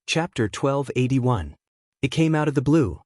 Chapter 1281. It came out of the blue.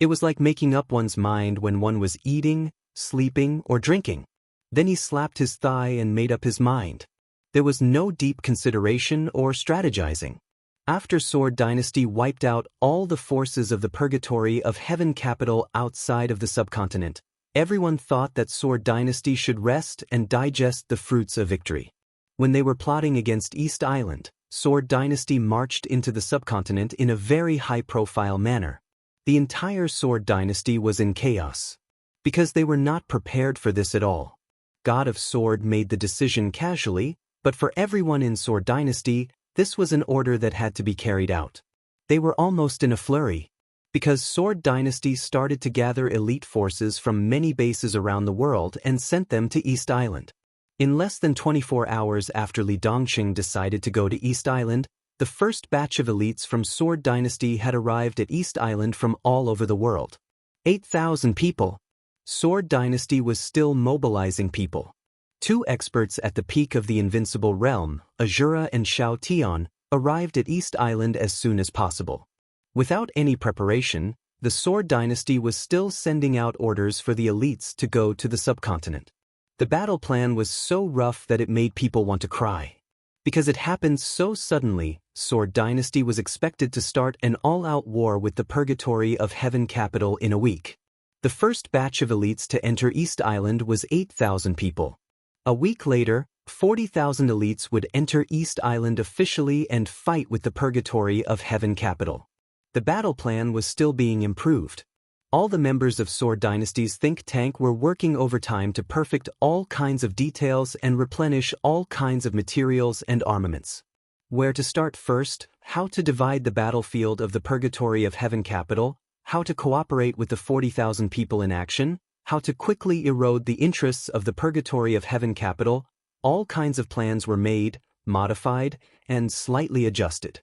It was like making up one's mind when one was eating, sleeping, or drinking. Then he slapped his thigh and made up his mind. There was no deep consideration or strategizing. After Sword Dynasty wiped out all the forces of the purgatory of Heaven capital outside of the subcontinent, everyone thought that Sword Dynasty should rest and digest the fruits of victory. When they were plotting against East Island, Sword Dynasty marched into the subcontinent in a very high-profile manner. The entire Sword Dynasty was in chaos. Because they were not prepared for this at all. God of Sword made the decision casually, but for everyone in Sword Dynasty, this was an order that had to be carried out. They were almost in a flurry. Because Sword Dynasty started to gather elite forces from many bases around the world and sent them to East Island. In less than 24 hours after Li Dongqing decided to go to East Island, the first batch of elites from Sword Dynasty had arrived at East Island from all over the world. 8,000 people. Sword Dynasty was still mobilizing people. 2 experts at the peak of the invincible realm, Azura and Xiao Tian, arrived at East Island as soon as possible. Without any preparation, the Sword Dynasty was still sending out orders for the elites to go to the subcontinent. The battle plan was so rough that it made people want to cry. Because it happened so suddenly, Sword Dynasty was expected to start an all-out war with the Purgatory of Heaven capital in a week. The first batch of elites to enter East Island was 8,000 people. A week later, 40,000 elites would enter East Island officially and fight with the Purgatory of Heaven capital. The battle plan was still being improved. All the members of Sword Dynasty's think tank were working overtime to perfect all kinds of details and replenish all kinds of materials and armaments. Where to start first, how to divide the battlefield of the Purgatory of Heaven capital, how to cooperate with the 40,000 people in action, how to quickly erode the interests of the Purgatory of Heaven capital, all kinds of plans were made, modified, and slightly adjusted.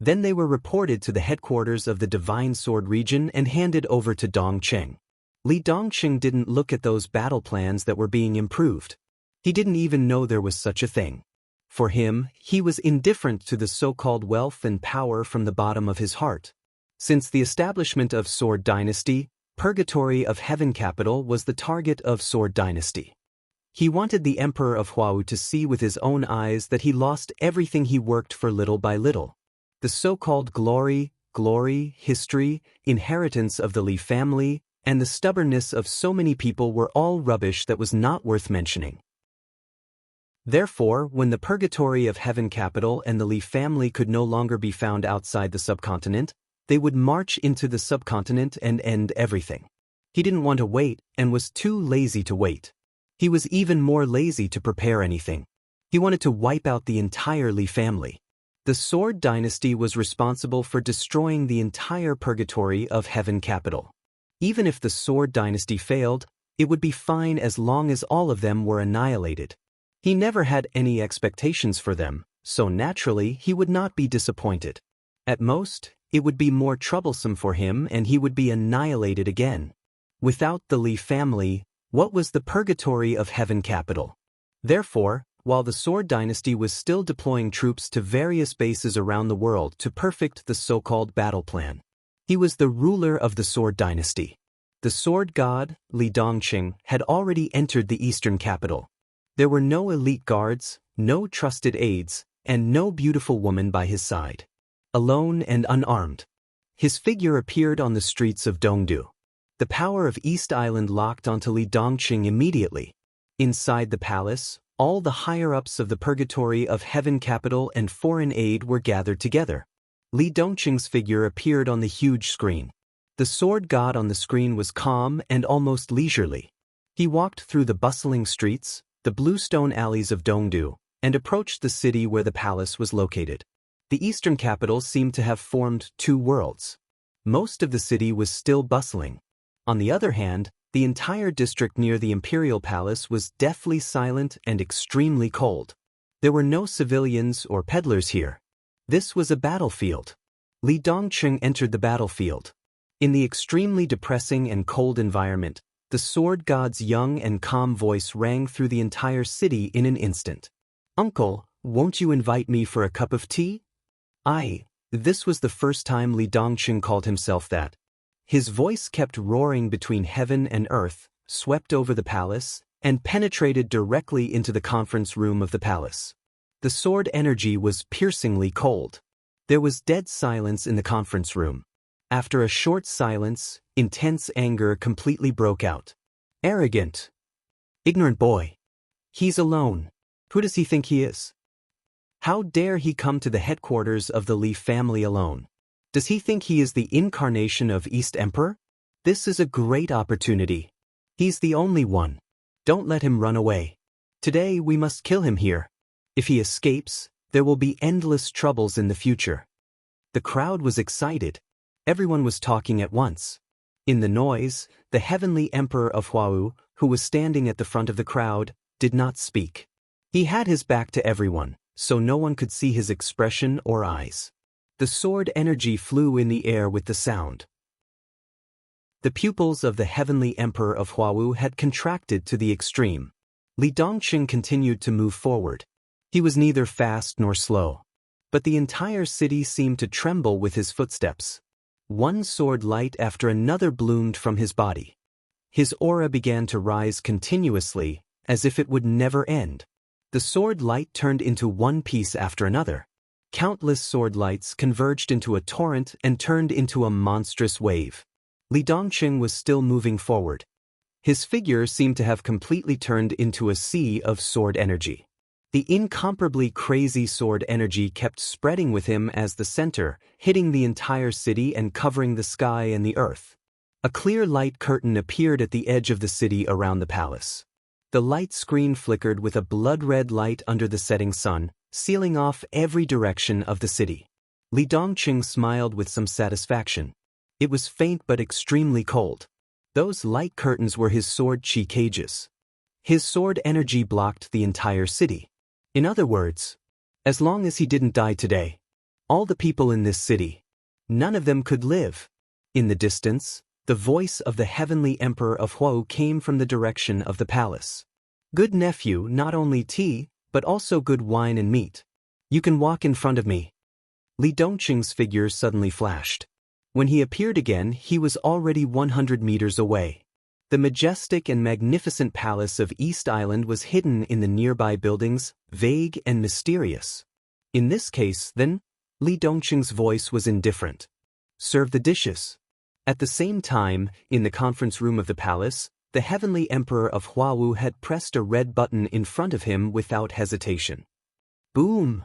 Then they were reported to the headquarters of the Divine Sword region and handed over to Dongqing. Li Dongqing didn't look at those battle plans that were being improved. He didn't even know there was such a thing. For him, he was indifferent to the so-called wealth and power from the bottom of his heart. Since the establishment of Sword Dynasty, Purgatory of Heaven capital was the target of Sword Dynasty. He wanted the Emperor of Huau to see with his own eyes that he lost everything he worked for little by little. The so-called glory, history, inheritance of the Li family, and the stubbornness of so many people were all rubbish that was not worth mentioning. Therefore, when the Purgatory of Heaven capital and the Li family could no longer be found outside the subcontinent, they would march into the subcontinent and end everything. He didn't want to wait and was too lazy to wait. He was even more lazy to prepare anything. He wanted to wipe out the entire Li family. The Sword Dynasty was responsible for destroying the entire Purgatory of Heaven capital. Even if the Sword Dynasty failed, it would be fine as long as all of them were annihilated. He never had any expectations for them, so naturally he would not be disappointed. At most, it would be more troublesome for him and he would be annihilated again. Without the Li family, what was the Purgatory of Heaven capital? Therefore, while the Sword Dynasty was still deploying troops to various bases around the world to perfect the so-called battle plan, he was the ruler of the Sword Dynasty. The sword god, Li Dongqing, had already entered the eastern capital. There were no elite guards, no trusted aides, and no beautiful woman by his side. Alone and unarmed, his figure appeared on the streets of Dongdu. The power of East Island locked onto Li Dongqing immediately. Inside the palace, all the higher-ups of the Purgatory of Heaven capital and foreign aid were gathered together. Li Dongqing's figure appeared on the huge screen. The sword god on the screen was calm and almost leisurely. He walked through the bustling streets, the bluestone alleys of Dongdu, and approached the city where the palace was located. The eastern capital seemed to have formed 2 worlds. Most of the city was still bustling. On the other hand, the entire district near the Imperial Palace was deathly silent and extremely cold. There were no civilians or peddlers here. This was a battlefield. Li Dongqing entered the battlefield. In the extremely depressing and cold environment, the sword god's young and calm voice rang through the entire city in an instant. "Uncle, won't you invite me for a cup of tea?" This was the first time Li Dongqing called himself that. His voice kept roaring between heaven and earth, swept over the palace, and penetrated directly into the conference room of the palace. The sword energy was piercingly cold. There was dead silence in the conference room. After a short silence, intense anger completely broke out. Arrogant. Ignorant boy. He's alone. Who does he think he is? How dare he come to the headquarters of the Li family alone? Does he think he is the incarnation of East Emperor? This is a great opportunity. He's the only one. Don't let him run away. Today we must kill him here. If he escapes, there will be endless troubles in the future. The crowd was excited. Everyone was talking at once. In the noise, the heavenly emperor of Huau, who was standing at the front of the crowd, did not speak. He had his back to everyone, so no one could see his expression or eyes. The sword energy flew in the air with the sound. The pupils of the heavenly emperor of Huau had contracted to the extreme. Li Dongqing continued to move forward. He was neither fast nor slow. But the entire city seemed to tremble with his footsteps. One sword light after another bloomed from his body. His aura began to rise continuously, as if it would never end. The sword light turned into one piece after another. Countless sword lights converged into a torrent and turned into a monstrous wave. Li Dongqing was still moving forward. His figure seemed to have completely turned into a sea of sword energy. The incomparably crazy sword energy kept spreading with him as the center, hitting the entire city and covering the sky and the earth. A clear light curtain appeared at the edge of the city around the palace. The light screen flickered with a blood-red light under the setting sun, sealing off every direction of the city. Li Dongqing smiled with some satisfaction. It was faint but extremely cold. Those light curtains were his sword chi cages. His sword energy blocked the entire city. In other words, as long as he didn't die today, all the people in this city, none of them could live. In the distance, the voice of the heavenly emperor of Huo came from the direction of the palace. Good nephew, not only tea, but also good wine and meat. You can walk in front of me. Li Dongqing's figure suddenly flashed. When he appeared again, he was already 100 meters away. The majestic and magnificent palace of East Island was hidden in the nearby buildings, vague and mysterious. In this case, then, Li Dongqing's voice was indifferent. Serve the dishes. At the same time, in the conference room of the palace, the heavenly emperor of Huau had pressed a red button in front of him without hesitation. Boom!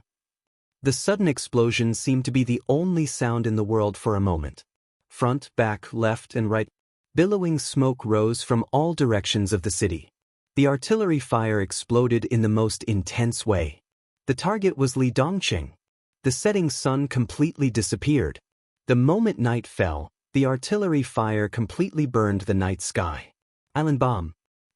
The sudden explosion seemed to be the only sound in the world for a moment. Front, back, left, and right. Billowing smoke rose from all directions of the city. The artillery fire exploded in the most intense way. The target was Li Dongqing. The setting sun completely disappeared. The moment night fell, the artillery fire completely burned the night sky. Island bomb.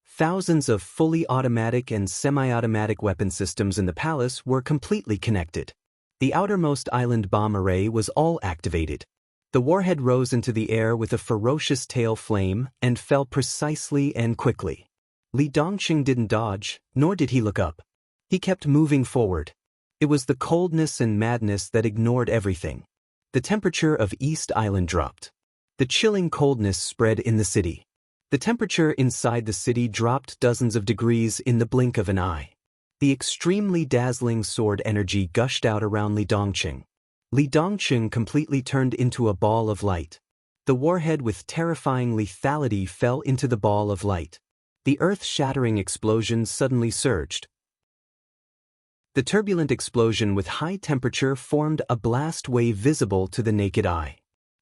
Thousands of fully automatic and semi-automatic weapon systems in the palace were completely connected. The outermost island bomb array was all activated. The warhead rose into the air with a ferocious tail flame and fell precisely and quickly. Li Dongqing didn't dodge, nor did he look up. He kept moving forward. It was the coldness and madness that ignored everything. The temperature of East Island dropped. The chilling coldness spread in the city. The temperature inside the city dropped dozens of degrees in the blink of an eye. The extremely dazzling sword energy gushed out around Li Dongqing. Li Dongqing completely turned into a ball of light. The warhead with terrifying lethality fell into the ball of light. The earth-shattering explosion suddenly surged. The turbulent explosion with high temperature formed a blast wave visible to the naked eye.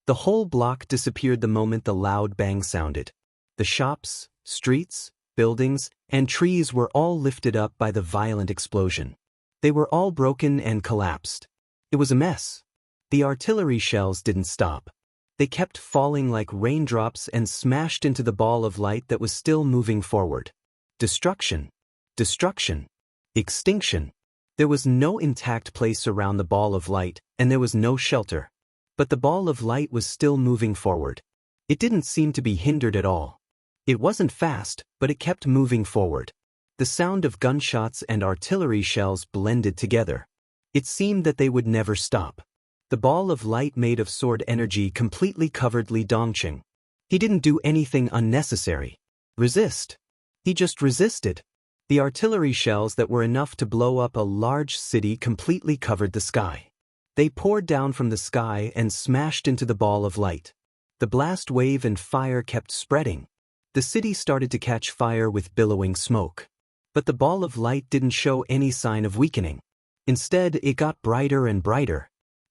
The whole block disappeared the moment the loud bang sounded. The shops, streets, buildings, and trees were all lifted up by the violent explosion. They were all broken and collapsed. It was a mess. The artillery shells didn't stop. They kept falling like raindrops and smashed into the ball of light that was still moving forward. Destruction. Destruction. Extinction. There was no intact place around the ball of light, and there was no shelter. But the ball of light was still moving forward. It didn't seem to be hindered at all. It wasn't fast, but it kept moving forward. The sound of gunshots and artillery shells blended together. It seemed that they would never stop. The ball of light made of sword energy completely covered Li Dongqing. He didn't do anything unnecessary. Resist. He just resisted. The artillery shells that were enough to blow up a large city completely covered the sky. They poured down from the sky and smashed into the ball of light. The blast wave and fire kept spreading. The city started to catch fire with billowing smoke. But the ball of light didn't show any sign of weakening. Instead, it got brighter and brighter.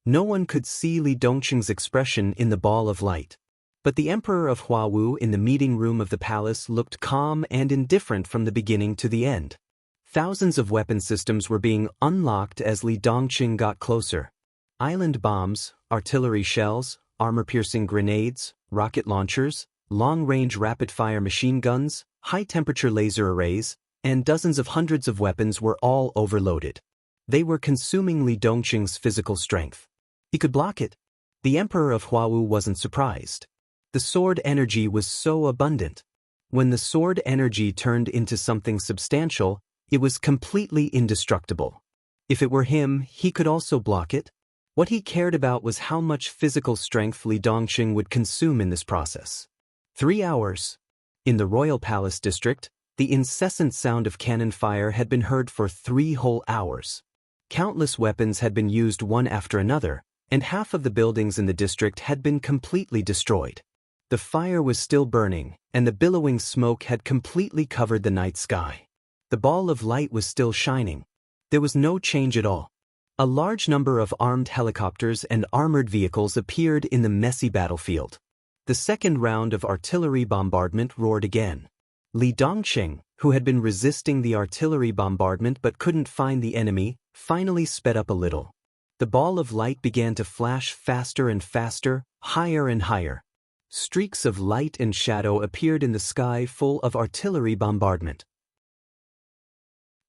No one could see Li Dongqing's expression in the ball of light. But the Emperor of Huawu in the meeting room of the palace looked calm and indifferent from the beginning to the end. Thousands of weapon systems were being unlocked as Li Dongqing got closer. Island bombs, artillery shells, armor-piercing grenades, rocket launchers, long-range rapid-fire machine guns, high-temperature laser arrays, and dozens of hundreds of weapons were all overloaded. They were consuming Li Dongqing's physical strength. He could block it. The Emperor of Huawu wasn't surprised. The sword energy was so abundant. When the sword energy turned into something substantial, it was completely indestructible. If it were him, he could also block it. What he cared about was how much physical strength Li Dongqing would consume in this process. 3 hours. In the royal palace district, the incessant sound of cannon fire had been heard for 3 whole hours. Countless weapons had been used one after another, and half of the buildings in the district had been completely destroyed. The fire was still burning, and the billowing smoke had completely covered the night sky. The ball of light was still shining. There was no change at all. A large number of armed helicopters and armored vehicles appeared in the messy battlefield. The second round of artillery bombardment roared again. Li Dongqing, who had been resisting the artillery bombardment but couldn't find the enemy, finally sped up a little. The ball of light began to flash faster and faster, higher and higher. Streaks of light and shadow appeared in the sky full of artillery bombardment.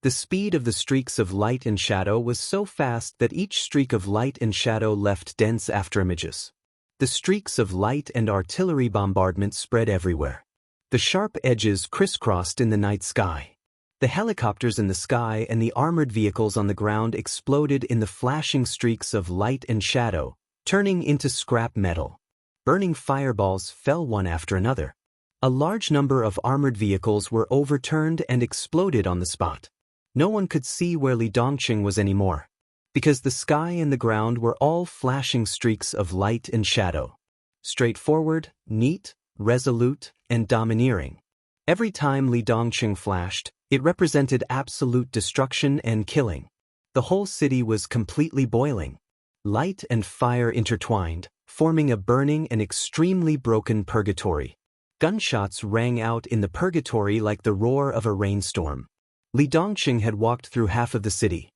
The speed of the streaks of light and shadow was so fast that each streak of light and shadow left dense afterimages. The streaks of light and artillery bombardment spread everywhere. The sharp edges crisscrossed in the night sky. The helicopters in the sky and the armored vehicles on the ground exploded in the flashing streaks of light and shadow, turning into scrap metal. Burning fireballs fell one after another. A large number of armored vehicles were overturned and exploded on the spot. No one could see where Li Dongqing was anymore, because the sky and the ground were all flashing streaks of light and shadow. Straightforward, neat, resolute, and domineering. Every time Li Dongqing flashed, it represented absolute destruction and killing. The whole city was completely boiling. Light and fire intertwined, forming a burning and extremely broken purgatory. Gunshots rang out in the purgatory like the roar of a rainstorm. Li Dongqing had walked through half of the city.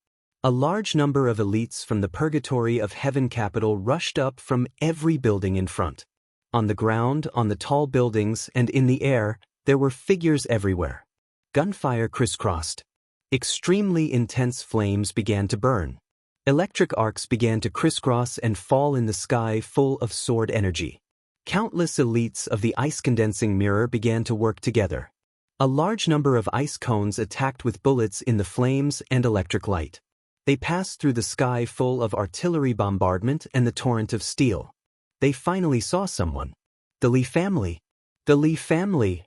A large number of elites from the purgatory of Heaven Capital rushed up from every building in front. On the ground, on the tall buildings, and in the air, there were figures everywhere. Gunfire crisscrossed. Extremely intense flames began to burn. Electric arcs began to crisscross and fall in the sky full of sword energy. Countless elites of the ice-condensing mirror began to work together. A large number of ice cones attacked with bullets in the flames and electric light. They passed through the sky full of artillery bombardment and the torrent of steel. They finally saw someone. The Li family. The Li family.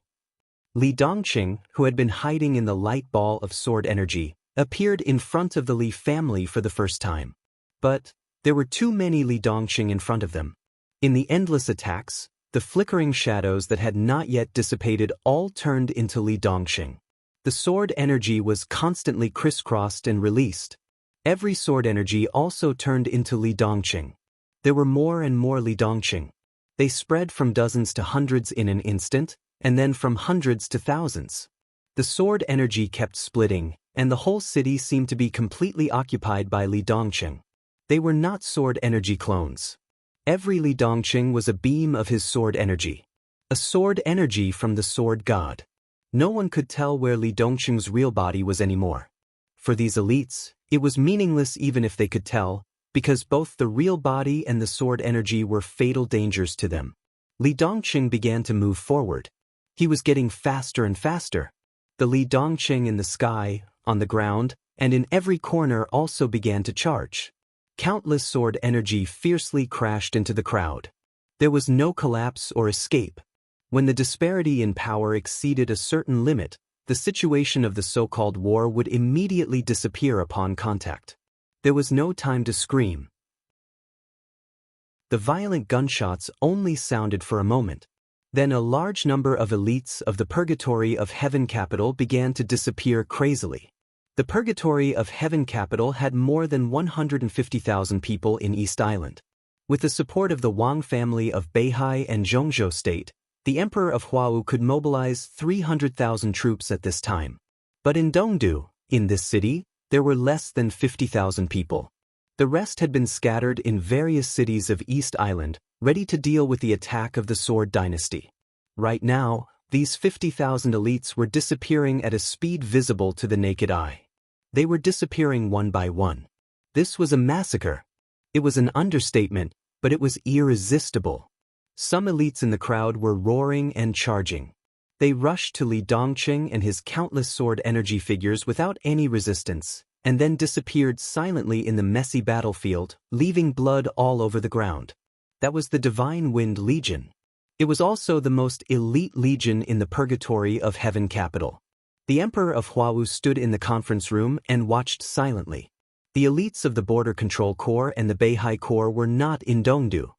Li Dongqing, who had been hiding in the light ball of sword energy, appeared in front of the Li family for the first time. But there were too many Li Dongqing in front of them. In the endless attacks, the flickering shadows that had not yet dissipated all turned into Li Dongqing. The sword energy was constantly crisscrossed and released. Every sword energy also turned into Li Dongqing. There were more and more Li Dongqing. They spread from dozens to hundreds in an instant, and then from hundreds to thousands. The sword energy kept splitting, and the whole city seemed to be completely occupied by Li Dongqing. They were not sword energy clones. Every Li Dongqing was a beam of his sword energy. A sword energy from the sword god. No one could tell where Li Dongqing's real body was anymore. For these elites, it was meaningless even if they could tell, because both the real body and the sword energy were fatal dangers to them. Li Dongqing began to move forward. He was getting faster and faster. The Li Dongqing in the sky, on the ground, and in every corner also began to charge. Countless sword energy fiercely crashed into the crowd. There was no collapse or escape. When the disparity in power exceeded a certain limit, the situation of the so-called war would immediately disappear upon contact. There was no time to scream. The violent gunshots only sounded for a moment. Then a large number of elites of the Purgatory of Heaven capital began to disappear crazily. The Purgatory of Heaven capital had more than 150,000 people in East Island. With the support of the Wang family of Beihai and Zhongzhou state, the Emperor of Huawu could mobilize 300,000 troops at this time. But in Dongdu, in this city, there were less than 50,000 people. The rest had been scattered in various cities of East Island, ready to deal with the attack of the Sword Dynasty. Right now, these 50,000 elites were disappearing at a speed visible to the naked eye. They were disappearing one by one. This was a massacre. It was an understatement, but it was irresistible. Some elites in the crowd were roaring and charging. They rushed to Li Dongqing and his countless sword energy figures without any resistance, and then disappeared silently in the messy battlefield, leaving blood all over the ground. That was the Divine Wind Legion. It was also the most elite legion in the Purgatory of Heaven capital. The Emperor of Huawu stood in the conference room and watched silently. The elites of the Border Control Corps and the Beihai Corps were not in Dongdu.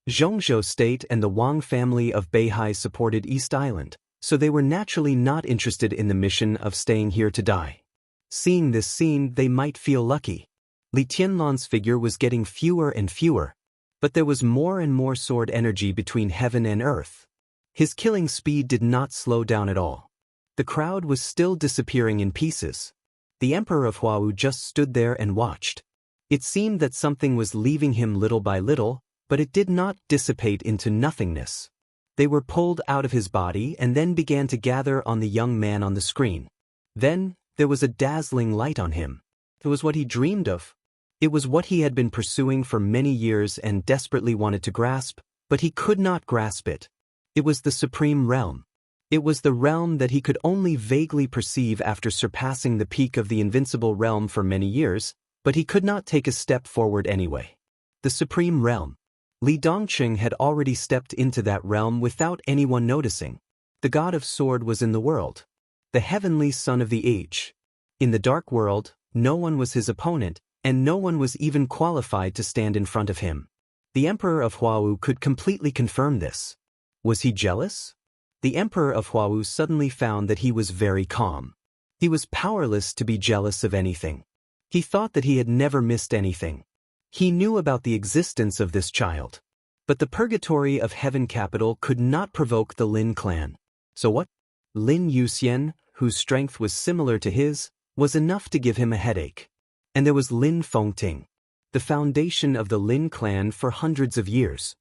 Zhongzhou state and the Wang family of Beihai supported East Island, so they were naturally not interested in the mission of staying here to die. Seeing this scene, they might feel lucky. Li Tianlan's figure was getting fewer and fewer, but there was more and more sword energy between heaven and earth. His killing speed did not slow down at all. The crowd was still disappearing in pieces. The Emperor of Huawu just stood there and watched. It seemed that something was leaving him little by little, but it did not dissipate into nothingness. They were pulled out of his body and then began to gather on the young man on the screen. Then, there was a dazzling light on him. It was what he dreamed of. It was what he had been pursuing for many years and desperately wanted to grasp, but he could not grasp it. It was the Supreme Realm. It was the realm that he could only vaguely perceive after surpassing the peak of the invincible realm for many years, but he could not take a step forward anyway. The Supreme Realm. Li Dongqing had already stepped into that realm without anyone noticing. The God of Sword was in the world. The heavenly son of the age. In the dark world, no one was his opponent, and no one was even qualified to stand in front of him. The Emperor of Huawu could completely confirm this. Was he jealous? The Emperor of Huawu suddenly found that he was very calm. He was powerless to be jealous of anything. He thought that he had never missed anything. He knew about the existence of this child. But the Purgatory of Heaven capital could not provoke the Lin clan. So what? Lin Yuxian, whose strength was similar to his, was enough to give him a headache. And there was Lin Fengting, the foundation of the Lin clan for hundreds of years.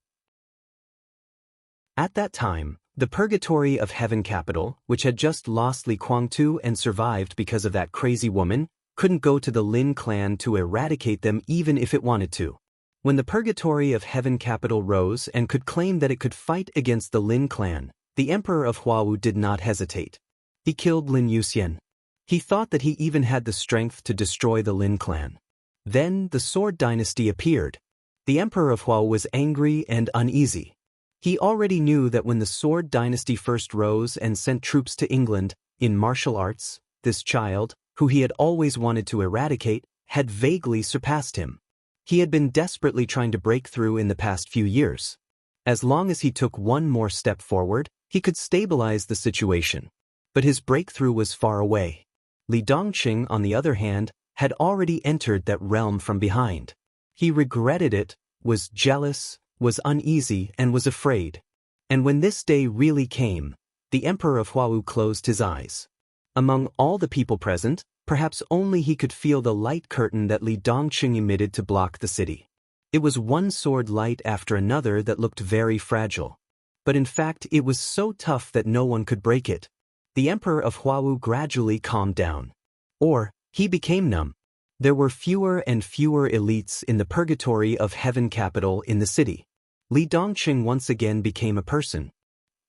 At that time, the Purgatory of Heaven capital, which had just lost Li Guangtu and survived because of that crazy woman, couldn't go to the Lin clan to eradicate them even if it wanted to. When the Purgatory of Heaven capital rose and could claim that it could fight against the Lin clan, the Emperor of Huawu did not hesitate. He killed Lin Yuxian. He thought that he even had the strength to destroy the Lin clan. Then the Sword Dynasty appeared. The Emperor of Huawu was angry and uneasy. He already knew that when the Sword Dynasty first rose and sent troops to England, in martial arts, this child, who he had always wanted to eradicate, had vaguely surpassed him. He had been desperately trying to break through in the past few years. As long as he took one more step forward, he could stabilize the situation. But his breakthrough was far away. Li Dongqing, on the other hand, had already entered that realm from behind. He regretted it, was jealous, was uneasy, and was afraid. And when this day really came, the Emperor of Huawu closed his eyes. Among all the people present, perhaps only he could feel the light curtain that Li Dongqing emitted to block the city. It was one sword light after another that looked very fragile. But in fact, it was so tough that no one could break it. The Emperor of Huawu gradually calmed down. Or, he became numb. There were fewer and fewer elites in the Purgatory of Heaven capital in the city. Li Dongqing once again became a person.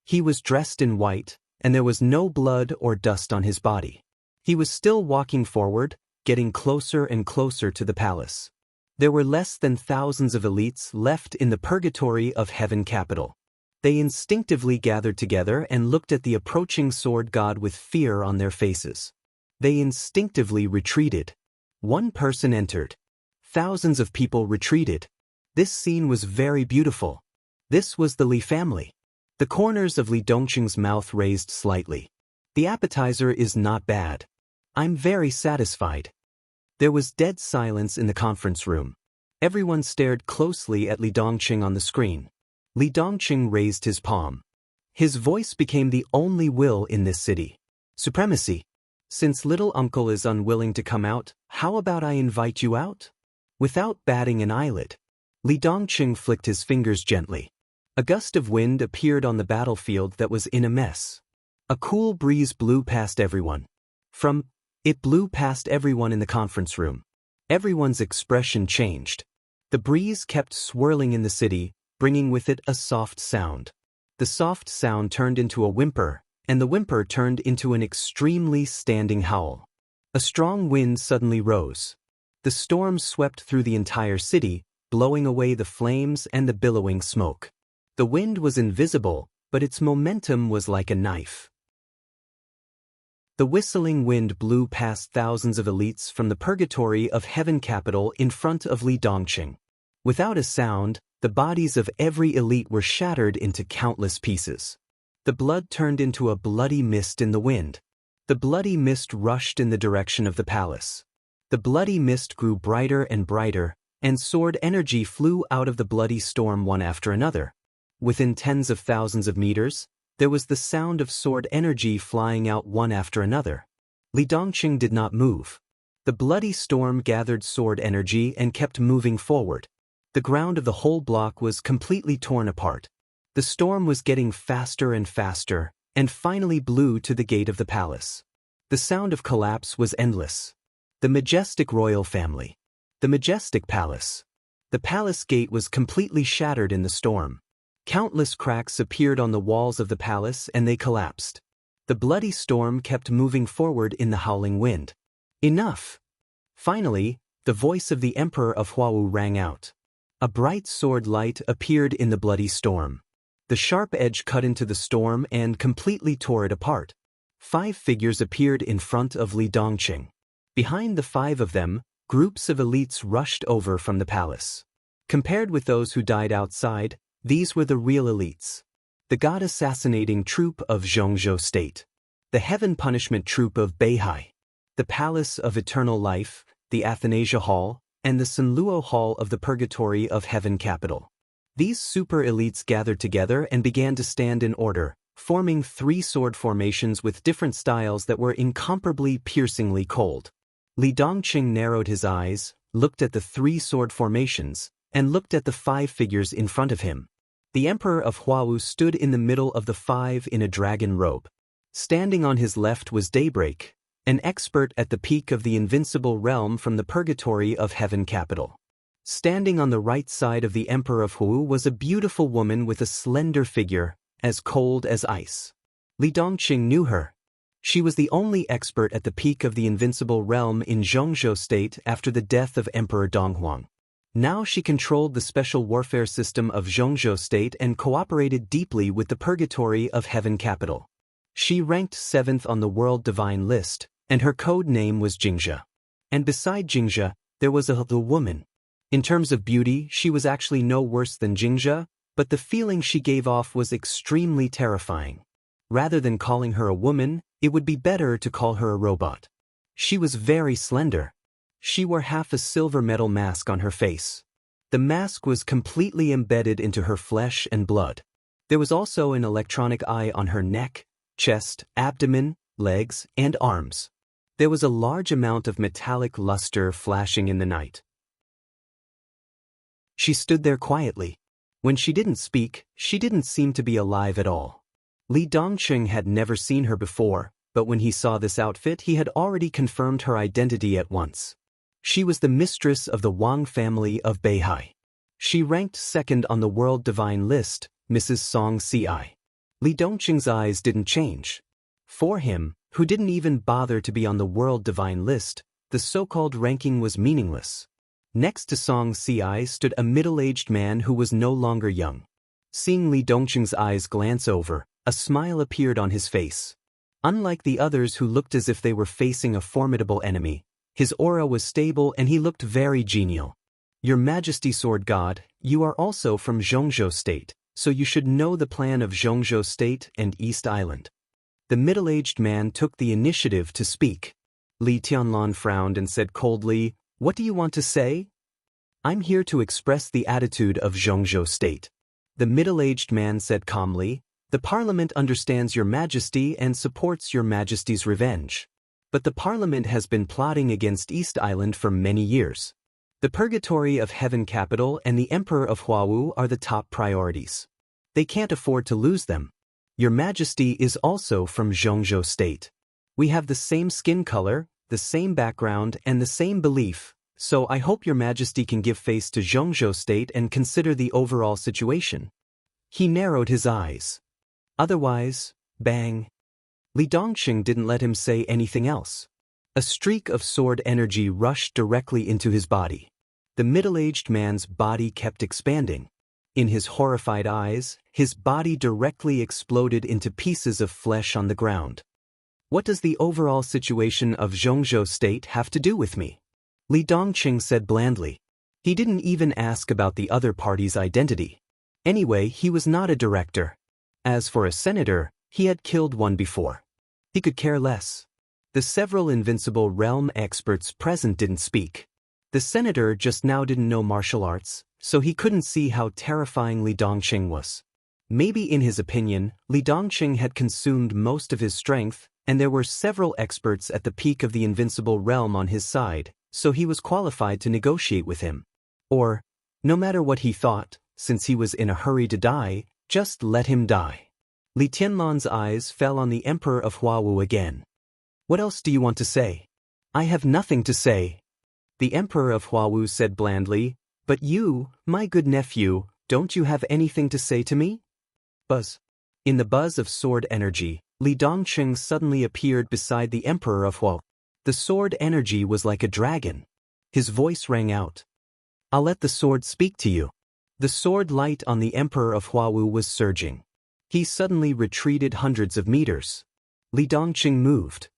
He was dressed in white, and there was no blood or dust on his body. He was still walking forward, getting closer and closer to the palace. There were less than thousands of elites left in the purgatory of heaven capital. They instinctively gathered together and looked at the approaching sword god with fear on their faces. They instinctively retreated. One person entered. Thousands of people retreated. This scene was very beautiful. This was the Li family. The corners of Li Dongqing's mouth raised slightly. The appetizer is not bad. I'm very satisfied. There was dead silence in the conference room. Everyone stared closely at Li Dongqing on the screen. Li Dongqing raised his palm. His voice became the only will in this city. Supremacy. Since little uncle is unwilling to come out, how about I invite you out? Without batting an eyelid, Li Dongqing flicked his fingers gently. A gust of wind appeared on the battlefield that was in a mess. A cool breeze blew past everyone. It blew past everyone in the conference room. Everyone's expression changed. The breeze kept swirling in the city, bringing with it a soft sound. The soft sound turned into a whimper, and the whimper turned into an extremely standing howl. A strong wind suddenly rose. The storm swept through the entire city, blowing away the flames and the billowing smoke. The wind was invisible, but its momentum was like a knife. The whistling wind blew past thousands of elites from the purgatory of heaven capital in front of Li Dongqing. Without a sound, the bodies of every elite were shattered into countless pieces. The blood turned into a bloody mist in the wind. The bloody mist rushed in the direction of the palace. The bloody mist grew brighter and brighter, and sword energy flew out of the bloody storm one after another. Within tens of thousands of meters, there was the sound of sword energy flying out one after another. Li Dongqing did not move. The bloody storm gathered sword energy and kept moving forward. The ground of the whole block was completely torn apart. The storm was getting faster and faster, and finally blew to the gate of the palace. The sound of collapse was endless. The majestic royal family. The majestic palace. The palace gate was completely shattered in the storm. Countless cracks appeared on the walls of the palace and they collapsed. The bloody storm kept moving forward in the howling wind. Enough! Finally, the voice of the Emperor of Huawu rang out. A bright sword light appeared in the bloody storm. The sharp edge cut into the storm and completely tore it apart. 5 figures appeared in front of Li Dongqing. Behind the 5 of them, groups of elites rushed over from the palace. Compared with those who died outside, these were the real elites. The god-assassinating troop of Xianxia state. The heaven punishment troop of Beihai. The palace of eternal life, the Athanasia Hall, and the Sanluo Hall of the purgatory of heaven capital. These super elites gathered together and began to stand in order, forming 3 sword formations with different styles that were incomparably piercingly cold. Li Dongqing narrowed his eyes, looked at the 3 sword formations, and looked at the 5 figures in front of him. The Emperor of Huawu stood in the middle of the 5 in a dragon robe. Standing on his left was Daybreak, an expert at the peak of the invincible realm from the purgatory of heaven capital. Standing on the right side of the Emperor of Huawu was a beautiful woman with a slender figure, as cold as ice. Li Dongqing knew her. She was the only expert at the peak of the invincible realm in Xianxia state after the death of Emperor Donghuang. Now she controlled the special warfare system of Xianxia state and cooperated deeply with the purgatory of heaven capital. She ranked 7th on the world divine list, and her code name was Xianxia. And beside Xianxia, there was the woman. In terms of beauty, she was actually no worse than Xianxia, but the feeling she gave off was extremely terrifying. Rather than calling her a woman, it would be better to call her a robot. She was very slender. She wore half a silver metal mask on her face. The mask was completely embedded into her flesh and blood. There was also an electronic eye on her neck, chest, abdomen, legs, and arms. There was a large amount of metallic luster flashing in the night. She stood there quietly. When she didn't speak, she didn't seem to be alive at all. Li Dongqing had never seen her before, but when he saw this outfit he had already confirmed her identity at once. She was the mistress of the Wang family of Beihai. She ranked 2nd on the world divine list, Mrs. Song Ci. Li Dongqing's eyes didn't change. For him, who didn't even bother to be on the world divine list, the so-called ranking was meaningless. Next to Xianxia stood a middle-aged man who was no longer young. Seeing Li Dongqing's eyes glance over, a smile appeared on his face. Unlike the others who looked as if they were facing a formidable enemy, his aura was stable and he looked very genial. Your Majesty Sword God, you are also from Zhongzhou State, so you should know the plan of Zhongzhou State and East Island. The middle-aged man took the initiative to speak. Li Tianlan frowned and said coldly, "What do you want to say?" "I'm here to express the attitude of Zhongzhou State." The middle-aged man said calmly, "The Parliament understands your Majesty and supports your Majesty's revenge. But the Parliament has been plotting against East Island for many years. The Purgatory of Heaven Capital and the Emperor of Huawu are the top priorities. They can't afford to lose them. Your Majesty is also from Zhongzhou State. We have the same skin color, the same background, and the same belief, so I hope your Majesty can give face to Zhongzhou State and consider the overall situation." He narrowed his eyes. Otherwise, bang. Li Dongqing didn't let him say anything else. A streak of sword energy rushed directly into his body. The middle-aged man's body kept expanding. In his horrified eyes, his body directly exploded into pieces of flesh on the ground. "What does the overall situation of Zhongzhou State have to do with me?" Li Dongqing said blandly. He didn't even ask about the other party's identity. Anyway, he was not a director. As for a senator, he had killed one before. He could care less. The several Invincible Realm experts present didn't speak. The senator just now didn't know martial arts, so he couldn't see how terrifying Li Dongqing was. Maybe in his opinion, Li Dongqing had consumed most of his strength, and there were several experts at the peak of the Invincible Realm on his side, so he was qualified to negotiate with him. Or, no matter what he thought, since he was in a hurry to die, just let him die. Li Tianlan's eyes fell on the Emperor of Huawu again. "What else do you want to say?" "I have nothing to say." The Emperor of Huawu said blandly, "But you, my good nephew, don't you have anything to say to me?" Buzz. In the buzz of sword energy, Li Dongqing suddenly appeared beside the Emperor of Huawu. The sword energy was like a dragon. His voice rang out. "I'll let the sword speak to you." The sword light on the Emperor of Huawu was surging. He suddenly retreated hundreds of meters. Li Dongqing moved.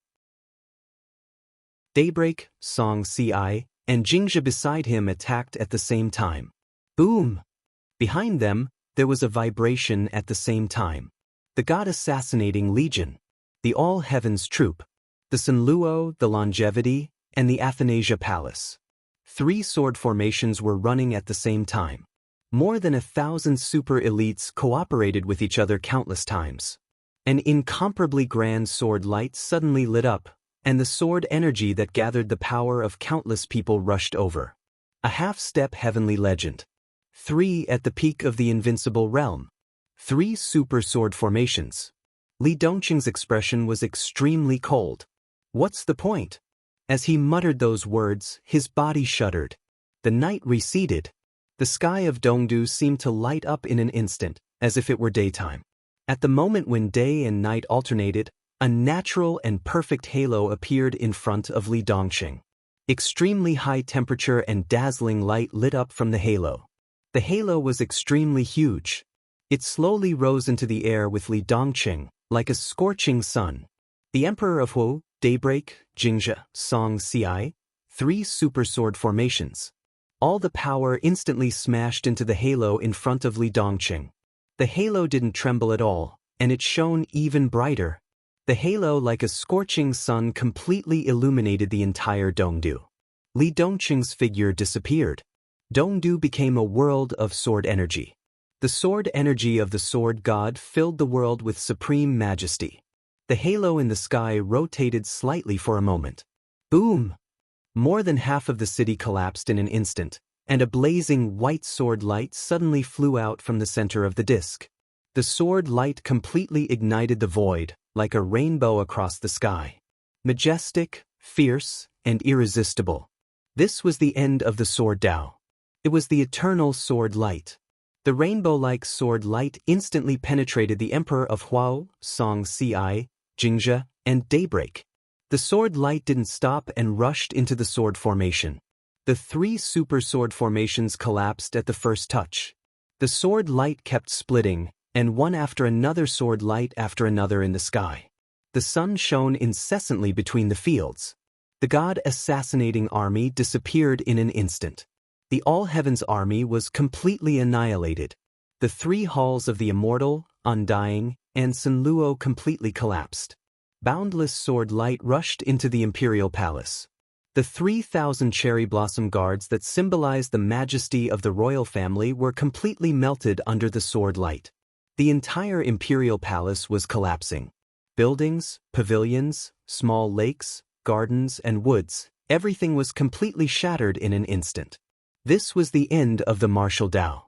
Daybreak, Xianxia, and Xianxia beside him attacked at the same time. Boom! Behind them, there was a vibration at the same time. The God-assassinating legion, the All-Heavens troop, the Sunluo, the Longevity, and the Athanasia Palace. 3 sword formations were running at the same time. More than 1,000 super elites cooperated with each other countless times. An incomparably grand sword light suddenly lit up, and the sword energy that gathered the power of countless people rushed over. A half-step heavenly legend. 3 at the peak of the Invincible Realm. 3 super sword formations. Li Dongqing's expression was extremely cold. What's the point? As he muttered those words, his body shuddered. The night receded. The sky of Dongdu seemed to light up in an instant, as if it were daytime. At the moment when day and night alternated, a natural and perfect halo appeared in front of Li Dongqing. Extremely high temperature and dazzling light lit up from the halo. The halo was extremely huge. It slowly rose into the air with Li Dongqing, like a scorching sun. The Emperor of Huo, Daybreak, Xianxia, Xianxia, 3 super sword formations. All the power instantly smashed into the halo in front of Li Dongqing. The halo didn't tremble at all, and it shone even brighter. The halo, like a scorching sun, completely illuminated the entire Dongdu. Li Dongqing's figure disappeared. Dongdu became a world of sword energy. The sword energy of the sword god filled the world with supreme majesty. The halo in the sky rotated slightly for a moment. Boom! More than half of the city collapsed in an instant, and a blazing white sword light suddenly flew out from the center of the disk. The sword light completely ignited the void, like a rainbow across the sky. Majestic, fierce, and irresistible. This was the end of the sword Tao. It was the eternal sword light. The rainbow-like sword light instantly penetrated the Emperor of Huao, Xianxia, Xianxia, and Daybreak. The sword light didn't stop and rushed into the sword formation. The 3 super sword formations collapsed at the first touch. The sword light kept splitting, and one after another sword light after another in the sky. The sun shone incessantly between the fields. The god-assassinating army disappeared in an instant. The all-heavens army was completely annihilated. The 3 halls of the immortal, undying, and Sanluo completely collapsed. Boundless sword light rushed into the imperial palace. The 3,000 cherry blossom guards that symbolized the majesty of the royal family were completely melted under the sword light. The entire imperial palace was collapsing. Buildings, pavilions, small lakes, gardens, and woods, everything was completely shattered in an instant. This was the end of the martial Tao.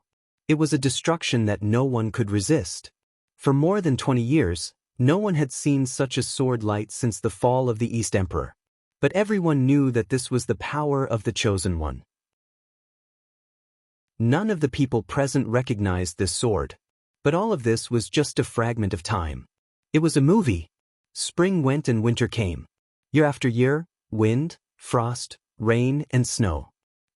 It was a destruction that no one could resist. For more than 20 years, no one had seen such a sword light since the fall of the East Emperor. But everyone knew that this was the power of the Chosen One. None of the people present recognized this sword. But all of this was just a fragment of time. It was a movie. Spring went and winter came. Year after year, wind, frost, rain, and snow.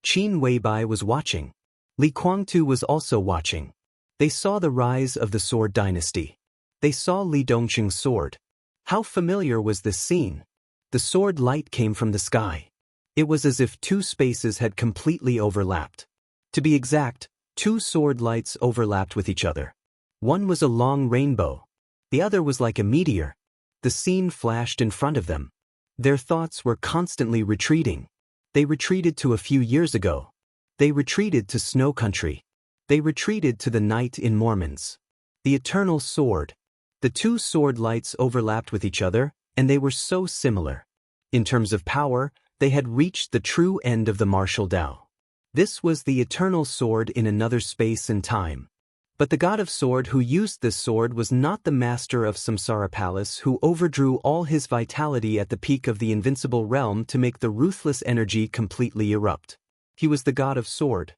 Qin Weibai was watching. Li Kuangtu was also watching. They saw the rise of the sword dynasty. They saw Li Dongqing's sword. How familiar was this scene? The sword light came from the sky. It was as if 2 spaces had completely overlapped. To be exact, 2 sword lights overlapped with each other. One was a long rainbow. The other was like a meteor. The scene flashed in front of them. Their thoughts were constantly retreating. They retreated to a few years ago. They retreated to snow country. They retreated to the night in Mormons. The eternal sword. The 2 sword lights overlapped with each other, and they were so similar. In terms of power, they had reached the true end of the martial Tao. This was the eternal sword in another space and time. But the god of sword who used this sword was not the master of Samsara Palace who overdrew all his vitality at the peak of the invincible realm to make the ruthless energy completely erupt. He was the god of sword.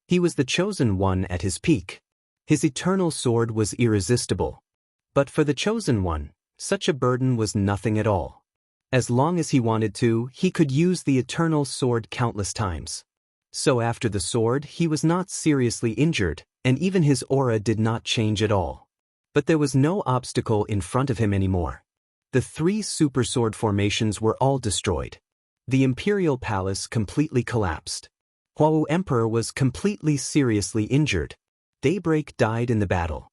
He was the Chosen One at his peak. His eternal sword was irresistible. But for the Chosen One, such a burden was nothing at all. As long as he wanted to, he could use the eternal sword countless times. So after the sword, he was not seriously injured, and even his aura did not change at all. But there was no obstacle in front of him anymore. The 3 super sword formations were all destroyed. The imperial palace completely collapsed. Huawu Emperor was completely seriously injured. Daybreak died in the battle.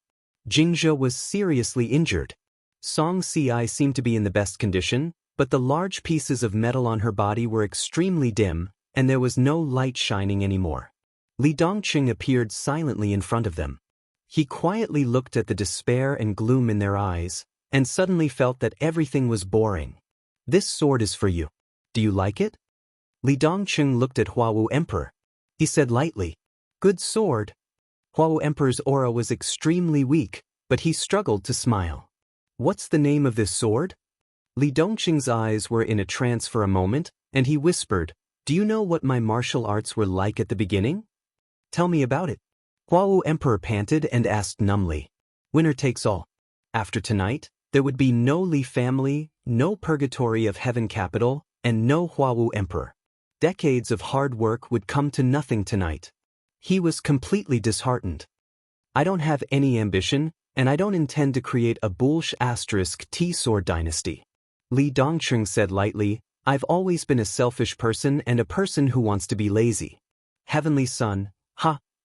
Jingzhe was seriously injured. Song Ci seemed to be in the best condition, but the large pieces of metal on her body were extremely dim, and there was no light shining anymore. Li Dongqing appeared silently in front of them. He quietly looked at the despair and gloom in their eyes, and suddenly felt that everything was boring. This sword is for you. Do you like it? Li Dongqing looked at Huawu Emperor. He said lightly, "Good sword." Huawu Emperor's aura was extremely weak, but he struggled to smile. "What's the name of this sword?" Li Dongqing's eyes were in a trance for a moment, and he whispered, "Do you know what my martial arts were like at the beginning? Tell me about it." Huawu Emperor panted and asked numbly, "Winner takes all. After tonight, there would be no Li family, no purgatory of heaven capital, and no Huawu Emperor. Decades of hard work would come to nothing tonight." He was completely disheartened. "I don't have any ambition, and I don't intend to create a Bulsh *T sword dynasty." Li Dongqing said lightly, "I've always been a selfish person and a person who wants to be lazy. Heavenly Son,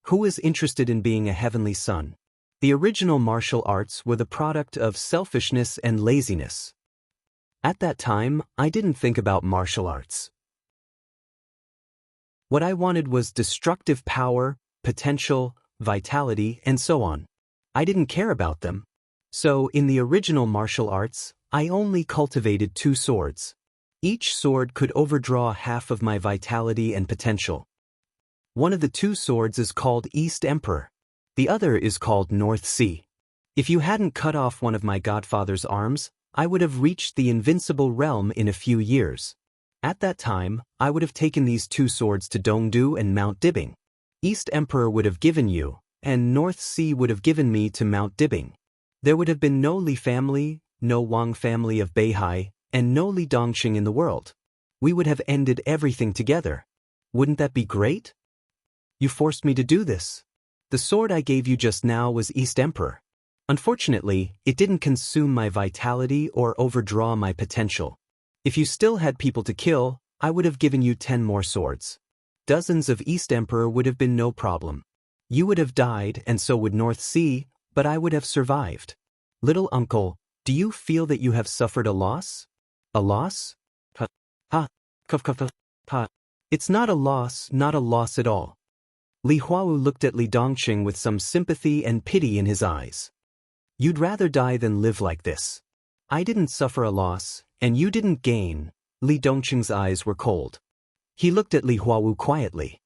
who is interested in being a heavenly son?" The original martial arts were the product of selfishness and laziness. At that time, I didn't think about martial arts. What I wanted was destructive power, potential, vitality, and so on. I didn't care about them. So, in the original martial arts, I only cultivated 2 swords. Each sword could overdraw half of my vitality and potential. One of the 2 swords is called East Emperor. The other is called North Sea. If you hadn't cut off one of my godfather's arms, I would have reached the invincible realm in a few years. At that time, I would have taken these 2 swords to Dongdu and Mount Dibing. East Emperor would have given you, and North Sea would have given me to Mount Dibing. There would have been no Li family, no Wang family of Beihai, and no Li Dongqing in the world. We would have ended everything together. Wouldn't that be great? You forced me to do this. The sword I gave you just now was East Emperor. Unfortunately, it didn't consume my vitality or overdraw my potential. If you still had people to kill, I would have given you 10 more swords. Dozens of East Emperor would have been no problem. You would have died and so would North Sea, but I would have survived. Little uncle, do you feel that you have suffered a loss? A loss? Ha. Ha. It's not a loss at all. Li Huawu looked at Li Dongqing with some sympathy and pity in his eyes. You'd rather die than live like this. I didn't suffer a loss, and you didn't gain. Li Dongqing's eyes were cold. He looked at Li Huawu quietly.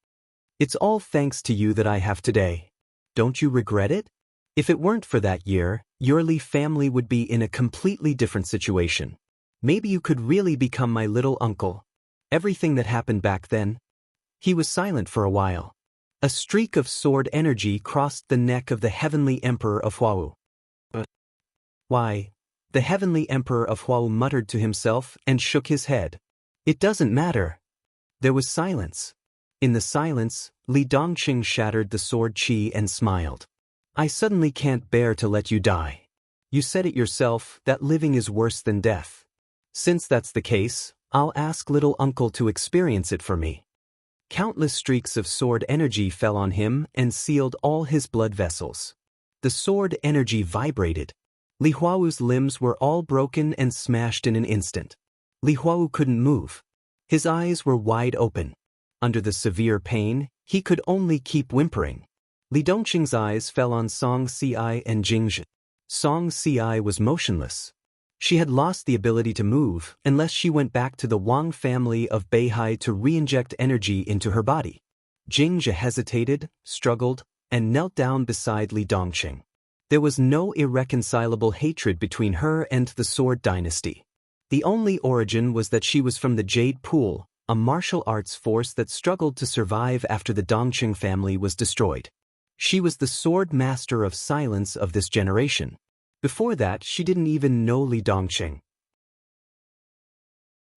It's all thanks to you that I have today. Don't you regret it? If it weren't for that year, your Li family would be in a completely different situation. Maybe you could really become my little uncle. Everything that happened back then. He was silent for a while. A streak of sword energy crossed the neck of the Heavenly Emperor of Huawu. Why? The Heavenly Emperor of Huawu muttered to himself and shook his head. It doesn't matter. There was silence. In the silence, Li Dongqing shattered the sword qi and smiled. I suddenly can't bear to let you die. You said it yourself that living is worse than death. Since that's the case, I'll ask little uncle to experience it for me. Countless streaks of sword energy fell on him and sealed all his blood vessels. The sword energy vibrated. Li Huawu's limbs were all broken and smashed in an instant. Li Huawu couldn't move. His eyes were wide open. Under the severe pain, he could only keep whimpering. Li Dongqing's eyes fell on Song Ci and Jingzhi. Song Ci was motionless. She had lost the ability to move unless she went back to the Wang family of Beihai to re-inject energy into her body. Jingzhi hesitated, struggled, and knelt down beside Li Dongqing. There was no irreconcilable hatred between her and the Sword Dynasty. The only origin was that she was from the Jade Pool, a martial arts force that struggled to survive after the Dongqing family was destroyed. She was the sword master of silence of this generation. Before that, she didn't even know Li Dongqing.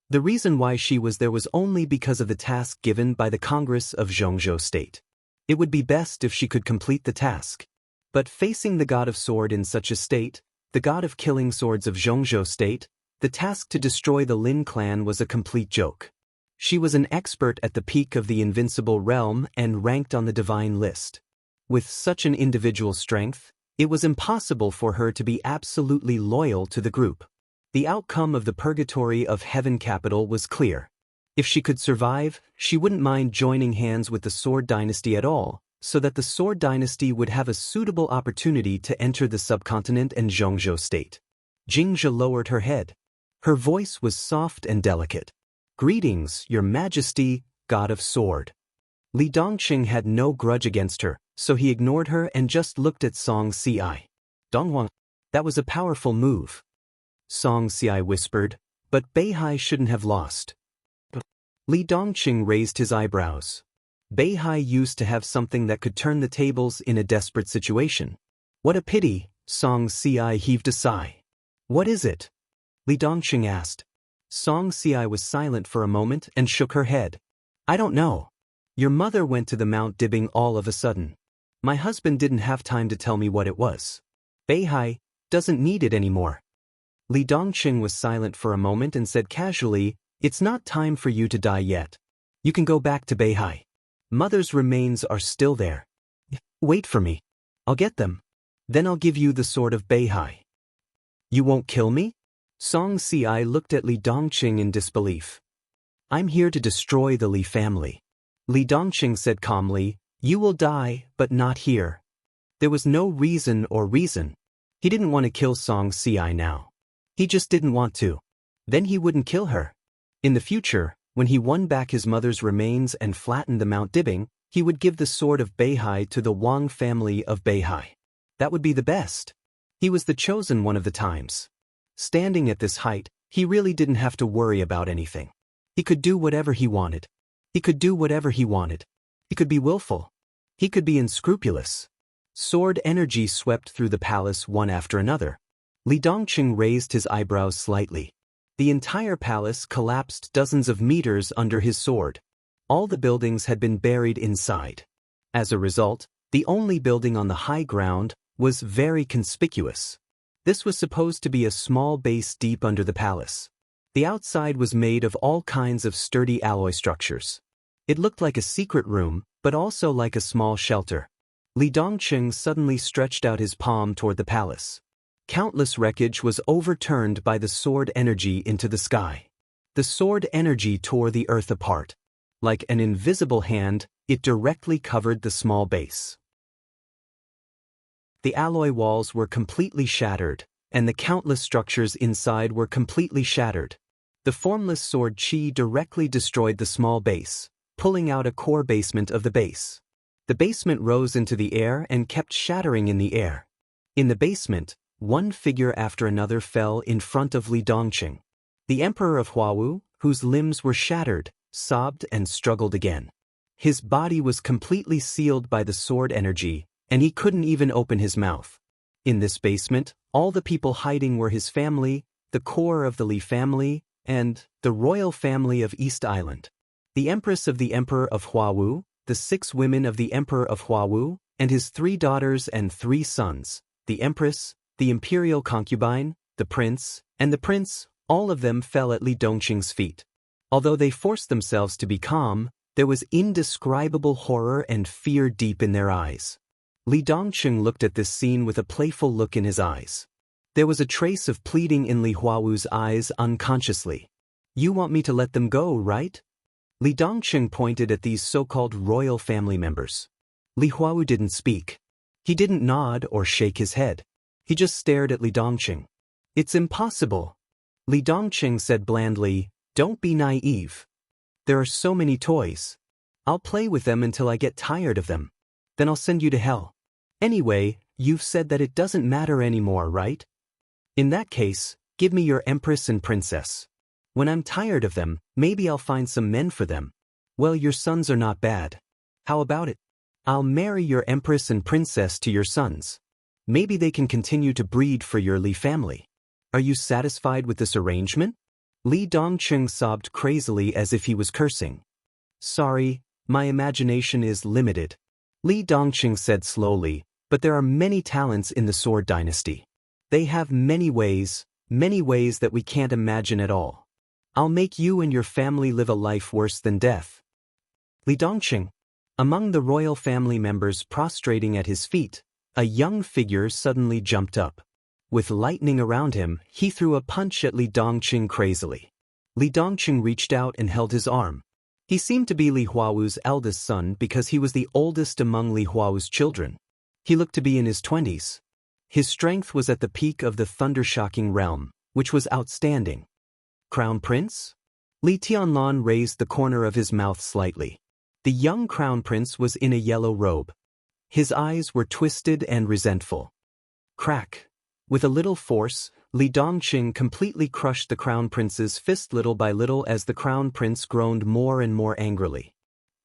The reason why she was there was only because of the task given by the Congress of Zhongzhou State. It would be best if she could complete the task. But facing the god of sword in such a state, the god of killing swords of Zhongzhou State, the task to destroy the Lin clan was a complete joke. She was an expert at the peak of the invincible realm and ranked on the divine list. With such an individual strength, it was impossible for her to be absolutely loyal to the group. The outcome of the purgatory of Heaven Capital was clear. If she could survive, she wouldn't mind joining hands with the Sword Dynasty at all, so that the Sword Dynasty would have a suitable opportunity to enter the subcontinent and Zhongzhou State. Jingzhi lowered her head. Her voice was soft and delicate. Greetings, Your Majesty, God of Sword. Li Dongqing had no grudge against her, so he ignored her and just looked at Song Ci. Donghuang, that was a powerful move. Song Ci whispered, but Beihai shouldn't have lost. Li Dongqing raised his eyebrows. Beihai used to have something that could turn the tables in a desperate situation. What a pity, Song Ci heaved a sigh. What is it? Li Dongqing asked. Song Ci was silent for a moment and shook her head. I don't know. Your mother went to the Mount Dibbing all of a sudden. My husband didn't have time to tell me what it was. Beihai doesn't need it anymore. Li Dongqing was silent for a moment and said casually, It's not time for you to die yet. You can go back to Beihai. Mother's remains are still there. Wait for me. I'll get them. Then I'll give you the sword of Beihai. You won't kill me? Song Ci looked at Li Dongqing in disbelief. I'm here to destroy the Li family. Li Dongqing said calmly, You will die, but not here. There was no reason. He didn't want to kill Song Ci now. He just didn't want to. Then he wouldn't kill her. In the future, when he won back his mother's remains and flattened the Mount Dibbing, he would give the sword of Beihai to the Wang family of Beihai. That would be the best. He was the chosen one of the times. Standing at this height, he really didn't have to worry about anything. He could do whatever he wanted. He could be willful. He could be unscrupulous. Sword energy swept through the palace one after another. Li Dongqing raised his eyebrows slightly. The entire palace collapsed dozens of meters under his sword. All the buildings had been buried inside. As a result, the only building on the high ground was very conspicuous. This was supposed to be a small base deep under the palace. The outside was made of all kinds of sturdy alloy structures. It looked like a secret room, but also like a small shelter. Li Dongqing suddenly stretched out his palm toward the palace. Countless wreckage was overturned by the sword energy into the sky. The sword energy tore the earth apart. Like an invisible hand, it directly covered the small base. The alloy walls were completely shattered, and the countless structures inside were completely shattered. The formless sword qi directly destroyed the small base, pulling out a core basement of the base. The basement rose into the air and kept shattering in the air. In the basement, one figure after another fell in front of Li Dongqing. The emperor of Huawu, whose limbs were shattered, sobbed and struggled again. His body was completely sealed by the sword energy, and he couldn't even open his mouth. In this basement, all the people hiding were his family, the core of the Li family, and the royal family of East Island. The empress of the emperor of Huawu, the 6 women of the emperor of Huawu, and his 3 daughters and 3 sons, the empress, the imperial concubine, the prince, and the prince, all of them fell at Li Dongqing's feet. Although they forced themselves to be calm, there was indescribable horror and fear deep in their eyes. Li Dongqing looked at this scene with a playful look in his eyes. There was a trace of pleading in Li Huawu's eyes unconsciously. "You want me to let them go, right?" Li Dongqing pointed at these so-called royal family members. Li Huawu didn't speak. He didn't nod or shake his head. He just stared at Li Dongqing. "It's impossible." Li Dongqing said blandly, "Don't be naive. There are so many toys. I'll play with them until I get tired of them. Then I'll send you to hell. Anyway, you've said that it doesn't matter anymore, right? In that case, give me your empress and princess. When I'm tired of them, maybe I'll find some men for them. Well, your sons are not bad. How about it? I'll marry your empress and princess to your sons. Maybe they can continue to breed for your Li family. Are you satisfied with this arrangement?" Li Dongqing sobbed crazily as if he was cursing. "Sorry, my imagination is limited," Li Dongqing said slowly, "but there are many talents in the Sword Dynasty. They have many ways that we can't imagine at all. I'll make you and your family live a life worse than death." Li Dongqing. Among the royal family members prostrating at his feet, a young figure suddenly jumped up. With lightning around him, he threw a punch at Li Dongqing crazily. Li Dongqing reached out and held his arm. He seemed to be Li Huawu's eldest son because he was the oldest among Li Huawu's children. He looked to be in his 20s. His strength was at the peak of the thunder-shocking realm, which was outstanding. "Crown Prince?" Li Tianlan raised the corner of his mouth slightly. The young crown prince was in a yellow robe. His eyes were twisted and resentful. Crack. With a little force, Li Dongqing completely crushed the crown prince's fist little by little as the crown prince groaned more and more angrily.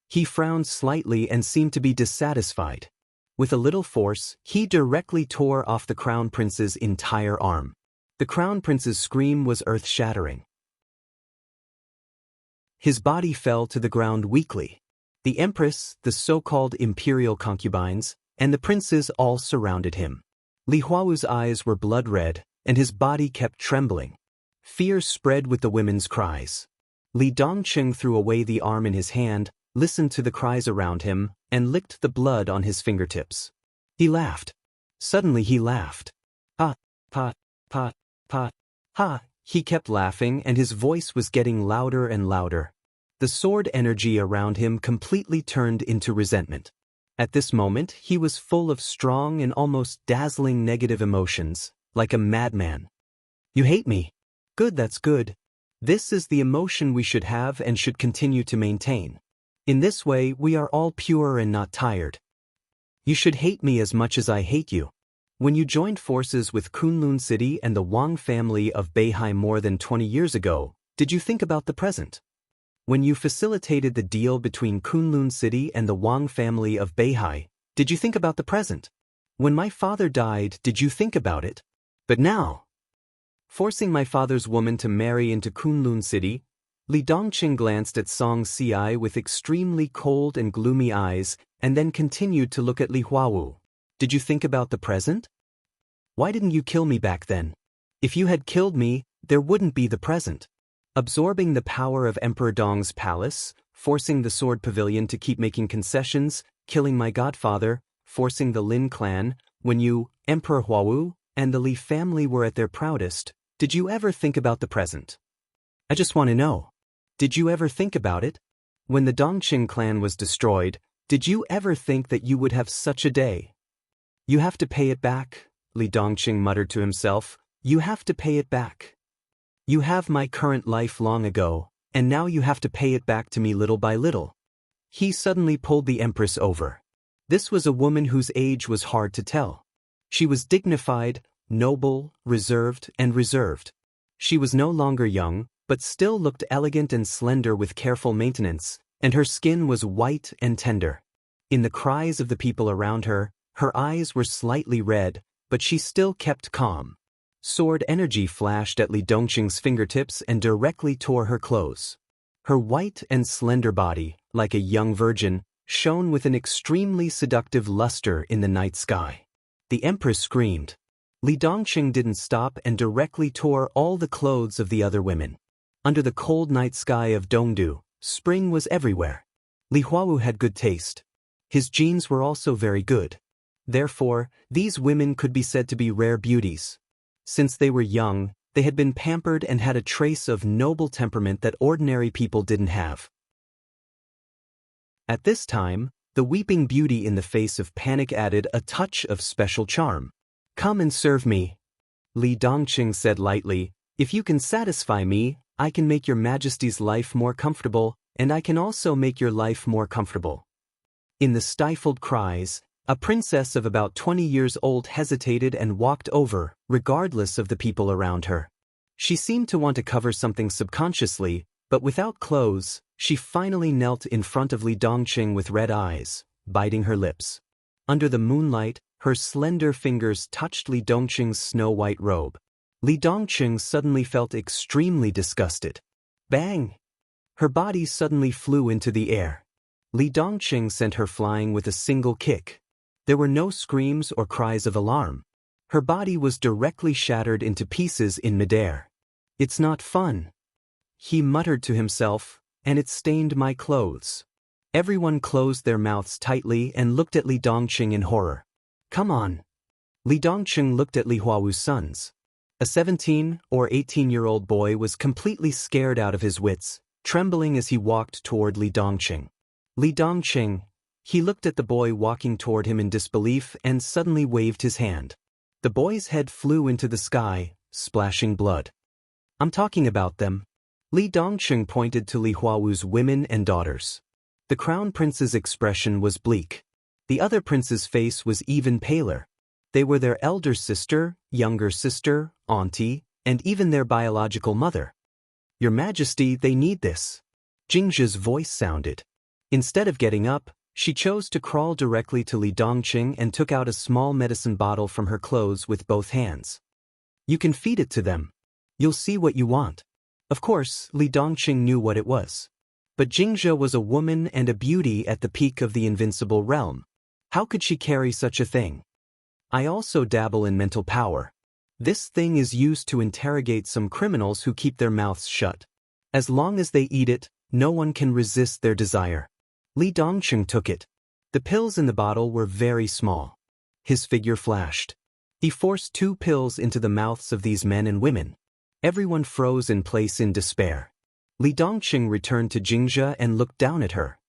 He frowned slightly and seemed to be dissatisfied. With a little force, he directly tore off the crown prince's entire arm. The crown prince's scream was earth-shattering. His body fell to the ground weakly. The empress, the so-called imperial concubines, and the princes all surrounded him. Li Huawu's eyes were blood-red, and his body kept trembling. Fear spread with the women's cries. Li Dongqing threw away the arm in his hand, listened to the cries around him, and licked the blood on his fingertips. He laughed. Suddenly he laughed. "Ha, pa, pa, pa, ha." He kept laughing and his voice was getting louder and louder. The sword energy around him completely turned into resentment. At this moment, he was full of strong and almost dazzling negative emotions, like a madman. "You hate me. Good, that's good. This is the emotion we should have and should continue to maintain. In this way, we are all pure and not tired. You should hate me as much as I hate you. When you joined forces with Kunlun City and the Wang family of Beihai more than 20 years ago, did you think about the present? When you facilitated the deal between Kunlun City and the Wang family of Beihai, did you think about the present? When my father died, did you think about it? But now, forcing my father's woman to marry into Kunlun City, Li Dongqing glanced at Song Ci with extremely cold and gloomy eyes, and then continued to look at Li Huawu. Did you think about the present? Why didn't you kill me back then? If you had killed me, there wouldn't be the present. Absorbing the power of Emperor Dong's palace, forcing the Sword Pavilion to keep making concessions, killing my godfather, forcing the Lin clan, when you, Emperor Huawu, and the Li family were at their proudest, did you ever think about the present? I just want to know. Did you ever think about it? When the Dongqing clan was destroyed, did you ever think that you would have such a day? You have to pay it back, Li Dongqing muttered to himself. You have to pay it back. You have my current life long ago, and now you have to pay it back to me little by little. He suddenly pulled the Empress over. This was a woman whose age was hard to tell. She was dignified, noble, reserved, and reserved. She was no longer young, but still looked elegant and slender with careful maintenance, and her skin was white and tender. In the cries of the people around her, her eyes were slightly red, but she still kept calm. Sword energy flashed at Li Dongqing's fingertips and directly tore her clothes. Her white and slender body, like a young virgin, shone with an extremely seductive luster in the night sky. The Empress screamed. Li Dongqing didn't stop and directly tore all the clothes of the other women. Under the cold night sky of Dongdu, spring was everywhere. Li Huawu had good taste. His genes were also very good. Therefore, these women could be said to be rare beauties. Since they were young, they had been pampered and had a trace of noble temperament that ordinary people didn't have. At this time, the weeping beauty in the face of panic added a touch of special charm. Come and serve me, Li Dongqing said lightly. If you can satisfy me, I can make your Majesty's life more comfortable, and I can also make your life more comfortable. In the stifled cries, a princess of about 20 years old hesitated and walked over, regardless of the people around her. She seemed to want to cover something subconsciously, but without clothes, she finally knelt in front of Li Dongqing with red eyes, biting her lips. Under the moonlight, her slender fingers touched Li Dongqing's snow-white robe. Li Dongqing suddenly felt extremely disgusted. Bang! Her body suddenly flew into the air. Li Dongqing sent her flying with a single kick. There were no screams or cries of alarm. Her body was directly shattered into pieces in midair. It's not fun, he muttered to himself, and it stained my clothes. Everyone closed their mouths tightly and looked at Li Dongqing in horror. Come on. Li Dongqing looked at Li Huawu's sons. A 17 or 18-year-old boy was completely scared out of his wits, trembling as he walked toward Li Dongqing. Li Dongqing, he looked at the boy walking toward him in disbelief and suddenly waved his hand. The boy's head flew into the sky, splashing blood. I'm talking about them. Li Dongqing pointed to Li Huawu's women and daughters. The crown prince's expression was bleak. The other prince's face was even paler. They were their elder sister, younger sister, auntie, and even their biological mother. Your Majesty, they need this. Jingzha's voice sounded. Instead of getting up, she chose to crawl directly to Li Dongqing and took out a small medicine bottle from her clothes with both hands. You can feed it to them. You'll see what you want. Of course, Li Dongqing knew what it was. But Jingzha was a woman and a beauty at the peak of the invincible realm. How could she carry such a thing? I also dabble in mental power. This thing is used to interrogate some criminals who keep their mouths shut. As long as they eat it, no one can resist their desire. Li Dongqing took it. The pills in the bottle were very small. His figure flashed. He forced 2 pills into the mouths of these men and women. Everyone froze in place in despair. Li Dongqing returned to Jingzha and looked down at her.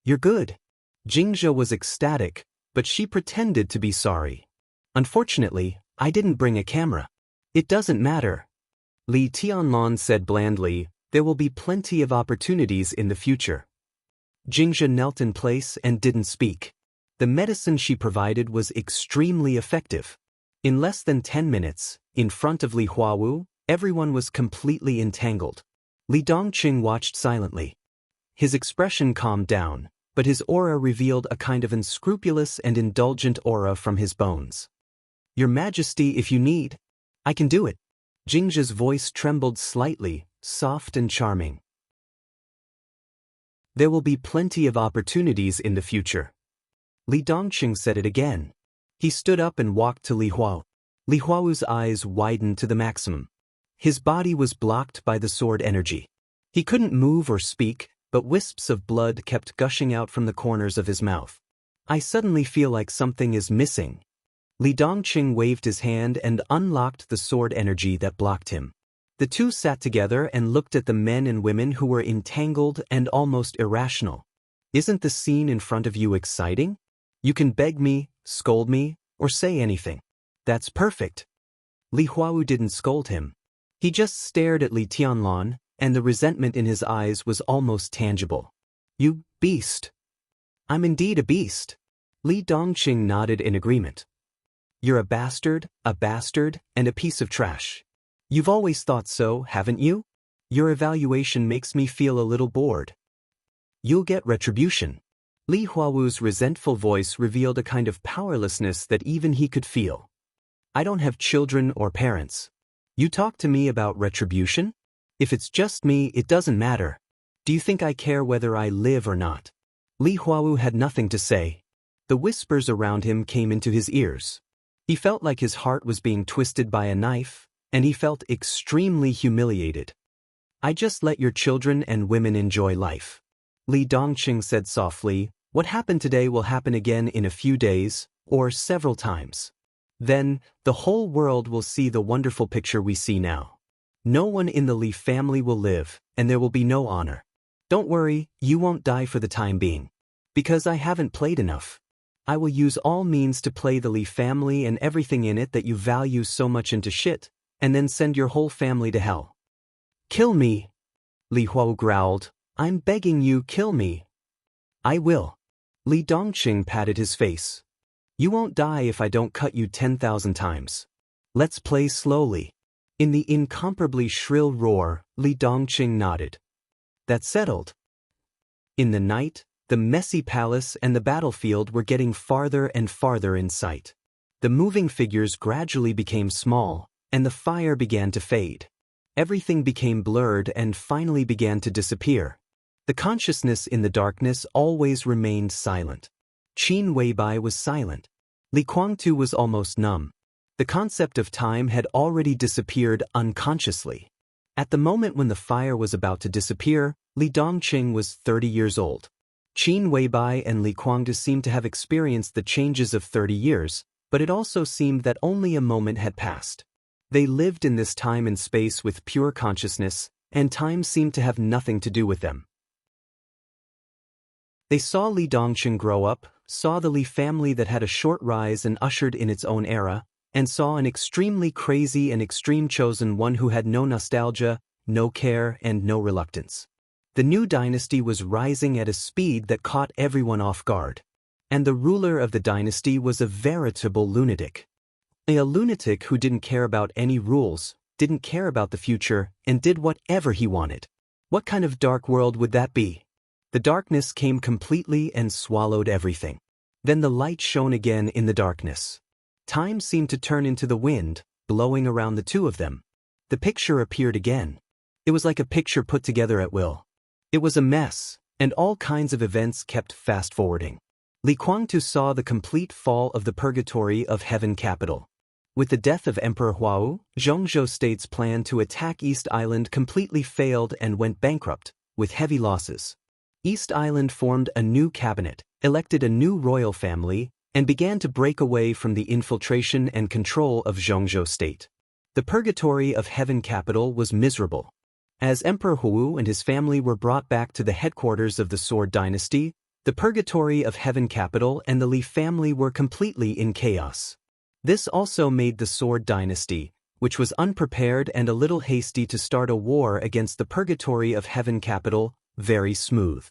You're good. Jingzha was ecstatic, but she pretended to be sorry. Unfortunately, I didn't bring a camera. It doesn't matter. Li Tianlong said blandly, there will be plenty of opportunities in the future. Jingzha knelt in place and didn't speak. The medicine she provided was extremely effective. In less than 10 minutes, in front of Li Huawu, everyone was completely entangled. Li Dongqing watched silently. His expression calmed down, but his aura revealed a kind of unscrupulous and indulgent aura from his bones. Your Majesty, if you need, I can do it. Jingzha's voice trembled slightly, soft and charming. There will be plenty of opportunities in the future. Li Dongqing said it again. He stood up and walked to Li Huao. Li Huao's eyes widened to the maximum. His body was blocked by the sword energy. He couldn't move or speak, but wisps of blood kept gushing out from the corners of his mouth. I suddenly feel like something is missing. Li Dongqing waved his hand and unlocked the sword energy that blocked him. The two sat together and looked at the men and women who were entangled and almost irrational. Isn't the scene in front of you exciting? You can beg me, scold me, or say anything. That's perfect. Li Huao didn't scold him. He just stared at Li Tianlan, and the resentment in his eyes was almost tangible. You beast. I'm indeed a beast. Li Dongqing nodded in agreement. You're a bastard, and a piece of trash. You've always thought so, haven't you? Your evaluation makes me feel a little bored. You'll get retribution. Li Huao's resentful voice revealed a kind of powerlessness that even he could feel. I don't have children or parents. You talk to me about retribution? If it's just me, it doesn't matter. Do you think I care whether I live or not? Li Huao had nothing to say. The whispers around him came into his ears. He felt like his heart was being twisted by a knife, and he felt extremely humiliated. I just let your children and women enjoy life. Li Dongqing said softly, what happened today will happen again in a few days, or several times. Then, the whole world will see the wonderful picture we see now. No one in the Li family will live, and there will be no honor. Don't worry, you won't die for the time being. Because I haven't played enough. I will use all means to play the Li family and everything in it that you value so much into shit, and then send your whole family to hell. Kill me. Li Huao growled. I'm begging you, kill me. I will. Li Dongqing patted his face. You won't die if I don't cut you 10,000 times. Let's play slowly. In the incomparably shrill roar, Li Dongqing nodded. That's settled. In the night, the messy palace and the battlefield were getting farther and farther in sight. The moving figures gradually became small, and the fire began to fade. Everything became blurred and finally began to disappear. The consciousness in the darkness always remained silent. Qin Weibai was silent. Li Guangtu was almost numb. The concept of time had already disappeared unconsciously. At the moment when the fire was about to disappear, Li Dongqing was 30 years old. Qin Weibai and Li Guangtu seemed to have experienced the changes of 30 years, but it also seemed that only a moment had passed. They lived in this time and space with pure consciousness, and time seemed to have nothing to do with them. They saw Li Dongqing grow up, saw the Li family that had a short rise and ushered in its own era, and saw an extremely crazy and extreme chosen one who had no nostalgia, no care, and no reluctance. The new dynasty was rising at a speed that caught everyone off guard. And the ruler of the dynasty was a veritable lunatic. A lunatic who didn't care about any rules, didn't care about the future, and did whatever he wanted. What kind of dark world would that be? The darkness came completely and swallowed everything. Then the light shone again in the darkness. Time seemed to turn into the wind, blowing around the two of them. The picture appeared again. It was like a picture put together at will. It was a mess, and all kinds of events kept fast-forwarding. Li Guangtu saw the complete fall of the purgatory of Heaven Capital. With the death of Emperor Huao, Zhongzhou State's plan to attack East Island completely failed and went bankrupt, with heavy losses. East Island formed a new cabinet, elected a new royal family, and began to break away from the infiltration and control of Zhongzhou State. The purgatory of Heaven Capital was miserable. As Emperor Huo and his family were brought back to the headquarters of the Sword Dynasty, the purgatory of Heaven Capital and the Li family were completely in chaos. This also made the Sword Dynasty, which was unprepared and a little hasty to start a war against the purgatory of Heaven Capital, very smooth.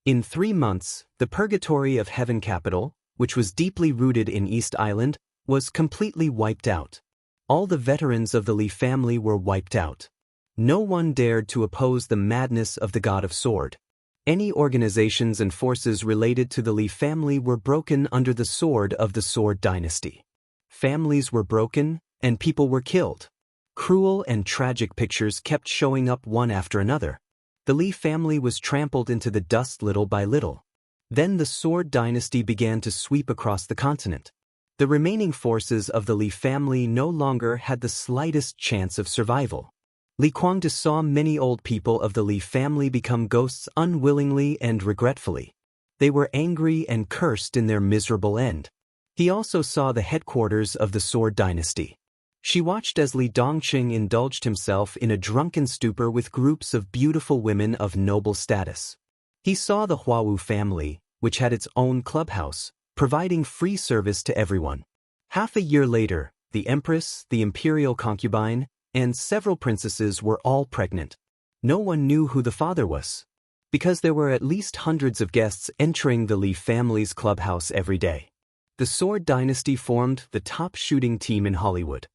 In 3 months, the purgatory of Heaven Capital, which was deeply rooted in East Island, was completely wiped out. All the veterans of the Li family were wiped out. No one dared to oppose the madness of the God of Sword. Any organizations and forces related to the Li family were broken under the sword of the Sword Dynasty. Families were broken, and people were killed. Cruel and tragic pictures kept showing up one after another. The Li family was trampled into the dust little by little. Then the Sword Dynasty began to sweep across the continent. The remaining forces of the Li family no longer had the slightest chance of survival. Li Kuangde saw many old people of the Li family become ghosts unwillingly and regretfully. They were angry and cursed in their miserable end. He also saw the headquarters of the Sword Dynasty. She watched as Li Dongqing indulged himself in a drunken stupor with groups of beautiful women of noble status. He saw the Huawu family, which had its own clubhouse, providing free service to everyone. Half a year later, the empress, the imperial concubine, and several princesses were all pregnant. No one knew who the father was, because there were at least hundreds of guests entering the Li family's clubhouse every day. The Sword Dynasty formed the top shooting team in Hollywood.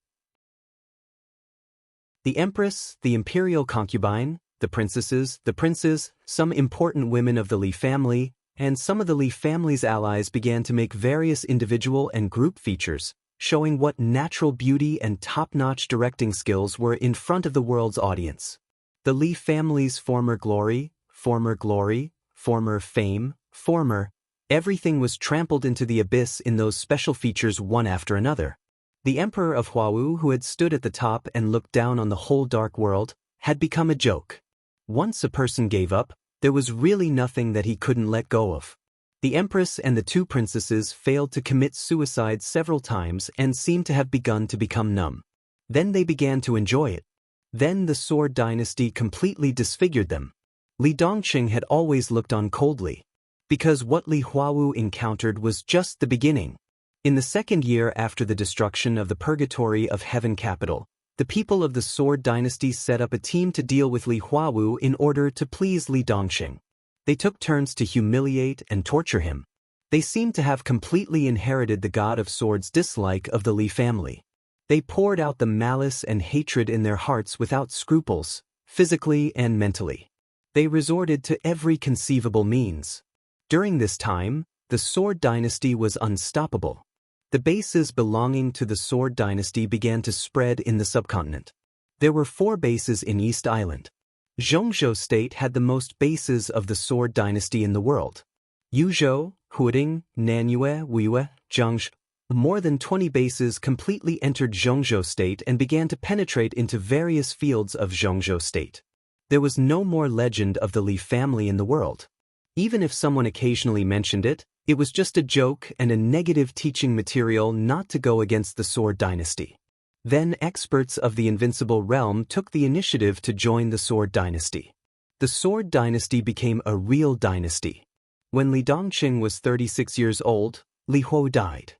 The empress, the imperial concubine, the princesses, the princes, some important women of the Li family, and some of the Li family's allies began to make various individual and group features, showing what natural beauty and top-notch directing skills were in front of the world's audience. The Li family's former glory, former fame, everything was trampled into the abyss in those special features one after another. The emperor of Huawu, who had stood at the top and looked down on the whole dark world, had become a joke. Once a person gave up, there was really nothing that he couldn't let go of. The empress and the two princesses failed to commit suicide several times and seemed to have begun to become numb. Then they began to enjoy it. Then the Sword Dynasty completely disfigured them. Li Dongqing had always looked on coldly, because what Li Huawu encountered was just the beginning. In the second year after the destruction of the Purgatory of Heaven capital, the people of the Sword Dynasty set up a team to deal with Li Huawu in order to please Li Dongqing. They took turns to humiliate and torture him. They seemed to have completely inherited the God of Swords' dislike of the Li family. They poured out the malice and hatred in their hearts without scruples, physically and mentally. They resorted to every conceivable means. During this time, the Sword Dynasty was unstoppable. The bases belonging to the Sword Dynasty began to spread in the subcontinent. There were 4 bases in East Island. Zhongzhou State had the most bases of the Sword Dynasty in the world. Yuzhou, Huading, Nanyue, Wuye, Jiangzhou. More than 20 bases completely entered Zhongzhou State and began to penetrate into various fields of Zhongzhou State. There was no more legend of the Li family in the world. Even if someone occasionally mentioned it, it was just a joke and a negative teaching material not to go against the Sword Dynasty. Then experts of the Invincible Realm took the initiative to join the Sword Dynasty. The Sword Dynasty became a real dynasty. When Li Dongqing was 36 years old, Li Huo died.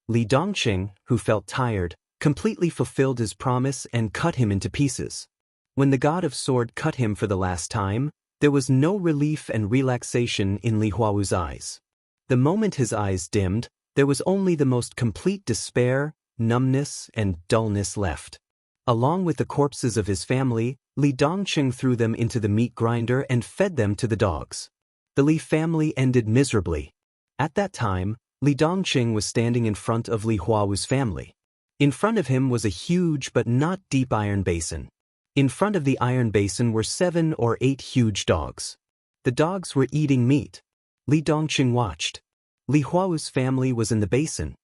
Li Dongqing, who felt tired, completely fulfilled his promise and cut him into pieces. When the God of Sword cut him for the last time, there was no relief and relaxation in Li Huawu's eyes. The moment his eyes dimmed, there was only the most complete despair, numbness, and dullness left. Along with the corpses of his family, Li Dongqing threw them into the meat grinder and fed them to the dogs. The Li family ended miserably. At that time, Li Dongqing was standing in front of Li Huawu's family. In front of him was a huge but not deep iron basin. In front of the iron basin were 7 or 8 huge dogs. The dogs were eating meat. Li Dongqing watched. Li Huawu's family was in the basin.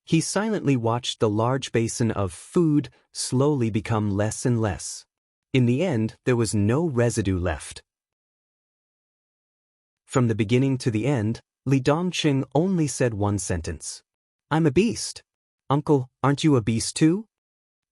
He silently watched the large basin of food slowly become less and less. In the end, there was no residue left. From the beginning to the end, Li Dongqing only said one sentence. "I'm a beast. Uncle, aren't you a beast too?"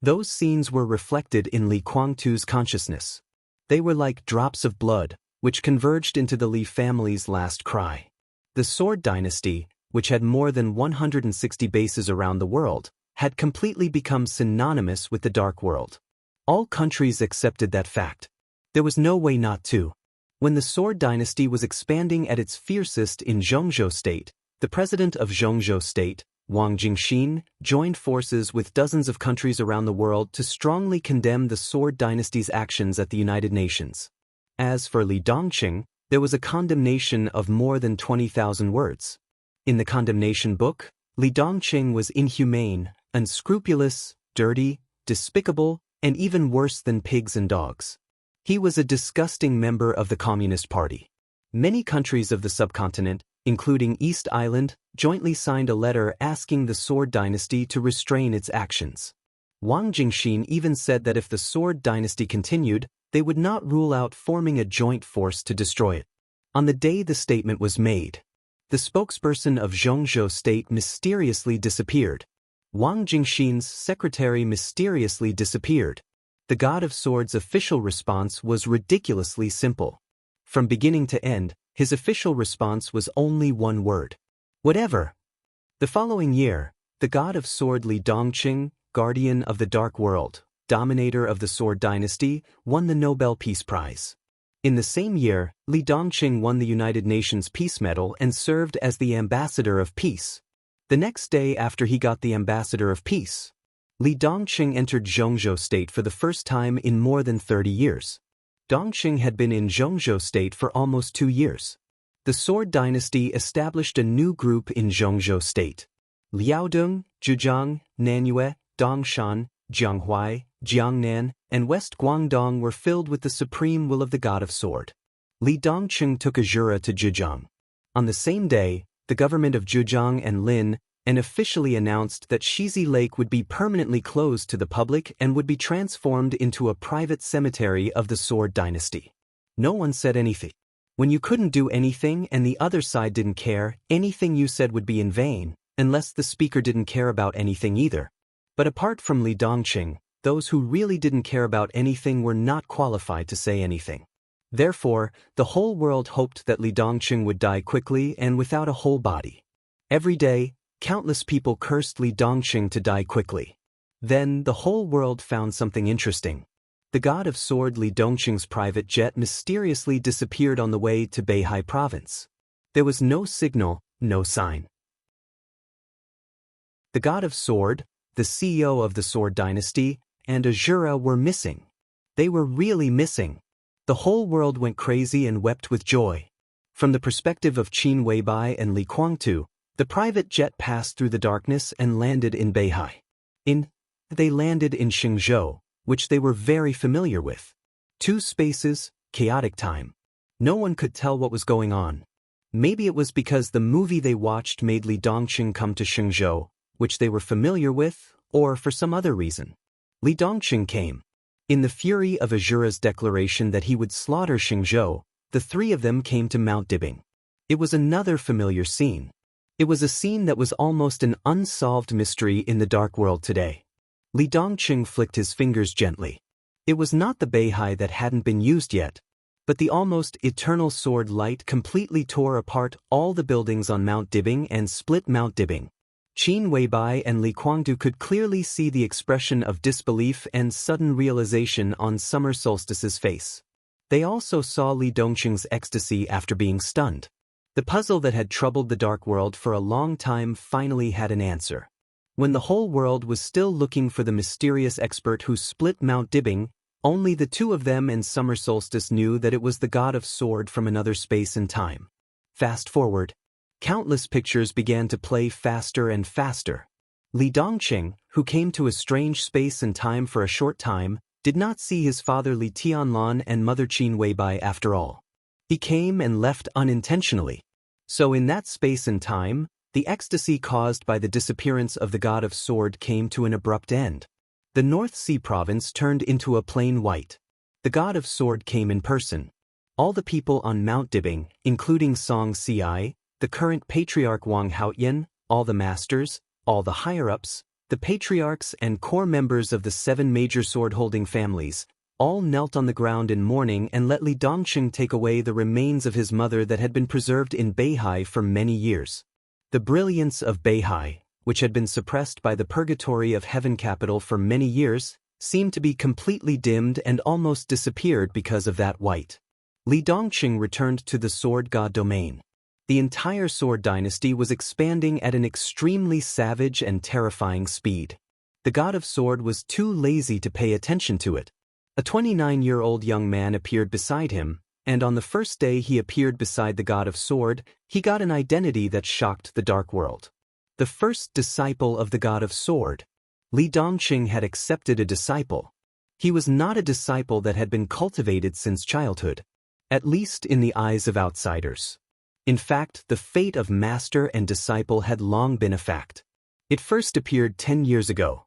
Those scenes were reflected in Li Kuangtu's consciousness. They were like drops of blood, which converged into the Li family's last cry. The Sword Dynasty, which had more than 160 bases around the world, had completely become synonymous with the Dark World. All countries accepted that fact. There was no way not to. When the Sword Dynasty was expanding at its fiercest in Zhongzhou State, the president of Zhongzhou State, Wang Jingxin, joined forces with dozens of countries around the world to strongly condemn the Sword Dynasty's actions at the United Nations. As for Li Dongqing, there was a condemnation of more than 20,000 words. In the condemnation book, Li Dongqing was inhumane, unscrupulous, dirty, despicable, and even worse than pigs and dogs. He was a disgusting member of the Communist Party. Many countries of the subcontinent, including East Island, jointly signed a letter asking the Sword Dynasty to restrain its actions. Wang Jingxin even said that if the Sword Dynasty continued, they would not rule out forming a joint force to destroy it. On the day the statement was made, the spokesperson of Zhongzhou state mysteriously disappeared. Wang Jingxin's secretary mysteriously disappeared. The God of Swords' official response was ridiculously simple. From beginning to end, his official response was only one word: whatever. The following year, the God of Sword Li Dongqing, guardian of the Dark World, dominator of the Sword Dynasty, won the Nobel Peace Prize. In the same year, Li Dongqing won the United Nations Peace Medal and served as the Ambassador of Peace. The next day after he got the Ambassador of Peace, Li Dongqing entered Zhongzhou state for the first time in more than 30 years. Dongqing had been in Zhongzhou state for almost 2 years. The Sword Dynasty established a new group in Zhongzhou state. Liaodong, Zhejiang, Nanyue, Dongshan, Jianghuai, Jiangnan, and West Guangdong were filled with the supreme will of the God of Sword. Li Dongqing took a jura to Zhejiang. On the same day, the government of Zhejiang and Lin officially announced that Shizi Lake would be permanently closed to the public and would be transformed into a private cemetery of the Sword Dynasty. No one said anything. When you couldn't do anything and the other side didn't care, anything you said would be in vain, unless the speaker didn't care about anything either. But apart from Li Dongqing, those who really didn't care about anything were not qualified to say anything. Therefore, the whole world hoped that Li Dongqing would die quickly and without a whole body. Every day, countless people cursed Li Dongqing to die quickly. Then, the whole world found something interesting. The God of Sword Li Dongqing's private jet mysteriously disappeared on the way to Beihai province. There was no signal, no sign. The God of Sword, the CEO of the Sword Dynasty, and Azura were missing. They were really missing. The whole world went crazy and wept with joy. From the perspective of Qin Weibai and Li Guangtu, the private jet passed through the darkness and landed in Beihai. They landed in Xingzhou, which they were very familiar with. 2 spaces, chaotic time. No one could tell what was going on. Maybe it was because the movie they watched made Li Dongqing come to Xingzhou, which they were familiar with, or for some other reason. Li Dongqing came. In the fury of Azura's declaration that he would slaughter Xingzhou, the 3 of them came to Mount Dibing. It was another familiar scene. It was a scene that was almost an unsolved mystery in the dark world today. Li Dongqing flicked his fingers gently. It was not the Beihai that hadn't been used yet, but the almost eternal sword light completely tore apart all the buildings on Mount Dibing and split Mount Dibing. Qin Weibai and Li Guangdu could clearly see the expression of disbelief and sudden realization on Summer Solstice's face. They also saw Li Dongqing's ecstasy after being stunned. The puzzle that had troubled the dark world for a long time finally had an answer. When the whole world was still looking for the mysterious expert who split Mount Dibing, only the 2 of them and Summer Solstice knew that it was the God of Sword from another space and time. Fast forward. Countless pictures began to play faster and faster. Li Dongqing, who came to a strange space and time for a short time, did not see his father Li Tianlan and mother Qin Weibai after all. He came and left unintentionally. So in that space and time, the ecstasy caused by the disappearance of the God of Sword came to an abrupt end. The North Sea province turned into a plain white. The God of Sword came in person. All the people on Mount Dibing, including Song Ci, the current patriarch Wang Haoyan, all the masters, all the higher-ups, the patriarchs and core members of the 7 major sword-holding families, all knelt on the ground in mourning and let Li Dongqing take away the remains of his mother that had been preserved in Beihai for many years. The brilliance of Beihai, which had been suppressed by the purgatory of Heaven Capital for many years, seemed to be completely dimmed and almost disappeared because of that white. Li Dongqing returned to the Sword God domain. The entire Sword Dynasty was expanding at an extremely savage and terrifying speed. The God of Sword was too lazy to pay attention to it. A 29-year-old young man appeared beside him, and on the first day he appeared beside the God of Sword, he got an identity that shocked the dark world. The first disciple of the God of Sword. Li Dongqing had accepted a disciple. He was not a disciple that had been cultivated since childhood, at least in the eyes of outsiders. In fact, the fate of master and disciple had long been a fact. It first appeared 10 years ago.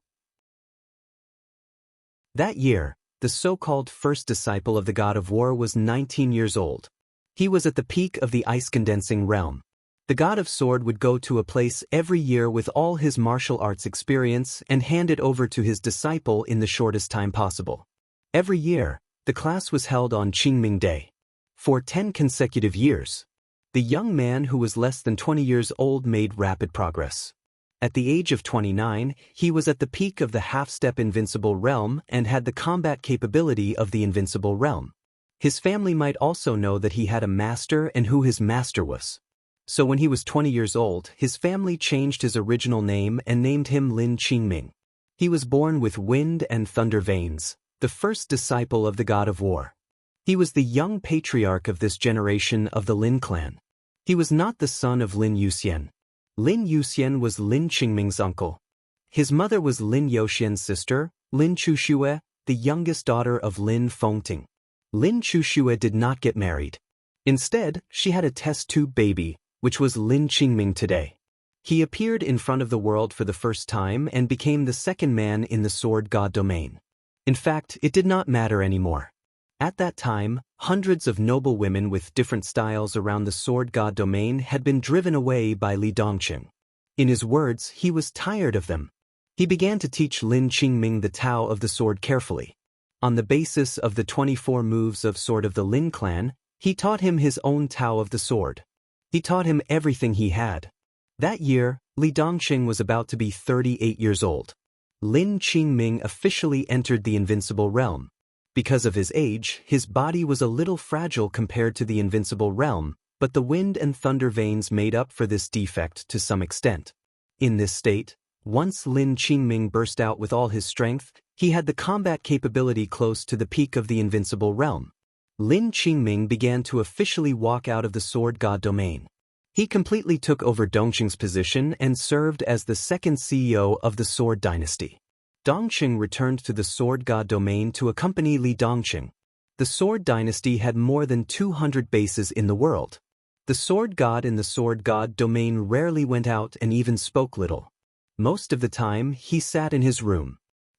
That year, the so-called first disciple of the god of war was 19 years old. He was at the peak of the ice-condensing realm. The god of sword would go to a place every year with all his martial arts experience and hand it over to his disciple in the shortest time possible. Every year, the class was held on Qingming Day. For 10 consecutive years, the young man who was less than 20 years old made rapid progress. At the age of 29, he was at the peak of the half-step invincible realm and had the combat capability of the invincible realm. His family might also know that he had a master and who his master was. So when he was 20 years old, his family changed his original name and named him Lin Qingming. He was born with wind and thunder veins, the first disciple of the god of war. He was the young patriarch of this generation of the Lin clan. He was not the son of Lin Yuxian. Lin Yuxian was Lin Qingming's uncle. His mother was Lin Youxian's sister, Lin Chuxue, the youngest daughter of Lin Fengting. Lin Chuxue did not get married. Instead, she had a test tube baby, which was Lin Qingming today. He appeared in front of the world for the first time and became the second man in the sword god domain. In fact, it did not matter anymore. At that time, hundreds of noble women with different styles around the sword god domain had been driven away by Li Dongqing. In his words, he was tired of them. He began to teach Lin Qingming the Tao of the sword carefully. On the basis of the 24 moves of sword of the Lin clan, he taught him his own Tao of the sword. He taught him everything he had. That year, Li Dongqing was about to be 38 years old. Lin Qingming officially entered the invincible realm. Because of his age, his body was a little fragile compared to the invincible realm, but the wind and thunder veins made up for this defect to some extent. In this state, once Lin Qingming burst out with all his strength, he had the combat capability close to the peak of the invincible realm. Lin Qingming began to officially walk out of the sword god domain. He completely took over Dongqing's position and served as the second CEO of the sword dynasty. Dongqing returned to the sword god domain to accompany Li Dongqing. The sword dynasty had more than 200 bases in the world. The sword god in the sword god domain rarely went out and even spoke little. Most of the time, he sat in his room.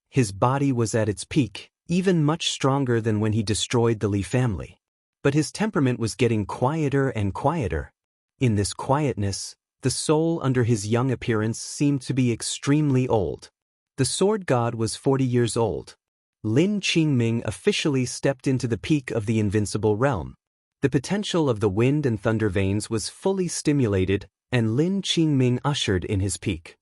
His body was at its peak, even much stronger than when he destroyed the Li family. But his temperament was getting quieter and quieter. In this quietness, the soul under his young appearance seemed to be extremely old. The sword god was 40 years old. Lin Qingming officially stepped into the peak of the invincible realm. The potential of the wind and thunder veins was fully stimulated, and Lin Qingming ushered in his peak.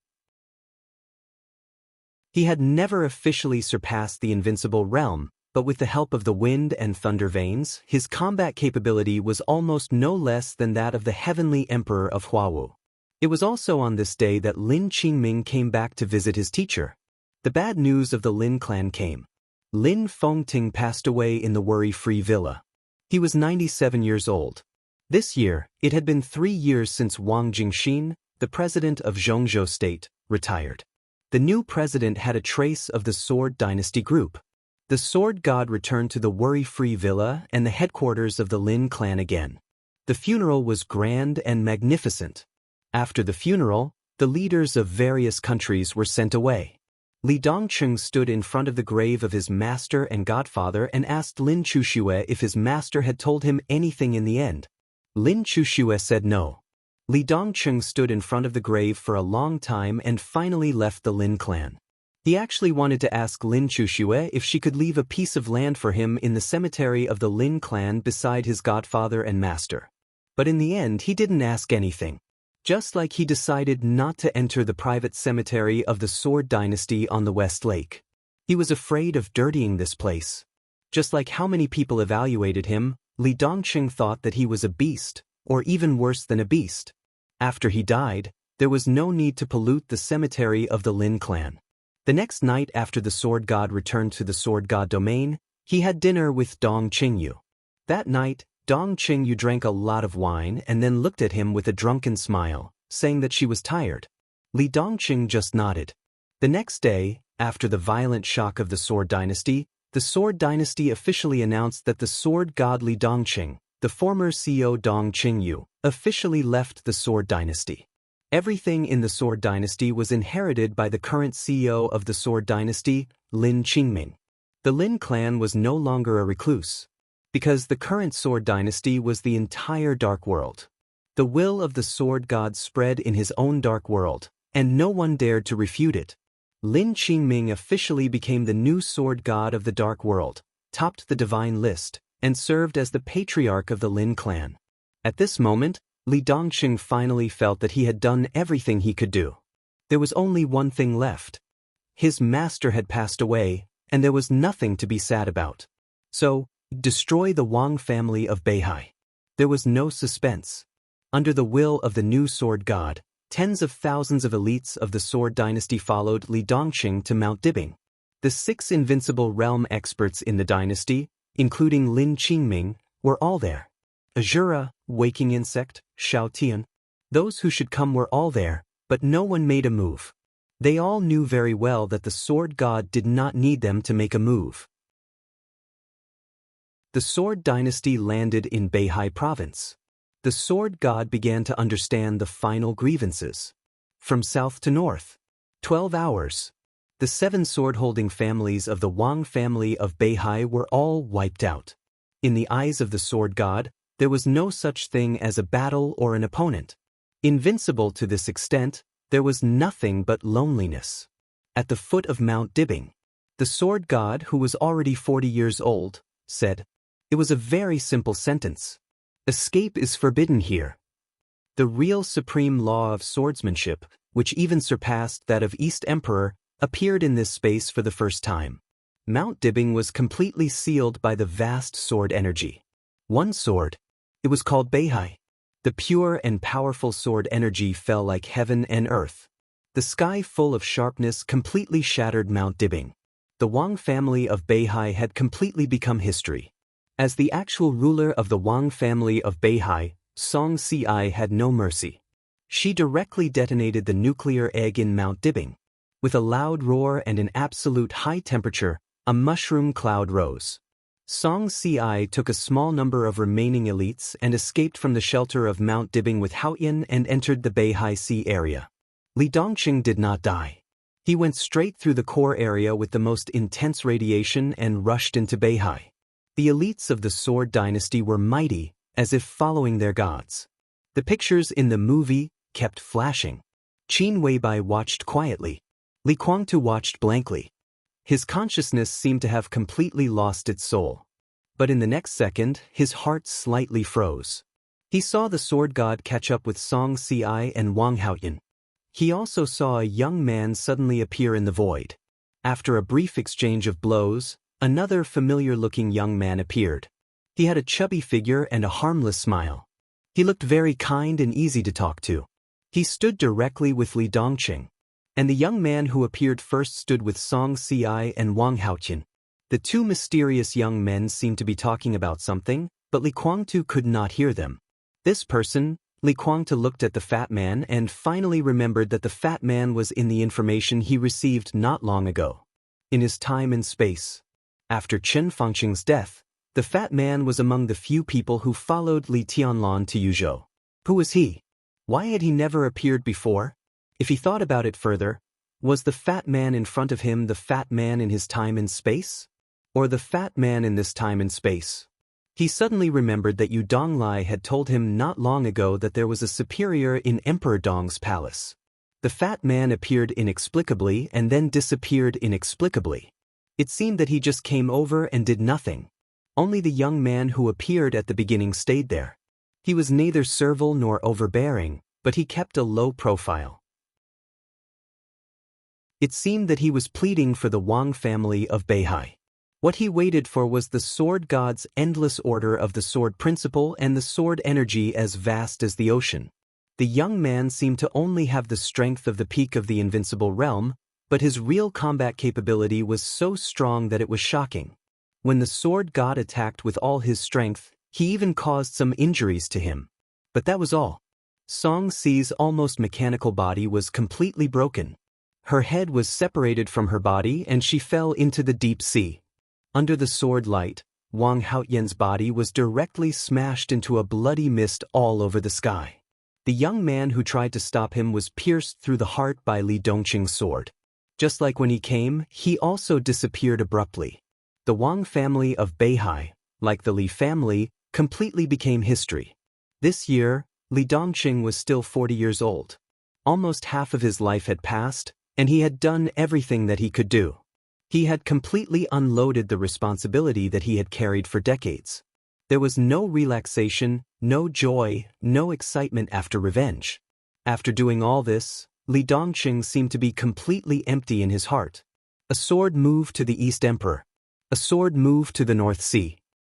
He had never officially surpassed the invincible realm, but with the help of the wind and thunder veins, his combat capability was almost no less than that of the heavenly emperor of Huawu. It was also on this day that Lin Qingming came back to visit his teacher. The bad news of the Lin clan came. Lin Fengting passed away in the worry-free villa. He was 97 years old. This year, it had been 3 years since Wang Jingxin, the president of Zhongzhou State, retired. The new president had a trace of the Sword Dynasty group. The sword god returned to the worry-free villa and the headquarters of the Lin clan again. The funeral was grand and magnificent. After the funeral, the leaders of various countries were sent away. Li Dongqing stood in front of the grave of his master and godfather and asked Lin Chuxue if his master had told him anything in the end. Lin Chuxue said no. Li Dongqing stood in front of the grave for a long time and finally left the Lin clan. He actually wanted to ask Lin Chuxue if she could leave a piece of land for him in the cemetery of the Lin clan beside his godfather and master. But in the end, he didn't ask anything. Just like he decided not to enter the private cemetery of the Sword Dynasty on the West Lake. He was afraid of dirtying this place. Just like how many people evaluated him, Li Dongqing thought that he was a beast, or even worse than a beast. After he died, there was no need to pollute the cemetery of the Lin clan. The next night after the sword god returned to the sword god domain, he had dinner with Dong Qingyu. That night, Dong Qingyu drank a lot of wine and then looked at him with a drunken smile, saying that she was tired. Li Dongqing just nodded. The next day, after the violent shock of the Sword Dynasty, The Sword Dynasty officially announced that the sword god Li Dongqing, the former CEO Dong Qingyu, officially left the Sword Dynasty. Everything in the Sword Dynasty was inherited by the current CEO of the Sword Dynasty, Lin Qingming. The Lin clan was no longer a recluse, because the current Sword Dynasty was the entire Dark World. The will of the Sword God spread in his own Dark World, and no one dared to refute it. Lin Qingming officially became the new Sword God of the Dark World, topped the divine list, and served as the patriarch of the Lin clan. At this moment, Li Dongqing finally felt that he had done everything he could do. There was only one thing left. His master had passed away, and there was nothing to be sad about. So, destroy the Wang family of Beihai. There was no suspense. Under the will of the new sword god, tens of thousands of elites of the Sword Dynasty followed Li Dongqing to Mount Dibing. The 6 invincible realm experts in the dynasty, including Lin Qingming, were all there. Azura, Waking Insect, Shao Tian. Those who should come were all there, but no one made a move. They all knew very well that the sword god did not need them to make a move. The Sword Dynasty landed in Beihai Province. The sword god began to understand the final grievances. From south to north. 12 hours. The 7 sword-holding families of the Wang family of Beihai were all wiped out. In the eyes of the sword god, there was no such thing as a battle or an opponent. Invincible to this extent, there was nothing but loneliness. At the foot of Mount Dibing, the sword god, who was already 40 years old, said, "It was a very simple sentence. Escape is forbidden here." The real supreme law of swordsmanship, which even surpassed that of East Emperor, appeared in this space for the first time. Mount Dibing was completely sealed by the vast sword energy. One sword. It was called Beihai. The pure and powerful sword energy fell like heaven and earth. The sky full of sharpness completely shattered Mount Dibing. The Wang family of Beihai had completely become history. As the actual ruler of the Wang family of Beihai, Xianxia had no mercy. She directly detonated the nuclear egg in Mount Dibing. With a loud roar and an absolute high temperature, a mushroom cloud rose. Xianxia took a small number of remaining elites and escaped from the shelter of Mount Dibing with Haoyan and entered the Beihai Sea area. Li Dongqing did not die. He went straight through the core area with the most intense radiation and rushed into Beihai. The elites of the Sword Dynasty were mighty, as if following their gods. The pictures in the movie kept flashing. Qin Weibai watched quietly. Li Guangtu watched blankly. His consciousness seemed to have completely lost its soul. But in the next second, his heart slightly froze. He saw the sword god catch up with Xianxia and Wang Haoyan. He also saw a young man suddenly appear in the void. After a brief exchange of blows, another familiar-looking young man appeared. He had a chubby figure and a harmless smile. He looked very kind and easy to talk to. He stood directly with Li Dongqing. And the young man who appeared first stood with Xianxia and Wang Haoyan. The 2 mysterious young men seemed to be talking about something, but Li Guangtu could not hear them. This person, Li Guangtu looked at the fat man and finally remembered that the fat man was in the information he received not long ago. In his time and space. After Chen Fangqing's death, the fat man was among the few people who followed Li Tianlan to Yuzhou. Who was he? Why had he never appeared before? If he thought about it further, was the fat man in front of him the fat man in his time and space? Or the fat man in this time and space? He suddenly remembered that Yu Donglai had told him not long ago that there was a superior in Emperor Dong's palace. The fat man appeared inexplicably and then disappeared inexplicably. It seemed that he just came over and did nothing. Only the young man who appeared at the beginning stayed there. He was neither servile nor overbearing, but he kept a low profile. It seemed that he was pleading for the Wang family of Beihai. What he waited for was the sword god's endless order of the sword principle and the sword energy as vast as the ocean. The young man seemed to only have the strength of the peak of the invincible realm, but his real combat capability was so strong that it was shocking. When the sword god attacked with all his strength, he even caused some injuries to him. But that was all. Song Si's almost mechanical body was completely broken. Her head was separated from her body and she fell into the deep sea. Under the sword light, Wang Haoyan's body was directly smashed into a bloody mist all over the sky. The young man who tried to stop him was pierced through the heart by Li Dongqing's sword. Just like when he came, he also disappeared abruptly. The Wang family of Beihai, like the Li family, completely became history. This year, Li Dongqing was still 40 years old. Almost half of his life had passed, and he had done everything that he could do. He had completely unloaded the responsibility that he had carried for decades. There was no relaxation, no joy, no excitement after revenge. After doing all this, Li Dongqing seemed to be completely empty in his heart. A sword moved to the East Emperor. A sword moved to the North Sea.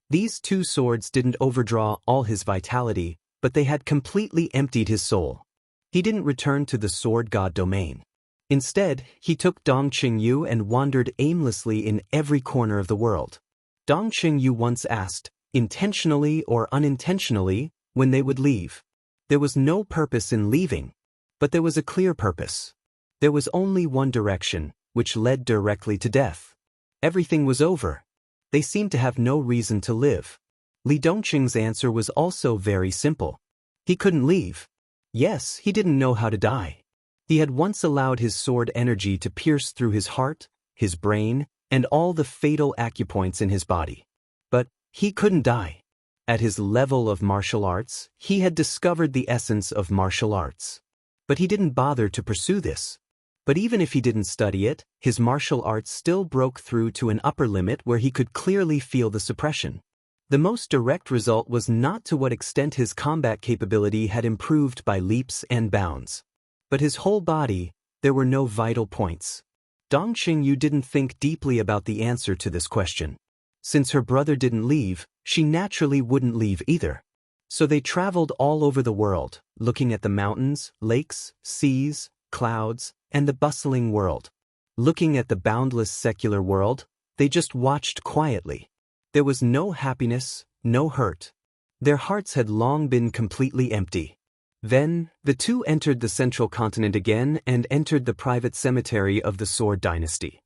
These two swords didn't overdraw all his vitality, but they had completely emptied his soul. He didn't return to the sword god domain. Instead, he took Dongqing Yu and wandered aimlessly in every corner of the world. Dongqing Yu once asked, intentionally or unintentionally, when they would leave. There was no purpose in leaving, but there was a clear purpose. There was only one direction, which led directly to death. Everything was over. They seemed to have no reason to live. Li Dongqing's answer was also very simple. He couldn't leave. Yes, he didn't know how to die. He had once allowed his sword energy to pierce through his heart, his brain, and all the fatal acupoints in his body. But he couldn't die. At his level of martial arts, he had discovered the essence of martial arts. But he didn't bother to pursue this. But even if he didn't study it, his martial arts still broke through to an upper limit where he could clearly feel the suppression. The most direct result was not to what extent his combat capability had improved by leaps and bounds. But his whole body, there were no vital points. Dongqing Yu didn't think deeply about the answer to this question. Since her brother didn't leave, she naturally wouldn't leave either. So they traveled all over the world, looking at the mountains, lakes, seas, clouds, and the bustling world. Looking at the boundless secular world, they just watched quietly. There was no happiness, no hurt. Their hearts had long been completely empty. Then, the two entered the central continent again and entered the private cemetery of the Sword Dynasty.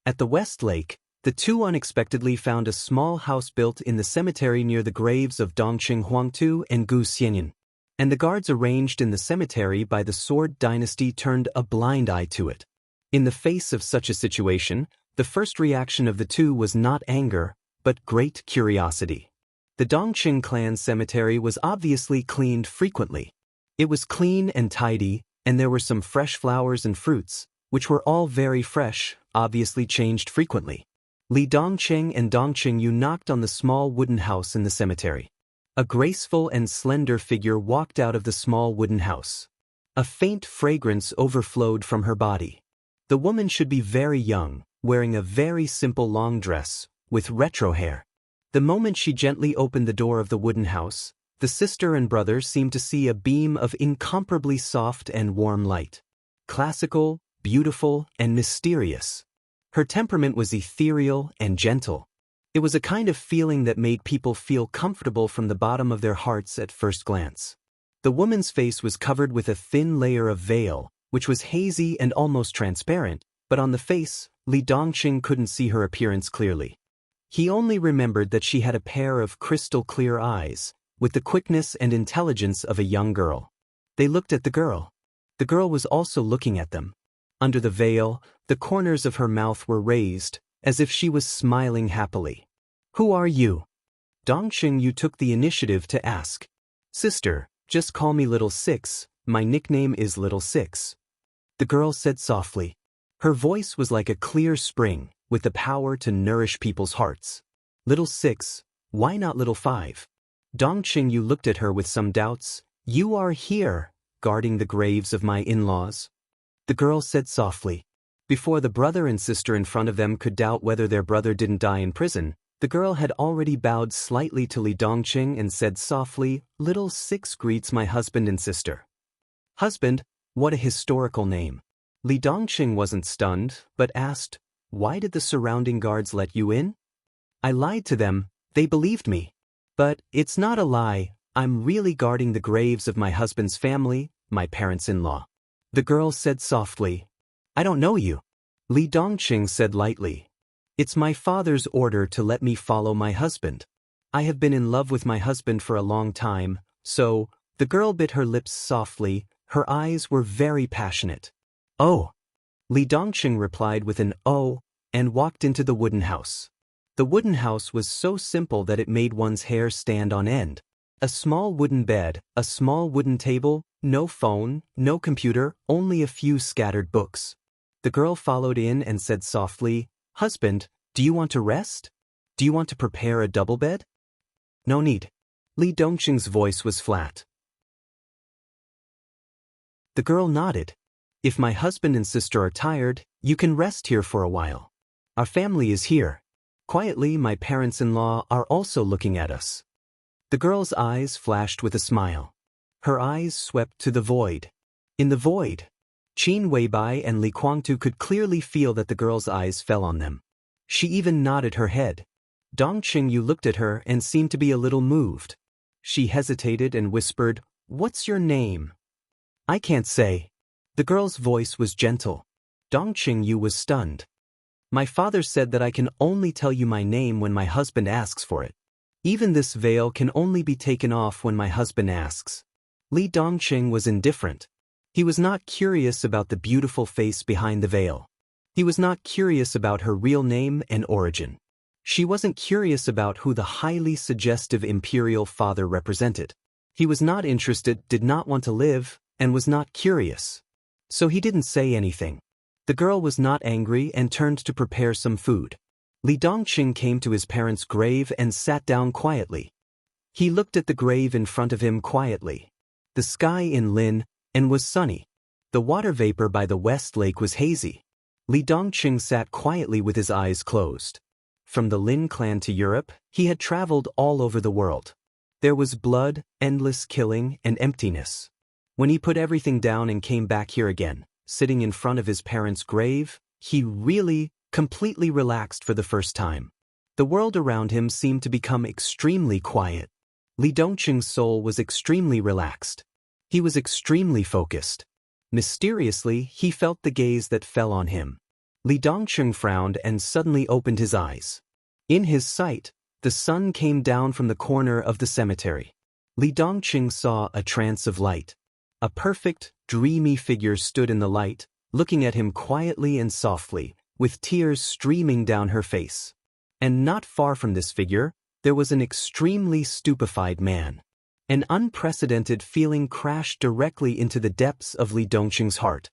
At the West Lake, the two unexpectedly found a small house built in the cemetery near the graves of Dongqing Huangtu and Gu Xianyan. And the guards arranged in the cemetery by the Sword Dynasty turned a blind eye to it. In the face of such a situation, the first reaction of the two was not anger, but great curiosity. The Dongqing clan cemetery was obviously cleaned frequently. It was clean and tidy, and there were some fresh flowers and fruits, which were all very fresh, obviously changed frequently. Li Dongqing and Dongqing Yu knocked on the small wooden house in the cemetery. A graceful and slender figure walked out of the small wooden house. A faint fragrance overflowed from her body. The woman should be very young, wearing a very simple long dress, with retro hair. The moment she gently opened the door of the wooden house, the sister and brother seemed to see a beam of incomparably soft and warm light. Classical, beautiful, and mysterious. Her temperament was ethereal and gentle. It was a kind of feeling that made people feel comfortable from the bottom of their hearts at first glance. The woman's face was covered with a thin layer of veil, which was hazy and almost transparent, but on the face, Li Dongqing couldn't see her appearance clearly. He only remembered that she had a pair of crystal-clear eyes, with the quickness and intelligence of a young girl. They looked at the girl. The girl was also looking at them. Under the veil, the corners of her mouth were raised, as if she was smiling happily. "Who are you?" Dongqing Yu took the initiative to ask. "Sister, just call me Little Six, my nickname is Little Six." The girl said softly. Her voice was like a clear spring, with the power to nourish people's hearts. "Little Six, why not Little Five?" Dongqing Yu looked at her with some doubts. "You are here, guarding the graves of my in-laws." The girl said softly. Before the brother and sister in front of them could doubt whether their brother didn't die in prison, the girl had already bowed slightly to Li Dongqing and said softly, "Little Six greets my husband and sister." Husband? What a historical name. Li Dongqing wasn't stunned, but asked, "Why did the surrounding guards let you in?" "I lied to them, they believed me. But it's not a lie, I'm really guarding the graves of my husband's family, my parents-in-law." The girl said softly, "I don't know you." Li Dongqing said lightly. It's my father's order to let me follow my husband. I have been in love with my husband for a long time, so, the girl bit her lips softly, her eyes were very passionate. Oh! Li Dongqing replied with an oh, and walked into the wooden house. The wooden house was so simple that it made one's hair stand on end. A small wooden bed, a small wooden table, no phone, no computer, only a few scattered books. The girl followed in and said softly, "Husband, do you want to rest? Do you want to prepare a double bed?" "No need." Li Dongqing's voice was flat. The girl nodded. "If my husband and sister are tired, you can rest here for a while. Our family is here. Quietly, my parents-in-law are also looking at us." The girl's eyes flashed with a smile. Her eyes swept to the void. In the void, Qin Weibai and Li Guangtu could clearly feel that the girl's eyes fell on them. She even nodded her head. Dongqing Yu looked at her and seemed to be a little moved. She hesitated and whispered, "What's your name?" "I can't say." The girl's voice was gentle. Dongqing Yu was stunned. "My father said that I can only tell you my name when my husband asks for it. Even this veil can only be taken off when my husband asks." Li Dongqing was indifferent. He was not curious about the beautiful face behind the veil. He was not curious about her real name and origin. She wasn't curious about who the highly suggestive imperial father represented. He was not interested, did not want to live, and was not curious. So he didn't say anything. The girl was not angry and turned to prepare some food. Li Dongqing came to his parents' grave and sat down quietly. He looked at the grave in front of him quietly. The sky in Lin and was sunny. The water vapor by the west lake was hazy. Li Dongqing sat quietly with his eyes closed. From the Lin clan to Europe, he had traveled all over the world. There was blood, endless killing, and emptiness. When he put everything down and came back here again, sitting in front of his parents' grave, he really, completely relaxed for the first time. The world around him seemed to become extremely quiet. Li Dongqing's soul was extremely relaxed. He was extremely focused. Mysteriously, he felt the gaze that fell on him. Li Dongqing frowned and suddenly opened his eyes. In his sight, the sun came down from the corner of the cemetery. Li Dongqing saw a trance of light. A perfect, dreamy figure stood in the light, looking at him quietly and softly, with tears streaming down her face. And not far from this figure, there was an extremely stupefied man. An unprecedented feeling crashed directly into the depths of Li Dongqing's heart.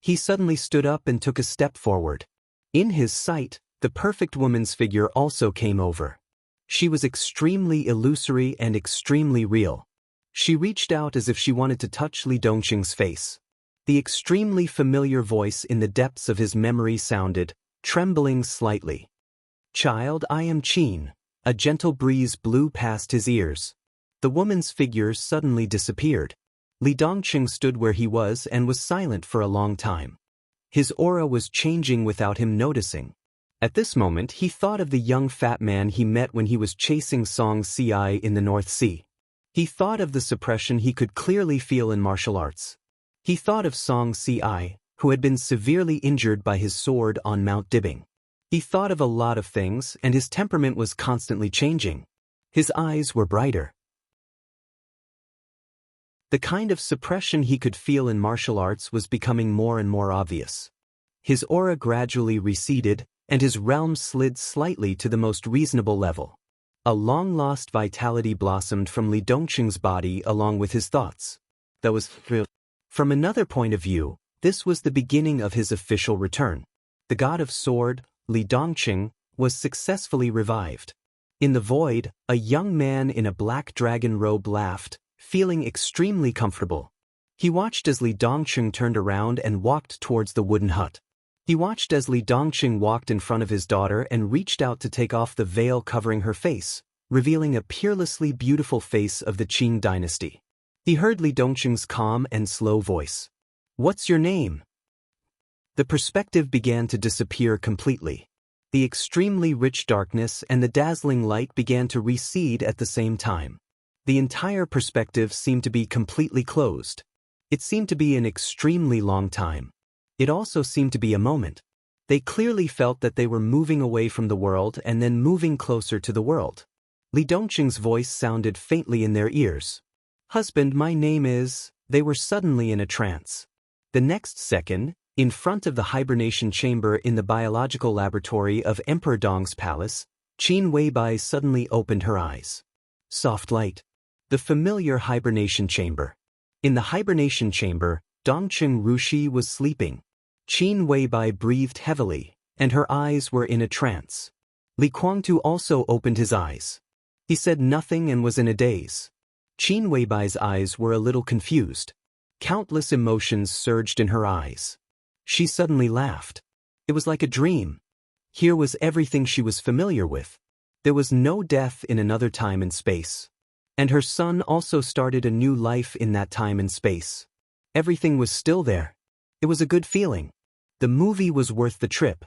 He suddenly stood up and took a step forward. In his sight, the perfect woman's figure also came over. She was extremely illusory and extremely real. She reached out as if she wanted to touch Li Dongqing's face. The extremely familiar voice in the depths of his memory sounded, trembling slightly. "Child, I am Qin." A gentle breeze blew past his ears. The woman's figure suddenly disappeared. Li Dongqing stood where he was and was silent for a long time. His aura was changing without him noticing. At this moment he thought of the young fat man he met when he was chasing Xianxia in the North Sea. He thought of the suppression he could clearly feel in martial arts. He thought of Xianxia, who had been severely injured by his sword on Mount Dibbing. He thought of a lot of things, and his temperament was constantly changing. His eyes were brighter. The kind of suppression he could feel in martial arts was becoming more and more obvious. His aura gradually receded, and his realm slid slightly to the most reasonable level. A long-lost vitality blossomed from Li Dongqing's body along with his thoughts. That was real. From another point of view, this was the beginning of his official return. The god of sword, Li Dongqing, was successfully revived. In the void, a young man in a black dragon robe laughed, feeling extremely comfortable. He watched as Li Dongqing turned around and walked towards the wooden hut. He watched as Li Dongqing walked in front of his daughter and reached out to take off the veil covering her face, revealing a peerlessly beautiful face of the Qing dynasty. He heard Li Dongqing's calm and slow voice. "What's your name?" The perspective began to disappear completely. The extremely rich darkness and the dazzling light began to recede at the same time. The entire perspective seemed to be completely closed. It seemed to be an extremely long time. It also seemed to be a moment. They clearly felt that they were moving away from the world and then moving closer to the world. Li Dongqing's voice sounded faintly in their ears. "Husband, my name is..." They were suddenly in a trance. The next second, in front of the hibernation chamber in the biological laboratory of Emperor Dong's palace, Qin Weibai suddenly opened her eyes. Soft light. The familiar hibernation chamber. In the hibernation chamber, Dongqing Rushi was sleeping. Qin Weibai breathed heavily, and her eyes were in a trance. Li Guangtu also opened his eyes. He said nothing and was in a daze. Qin Weibai's eyes were a little confused. Countless emotions surged in her eyes. She suddenly laughed. It was like a dream. Here was everything she was familiar with. There was no death in another time and space. And her son also started a new life in that time and space. Everything was still there. It was a good feeling. The movie was worth the trip.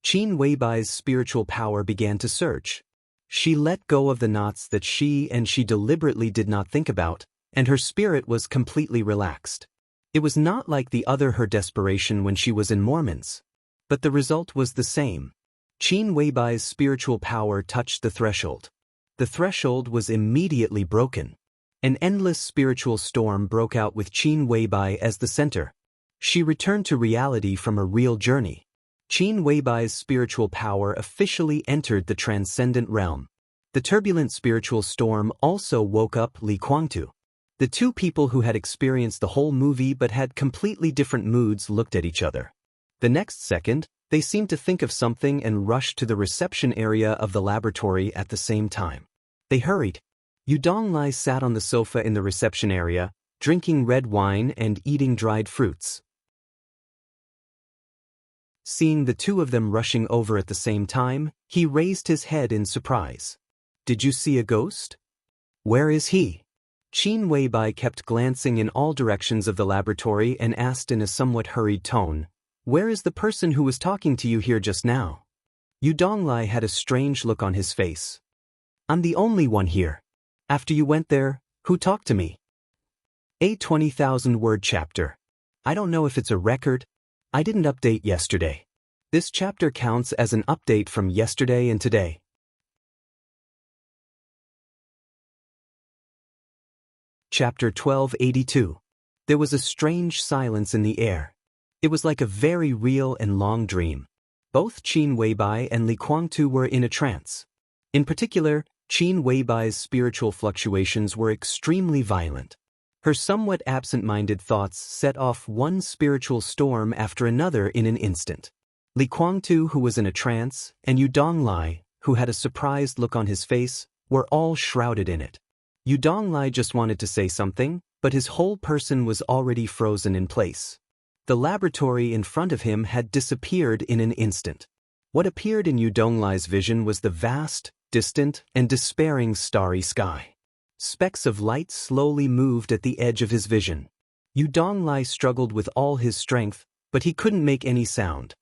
Qin Weibai's spiritual power began to surge. She let go of the knots that she deliberately did not think about, and her spirit was completely relaxed. It was not like her desperation when she was in Mormons. But the result was the same. Qin Weibai's spiritual power touched the threshold. The threshold was immediately broken. An endless spiritual storm broke out with Qin Weibai as the center. She returned to reality from a real journey. Qin Weibai's spiritual power officially entered the transcendent realm. The turbulent spiritual storm also woke up Li Guangtu. The two people who had experienced the whole movie but had completely different moods looked at each other. The next second, they seemed to think of something and rushed to the reception area of the laboratory at the same time. They hurried. Yu Donglai sat on the sofa in the reception area, drinking red wine and eating dried fruits. Seeing the two of them rushing over at the same time, he raised his head in surprise. "Did you see a ghost? Where is he?" Qin Weibai kept glancing in all directions of the laboratory and asked in a somewhat hurried tone, "Where is the person who was talking to you here just now?" Yu Donglai had a strange look on his face. "I'm the only one here. After you went there, who talked to me?" A 20,000-word chapter. I don't know if it's a record. I didn't update yesterday. This chapter counts as an update from yesterday and today. Chapter 1282. There was a strange silence in the air. It was like a very real and long dream. Both Qin Weibai and Li Guangtu were in a trance. In particular, Qin Weibai's spiritual fluctuations were extremely violent. Her somewhat absent-minded thoughts set off one spiritual storm after another in an instant. Li Guangtu, who was in a trance, and Yu Donglai, who had a surprised look on his face, were all shrouded in it. Yu Donglai just wanted to say something, but his whole person was already frozen in place. The laboratory in front of him had disappeared in an instant. What appeared in Yu Donglai's vision was the vast, distant, and despairing starry sky. Specks of light slowly moved at the edge of his vision. Yu Donglai struggled with all his strength, but he couldn't make any sound.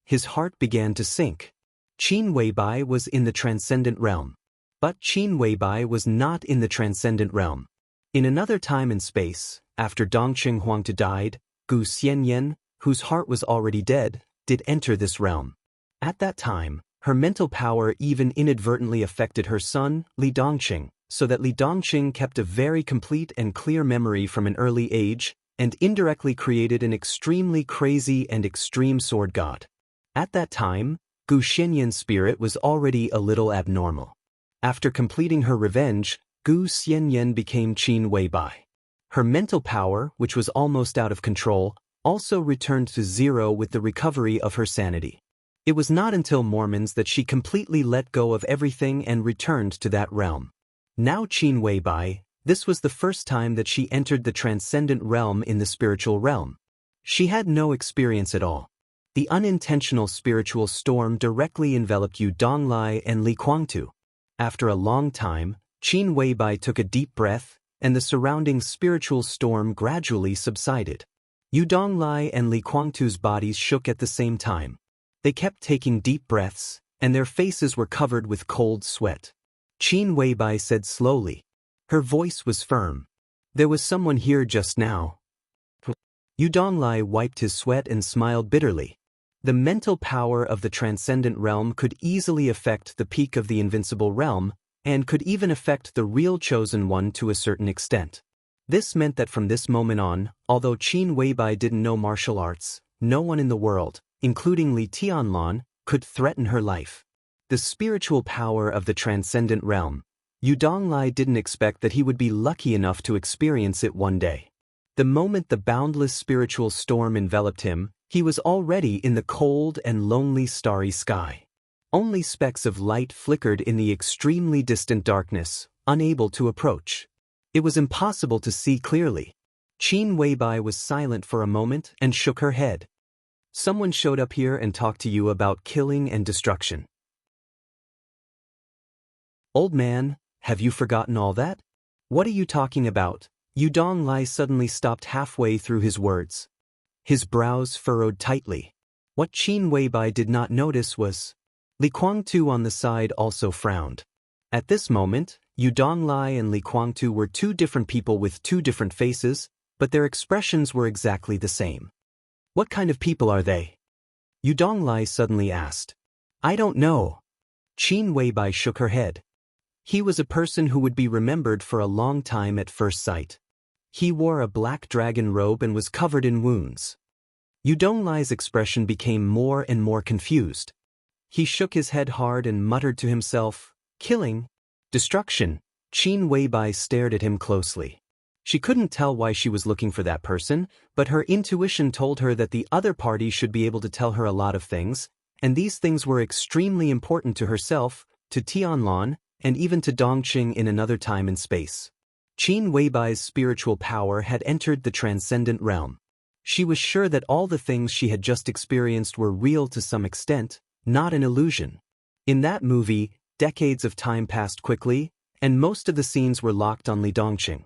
His heart began to sink. Qin Weibai was in the transcendent realm. But Qin Weibai was not in the transcendent realm. In another time and space, after Dongqing Huangtu died, Gu Xianyan, whose heart was already dead, did enter this realm. At that time, her mental power even inadvertently affected her son, Li Dongqing, so that Li Dongqing kept a very complete and clear memory from an early age, and indirectly created an extremely crazy and extreme sword god. At that time, Gu Xianyan's spirit was already a little abnormal. After completing her revenge, Gu Xianyan became Qin Weibai. Her mental power, which was almost out of control, also returned to zero with the recovery of her sanity. It was not until Mormons that she completely let go of everything and returned to that realm. Now Qin Weibai, this was the first time that she entered the transcendent realm in the spiritual realm. She had no experience at all. The unintentional spiritual storm directly enveloped Yu Donglai and Li Guangtu. After a long time, Qin Weibai took a deep breath, and the surrounding spiritual storm gradually subsided. Yu Donglai and Li Guangtu's bodies shook at the same time. They kept taking deep breaths, and their faces were covered with cold sweat. Qin Weibai said slowly. Her voice was firm. "There was someone here just now." Yu Donglai wiped his sweat and smiled bitterly. The mental power of the transcendent realm could easily affect the peak of the invincible realm, and could even affect the real chosen one to a certain extent. This meant that from this moment on, although Qin Weibai didn't know martial arts, no one in the world, including Li Tianlan, could threaten her life. The spiritual power of the transcendent realm. Yu Donglai didn't expect that he would be lucky enough to experience it one day. The moment the boundless spiritual storm enveloped him, he was already in the cold and lonely starry sky. Only specks of light flickered in the extremely distant darkness, unable to approach. It was impossible to see clearly. Qin Weibai was silent for a moment and shook her head. Someone showed up here and talked to you about killing and destruction. Old man, have you forgotten all that? What are you talking about? Yu Donglai suddenly stopped halfway through his words. His brows furrowed tightly. What Qin Weibai did not notice was Li Kuangtu on the side also frowned. At this moment, Yu Donglai and Li Kuangtu were two different people with two different faces, but their expressions were exactly the same. What kind of people are they? Yu Donglai suddenly asked. I don't know. Qin Weibai shook her head. He was a person who would be remembered for a long time at first sight. He wore a black dragon robe and was covered in wounds. Yu Donglai's expression became more and more confused. He shook his head hard and muttered to himself, killing, destruction. Qin Weibai stared at him closely. She couldn't tell why she was looking for that person, but her intuition told her that the other party should be able to tell her a lot of things, and these things were extremely important to herself, to Tianlan, and even to Dongqing in another time and space. Qin Weibai's spiritual power had entered the transcendent realm. She was sure that all the things she had just experienced were real to some extent, not an illusion. In that movie, decades of time passed quickly, and most of the scenes were locked on Li Dongqing.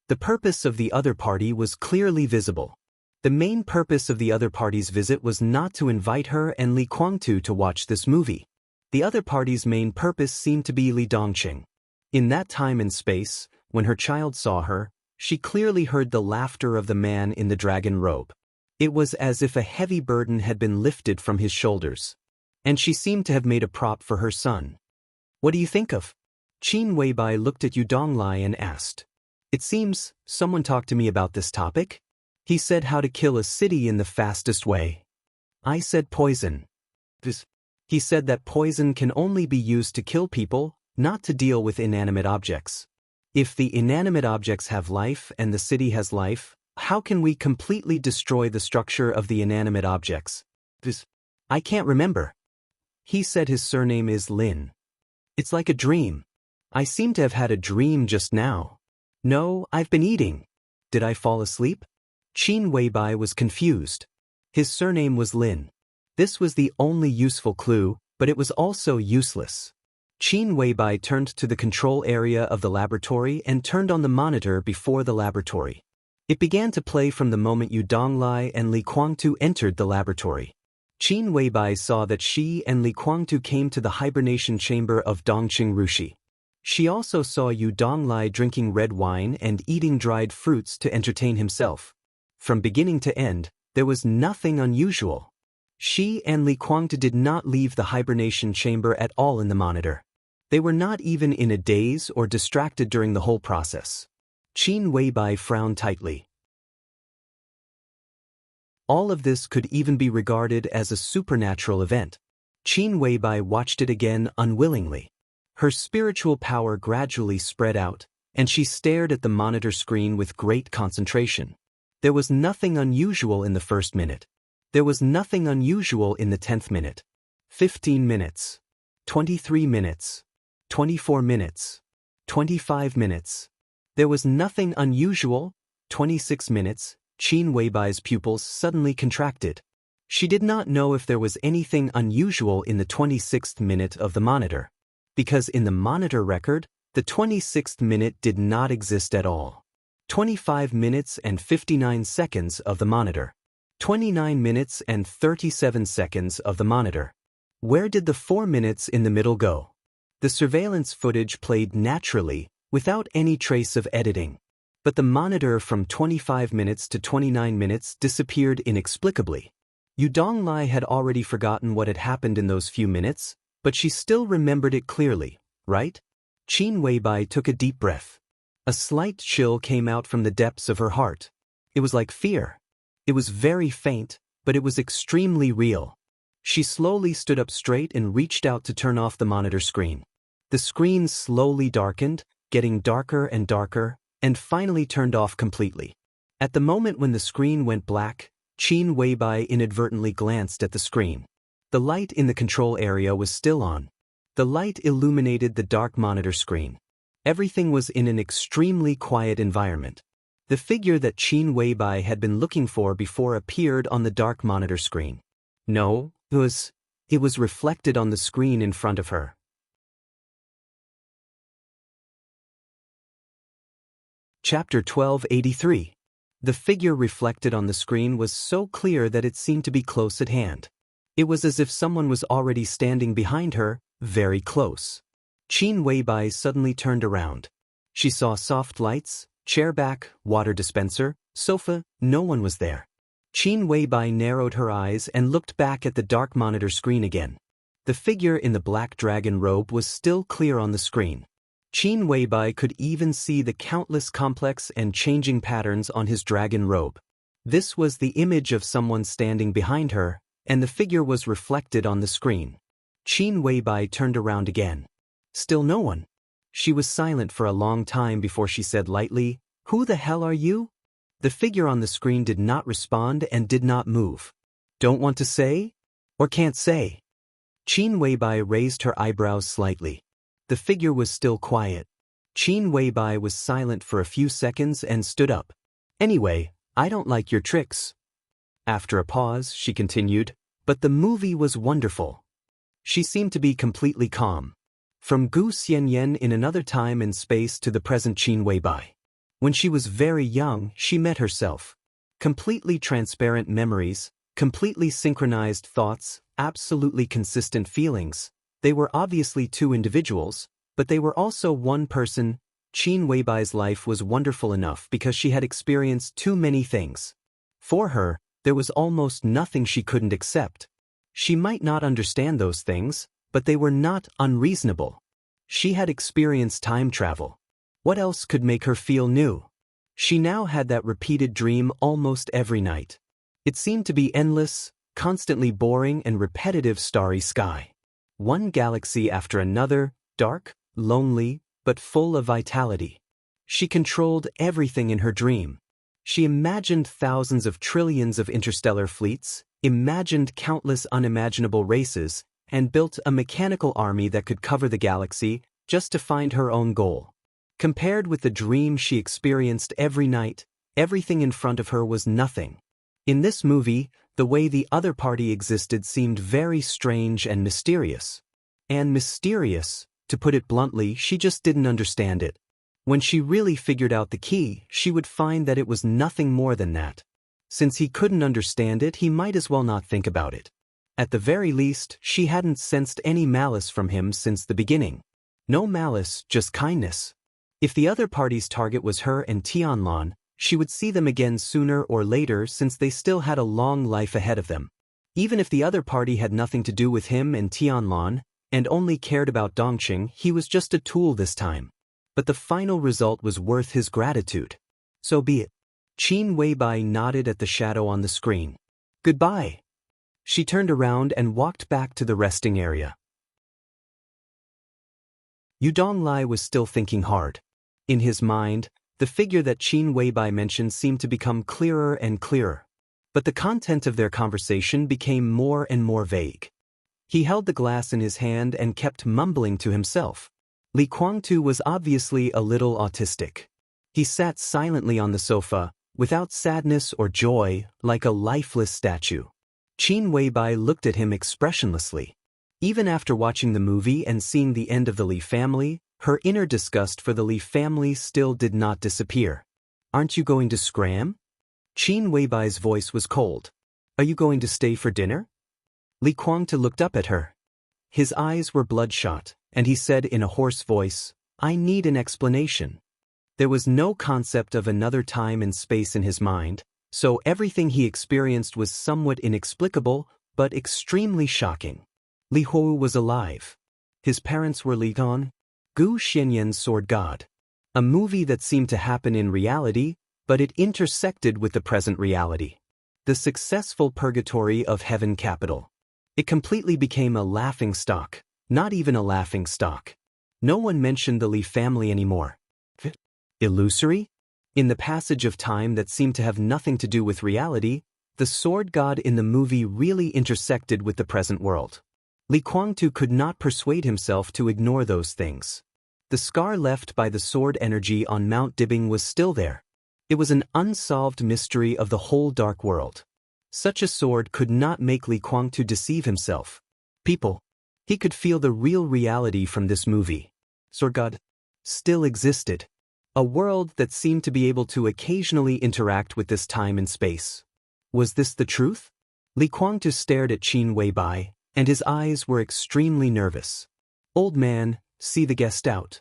The purpose of the other party was clearly visible. The main purpose of the other party's visit was not to invite her and Li Kuangtu to watch this movie. The other party's main purpose seemed to be Li Dongqing. In that time and space, when her child saw her, she clearly heard the laughter of the man in the dragon robe. It was as if a heavy burden had been lifted from his shoulders. And she seemed to have made a prop for her son. What do you think of? Qin Weibai looked at Yu Donglai and asked. It seems someone talked to me about this topic. He said how to kill a city in the fastest way. I said poison. He said that poison can only be used to kill people, not to deal with inanimate objects. If the inanimate objects have life and the city has life, how can we completely destroy the structure of the inanimate objects? I can't remember. He said his surname is Lin. It's like a dream. I seem to have had a dream just now. No, I've been eating. Did I fall asleep? Qin Weibai was confused. His surname was Lin. This was the only useful clue, but it was also useless. Qin Weibai turned to the control area of the laboratory and turned on the monitor before the laboratory. It began to play from the moment Yu Donglai and Li Kuangtu entered the laboratory. Qin Weibai saw that she and Li Kuangtu came to the hibernation chamber of Dongqing Rushi. She also saw Yu Donglai drinking red wine and eating dried fruits to entertain himself. From beginning to end, there was nothing unusual. She and Li Kuangtu did not leave the hibernation chamber at all in the monitor. They were not even in a daze or distracted during the whole process. Qin Weibai frowned tightly. All of this could even be regarded as a supernatural event. Qin Weibai watched it again unwillingly. Her spiritual power gradually spread out, and she stared at the monitor screen with great concentration. There was nothing unusual in the first minute. There was nothing unusual in the 10th minute. 15 minutes. 23 minutes. 24 minutes. 25 minutes. There was nothing unusual. 26 minutes. Qin Weibai's pupils suddenly contracted. She did not know if there was anything unusual in the 26th minute of the monitor. Because in the monitor record, the 26th minute did not exist at all. 25 minutes and 59 seconds of the monitor. 29 minutes and 37 seconds of the monitor. Where did the 4 minutes in the middle go? The surveillance footage played naturally, without any trace of editing. But the monitor from 25 minutes to 29 minutes disappeared inexplicably. Yu Donglai had already forgotten what had happened in those few minutes, but she still remembered it clearly, right? Qin Weibai took a deep breath. A slight chill came out from the depths of her heart. It was like fear. It was very faint, but it was extremely real. She slowly stood up straight and reached out to turn off the monitor screen. The screen slowly darkened, getting darker and darker, and finally turned off completely. At the moment when the screen went black, Qin Weibai inadvertently glanced at the screen. The light in the control area was still on. The light illuminated the dark monitor screen. Everything was in an extremely quiet environment. The figure that Qin Weibai had been looking for before appeared on the dark monitor screen. No, it was reflected on the screen in front of her. Chapter 1283. The figure reflected on the screen was so clear that it seemed to be close at hand. It was as if someone was already standing behind her, very close. Qin Weibai suddenly turned around. She saw soft lights, chair back, water dispenser, sofa, no one was there. Qin Weibai narrowed her eyes and looked back at the dark monitor screen again. The figure in the black dragon robe was still clear on the screen. Qin Weibai could even see the countless complex and changing patterns on his dragon robe. This was the image of someone standing behind her, and the figure was reflected on the screen. Qin Weibai turned around again. Still no one. She was silent for a long time before she said lightly, "Who the hell are you?" The figure on the screen did not respond and did not move. "Don't want to say? Or can't say?" Qin Weibai raised her eyebrows slightly. The figure was still quiet. Qin Weibai was silent for a few seconds and stood up. "Anyway, I don't like your tricks." After a pause, she continued, "But the movie was wonderful." She seemed to be completely calm. From Gu Xianyan in another time and space to the present Qin Weibai. When she was very young, she met herself. Completely transparent memories, completely synchronized thoughts, absolutely consistent feelings. They were obviously two individuals, but they were also one person. Qin Weibai's life was wonderful enough because she had experienced too many things. For her, there was almost nothing she couldn't accept. She might not understand those things, but they were not unreasonable. She had experienced time travel. What else could make her feel new? She now had that repeated dream almost every night. It seemed to be endless, constantly boring and repetitive starry sky. One galaxy after another, dark, lonely, but full of vitality. She controlled everything in her dream. She imagined thousands of trillions of interstellar fleets, imagined countless unimaginable races, and built a mechanical army that could cover the galaxy just to find her own goal. Compared with the dream she experienced every night, everything in front of her was nothing. In this movie, the way the other party existed seemed very strange and mysterious. And mysterious, to put it bluntly, she just didn't understand it. When she really figured out the key, she would find that it was nothing more than that. Since he couldn't understand it, he might as well not think about it. At the very least, she hadn't sensed any malice from him since the beginning. No malice, just kindness. If the other party's target was her and Tianlan, she would see them again sooner or later since they still had a long life ahead of them. Even if the other party had nothing to do with him and Tianlan, and only cared about Dongqing, he was just a tool this time. But the final result was worth his gratitude. So be it. Qin Weibai nodded at the shadow on the screen. "Goodbye." She turned around and walked back to the resting area. Yu Donglai was still thinking hard. In his mind, the figure that Qin Weibai mentioned seemed to become clearer and clearer. But the content of their conversation became more and more vague. He held the glass in his hand and kept mumbling to himself. Li Guangtu was obviously a little autistic. He sat silently on the sofa, without sadness or joy, like a lifeless statue. Qin Weibai looked at him expressionlessly. Even after watching the movie and seeing the end of the Li family, her inner disgust for the Li family still did not disappear. "Aren't you going to scram?" Qin Weibai's voice was cold. "Are you going to stay for dinner?" Li Guangtu looked up at her. His eyes were bloodshot, and he said in a hoarse voice, "I need an explanation." There was no concept of another time and space in his mind, So everything he experienced was somewhat inexplicable, but extremely shocking. Li Hou was alive. His parents were Li Gong, Gu Xianyan's sword god. A movie that seemed to happen in reality, but it intersected with the present reality. The successful purgatory of heaven capital. It completely became a laughingstock, not even a laughingstock. No one mentioned the Li family anymore. Illusory? In the passage of time that seemed to have nothing to do with reality, the sword god in the movie really intersected with the present world. Li Guangtu could not persuade himself to ignore those things. The scar left by the sword energy on Mount Dibing was still there. It was an unsolved mystery of the whole dark world. Such a sword could not make Li Guangtu deceive himself. People. He could feel the real reality from this movie. Sword God still existed. A world that seemed to be able to occasionally interact with this time and space. Was this the truth? Li Guangtu stared at Qin Weibai, and his eyes were extremely nervous. Old man, see the guest out.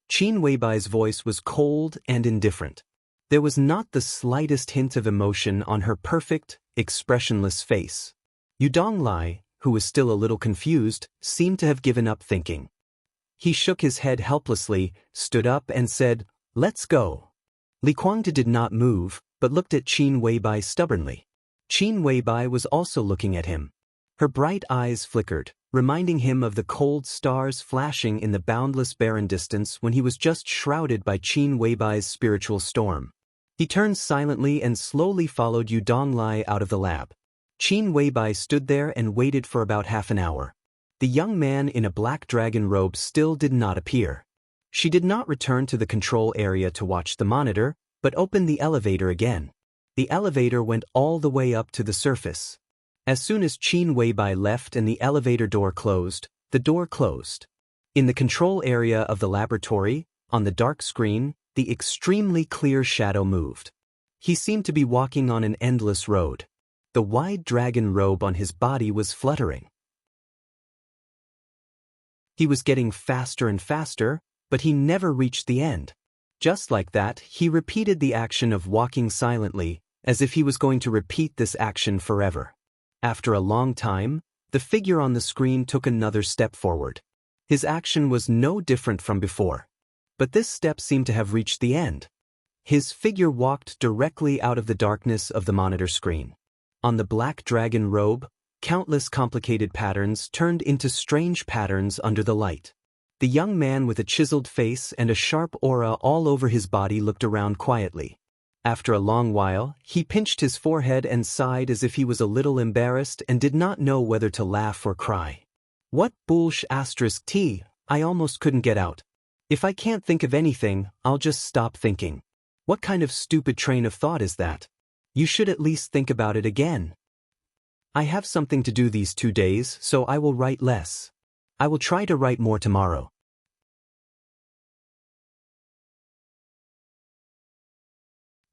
Qin Weibai's voice was cold and indifferent. There was not the slightest hint of emotion on her perfect, expressionless face. Yu Donglai, who was still a little confused, seemed to have given up thinking. He shook his head helplessly, stood up and said, "Let's go." Li Guangtu did not move, but looked at Qin Weibai stubbornly. Qin Weibai was also looking at him. Her bright eyes flickered, reminding him of the cold stars flashing in the boundless barren distance when he was just shrouded by Qin Weibai's spiritual storm. He turned silently and slowly followed Yu Donglai out of the lab. Qin Weibai stood there and waited for about half an hour. The young man in a black dragon robe still did not appear. She did not return to the control area to watch the monitor, but opened the elevator again. The elevator went all the way up to the surface. As soon as Qin Weibai left and the elevator door closed, the door closed. In the control area of the laboratory, on the dark screen, the extremely clear shadow moved. He seemed to be walking on an endless road. The wide dragon robe on his body was fluttering. He was getting faster and faster, but he never reached the end. Just like that, he repeated the action of walking silently, as if he was going to repeat this action forever. After a long time, the figure on the screen took another step forward. His action was no different from before. But this step seemed to have reached the end. His figure walked directly out of the darkness of the monitor screen. On the black dragon robe, countless complicated patterns turned into strange patterns under the light. The young man with a chiseled face and a sharp aura all over his body looked around quietly. After a long while, he pinched his forehead and sighed as if he was a little embarrassed and did not know whether to laugh or cry. What **T, I almost couldn't get out. If I can't think of anything, I'll just stop thinking. What kind of stupid train of thought is that? You should at least think about it again. I have something to do these 2 days, so I will write less. I will try to write more tomorrow.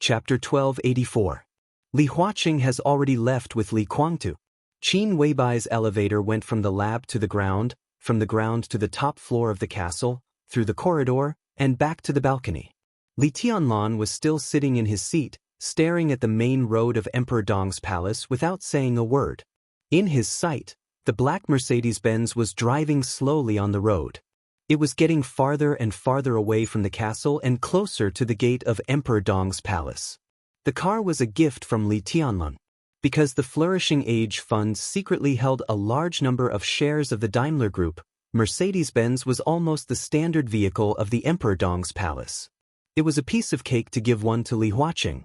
Chapter 1284. Li Huaqing has already left with Li Guangtu. Qin Weibai's elevator went from the lab to the ground, from the ground to the top floor of the castle, through the corridor, and back to the balcony. Li Tianlan was still sitting in his seat, staring at the main road of Emperor Dong's palace without saying a word. In his sight, the black Mercedes-Benz was driving slowly on the road. It was getting farther and farther away from the castle and closer to the gate of Emperor Dong's palace. The car was a gift from Li Tianlan. Because the Flourishing Age Fund secretly held a large number of shares of the Daimler Group, Mercedes-Benz was almost the standard vehicle of the Emperor Dong's palace. It was a piece of cake to give one to Li Huaqing.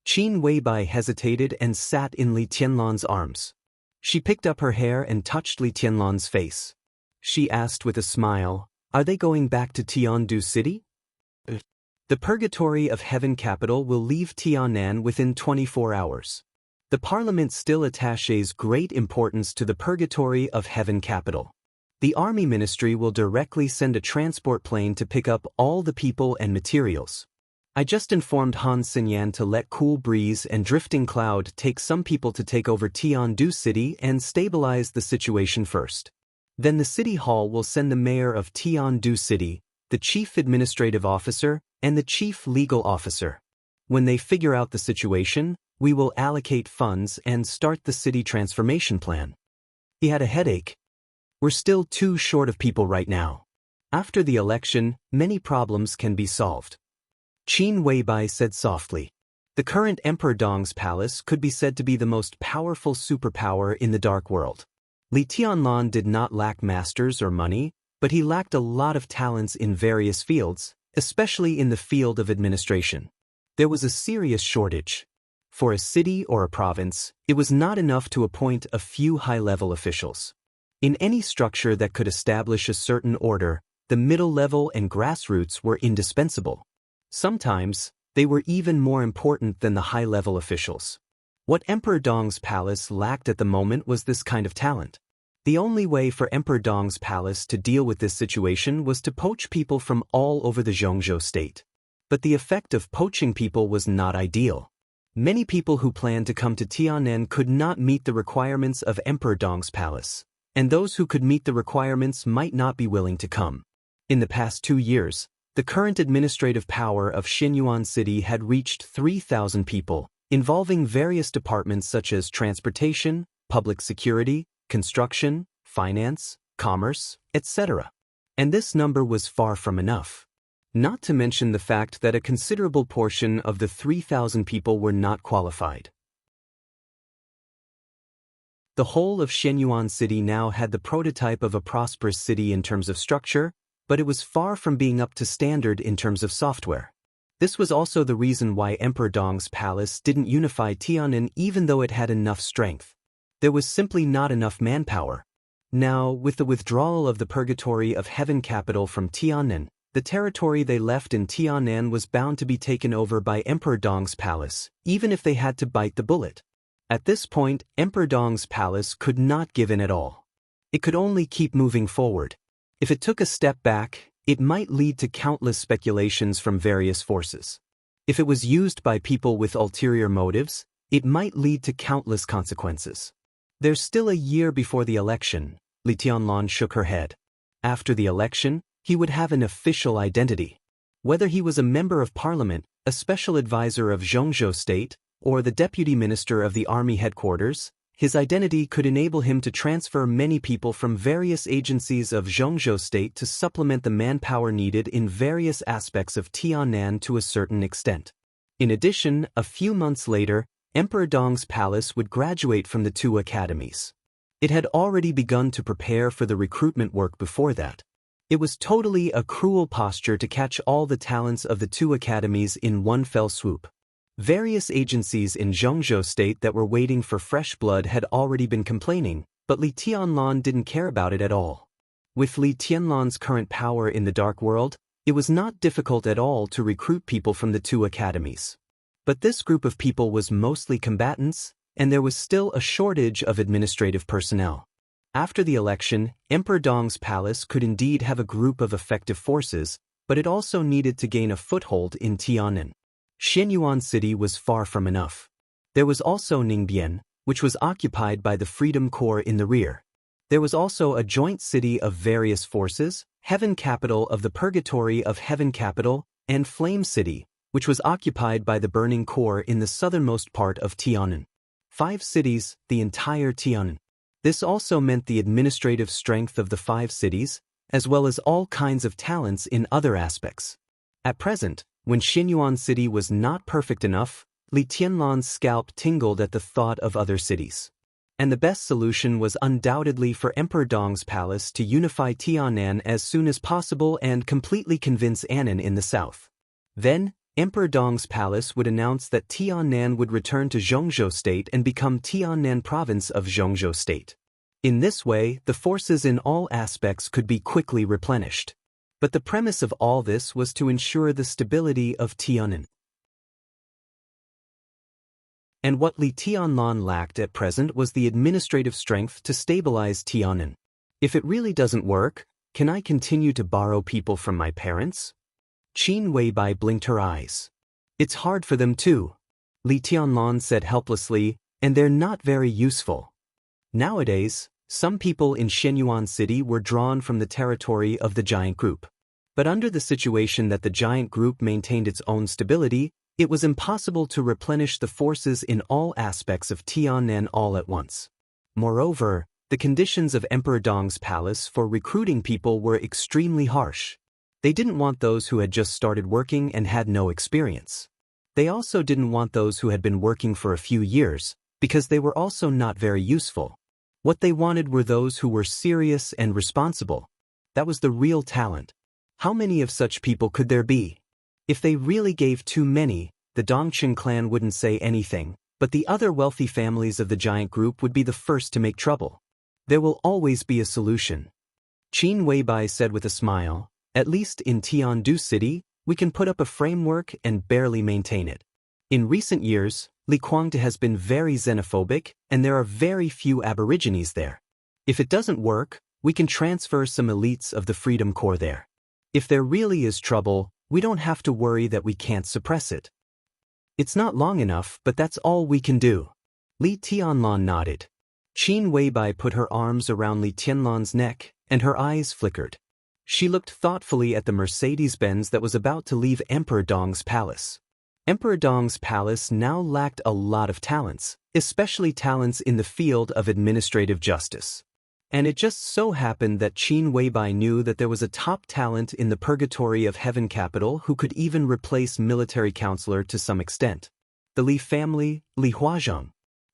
Qin Weibai hesitated and sat in Li Tianlan's arms. She picked up her hair and touched Li Tianlan's face. She asked with a smile, "Are they going back to Tiandu City?" The Purgatory of Heaven capital will leave Tianan within 24 hours. The Parliament still attaches great importance to the Purgatory of Heaven capital. The Army Ministry will directly send a transport plane to pick up all the people and materials. I just informed Han Xinyan to let Cool Breeze and Drifting Cloud take some people to take over Tiandu City and stabilize the situation first. Then the City Hall will send the mayor of Tiandu City, the chief administrative officer, and the chief legal officer. When they figure out the situation, We will allocate funds and start the city transformation plan. He had a headache. We're still too short of people right now. After the election, many problems can be solved. Qin Weibai said softly. The current Emperor Dong's palace could be said to be the most powerful superpower in the dark world. Li Tianlan did not lack masters or money, but he lacked a lot of talents in various fields, especially in the field of administration. There was a serious shortage. For a city or a province, it was not enough to appoint a few high-level officials. In any structure that could establish a certain order, the middle level and grassroots were indispensable. Sometimes, they were even more important than the high-level officials. What Emperor Dong's palace lacked at the moment was this kind of talent. The only way for Emperor Dong's palace to deal with this situation was to poach people from all over the Xianxia state. But the effect of poaching people was not ideal. Many people who planned to come to Tianan could not meet the requirements of Emperor Dong's palace, and those who could meet the requirements might not be willing to come. In the past 2 years, the current administrative power of Xinyuan City had reached 3,000 people, involving various departments such as transportation, public security, construction, finance, commerce, etc. And this number was far from enough. Not to mention the fact that a considerable portion of the 3,000 people were not qualified. The whole of Xinyuan City now had the prototype of a prosperous city in terms of structure, but it was far from being up to standard in terms of software. This was also the reason why Emperor Dong's palace didn't unify Tianan even though it had enough strength. There was simply not enough manpower. Now, with the withdrawal of the Purgatory of Heaven capital from Tianan, the territory they left in Tianan was bound to be taken over by Emperor Dong's palace, even if they had to bite the bullet. At this point, Emperor Dong's palace could not give in at all. It could only keep moving forward. If it took a step back, it might lead to countless speculations from various forces. If it was used by people with ulterior motives, it might lead to countless consequences. There's still a year before the election. Li Tianlan shook her head. After the election, he would have an official identity. Whether he was a member of parliament, a special advisor of Xianxia state, or the deputy minister of the army headquarters, his identity could enable him to transfer many people from various agencies of Xianxia state to supplement the manpower needed in various aspects of Tianan to a certain extent. In addition, a few months later, Emperor Dong's palace would graduate from the 2 academies. It had already begun to prepare for the recruitment work before that. It was totally a cruel posture to catch all the talents of the 2 academies in one fell swoop. Various agencies in Xianxia state that were waiting for fresh blood had already been complaining, but Li Tianlan didn't care about it at all. With Li Tianlan's current power in the dark world, it was not difficult at all to recruit people from the 2 academies. But this group of people was mostly combatants, and there was still a shortage of administrative personnel. After the election, Emperor Dong's palace could indeed have a group of effective forces, but it also needed to gain a foothold in Tianan. Xinyuan City was far from enough. There was also Ningbian, which was occupied by the Freedom Corps in the rear. There was also a joint city of various forces, Heaven Capital of the Purgatory of Heaven Capital, and Flame City, which was occupied by the Burning Corps in the southernmost part of Tianan. 5 cities, the entire Tianan. This also meant the administrative strength of the 5 cities, as well as all kinds of talents in other aspects. At present, when Xinyuan City was not perfect enough, Li Tianlan's scalp tingled at the thought of other cities. And the best solution was undoubtedly for Emperor Dong's palace to unify Tianan as soon as possible and completely convince Annan in the south. Then, Emperor Dong's palace would announce that Tianan would return to Xianxia state and become Tianan province of Xianxia state. In this way, the forces in all aspects could be quickly replenished. But the premise of all this was to ensure the stability of Tianan. And what Li Tianlan lacked at present was the administrative strength to stabilize Tianan. If it really doesn't work, can I continue to borrow people from my parents? Qin Weibai blinked her eyes. It's hard for them too, Li Tianlan said helplessly, and they're not very useful. Nowadays, some people in Xinyuan City were drawn from the territory of the giant group. But under the situation that the giant group maintained its own stability, It was impossible to replenish the forces in all aspects of Tiannan all at once. Moreover, the conditions of Emperor Dong's palace for recruiting people were extremely harsh. They didn't want those who had just started working and had no experience. They also didn't want those who had been working for a few years, because they were also not very useful. What they wanted were those who were serious and responsible. That was the real talent. How many of such people could there be? If they really gave too many, the Dongqing clan wouldn't say anything, but the other wealthy families of the giant group would be the first to make trouble. There will always be a solution. Qin Weibai said with a smile, at least in Tiandu City, we can put up a framework and barely maintain it. In recent years, Li Kuangde has been very xenophobic, and there are very few aborigines there. If it doesn't work, we can transfer some elites of the Freedom Corps there. If there really is trouble, we don't have to worry that we can't suppress it. It's not long enough, but that's all we can do. Li Tianlan nodded. Qin Weibai put her arms around Li Tianlan's neck, and her eyes flickered. She looked thoughtfully at the Mercedes-Benz that was about to leave Emperor Dong's palace. Emperor Dong's palace now lacked a lot of talents, especially talents in the field of administrative justice. And it just so happened that Qin Weibai knew that there was a top talent in the Purgatory of Heaven capital who could even replace military counselor to some extent. The Li family, Li Huazhang.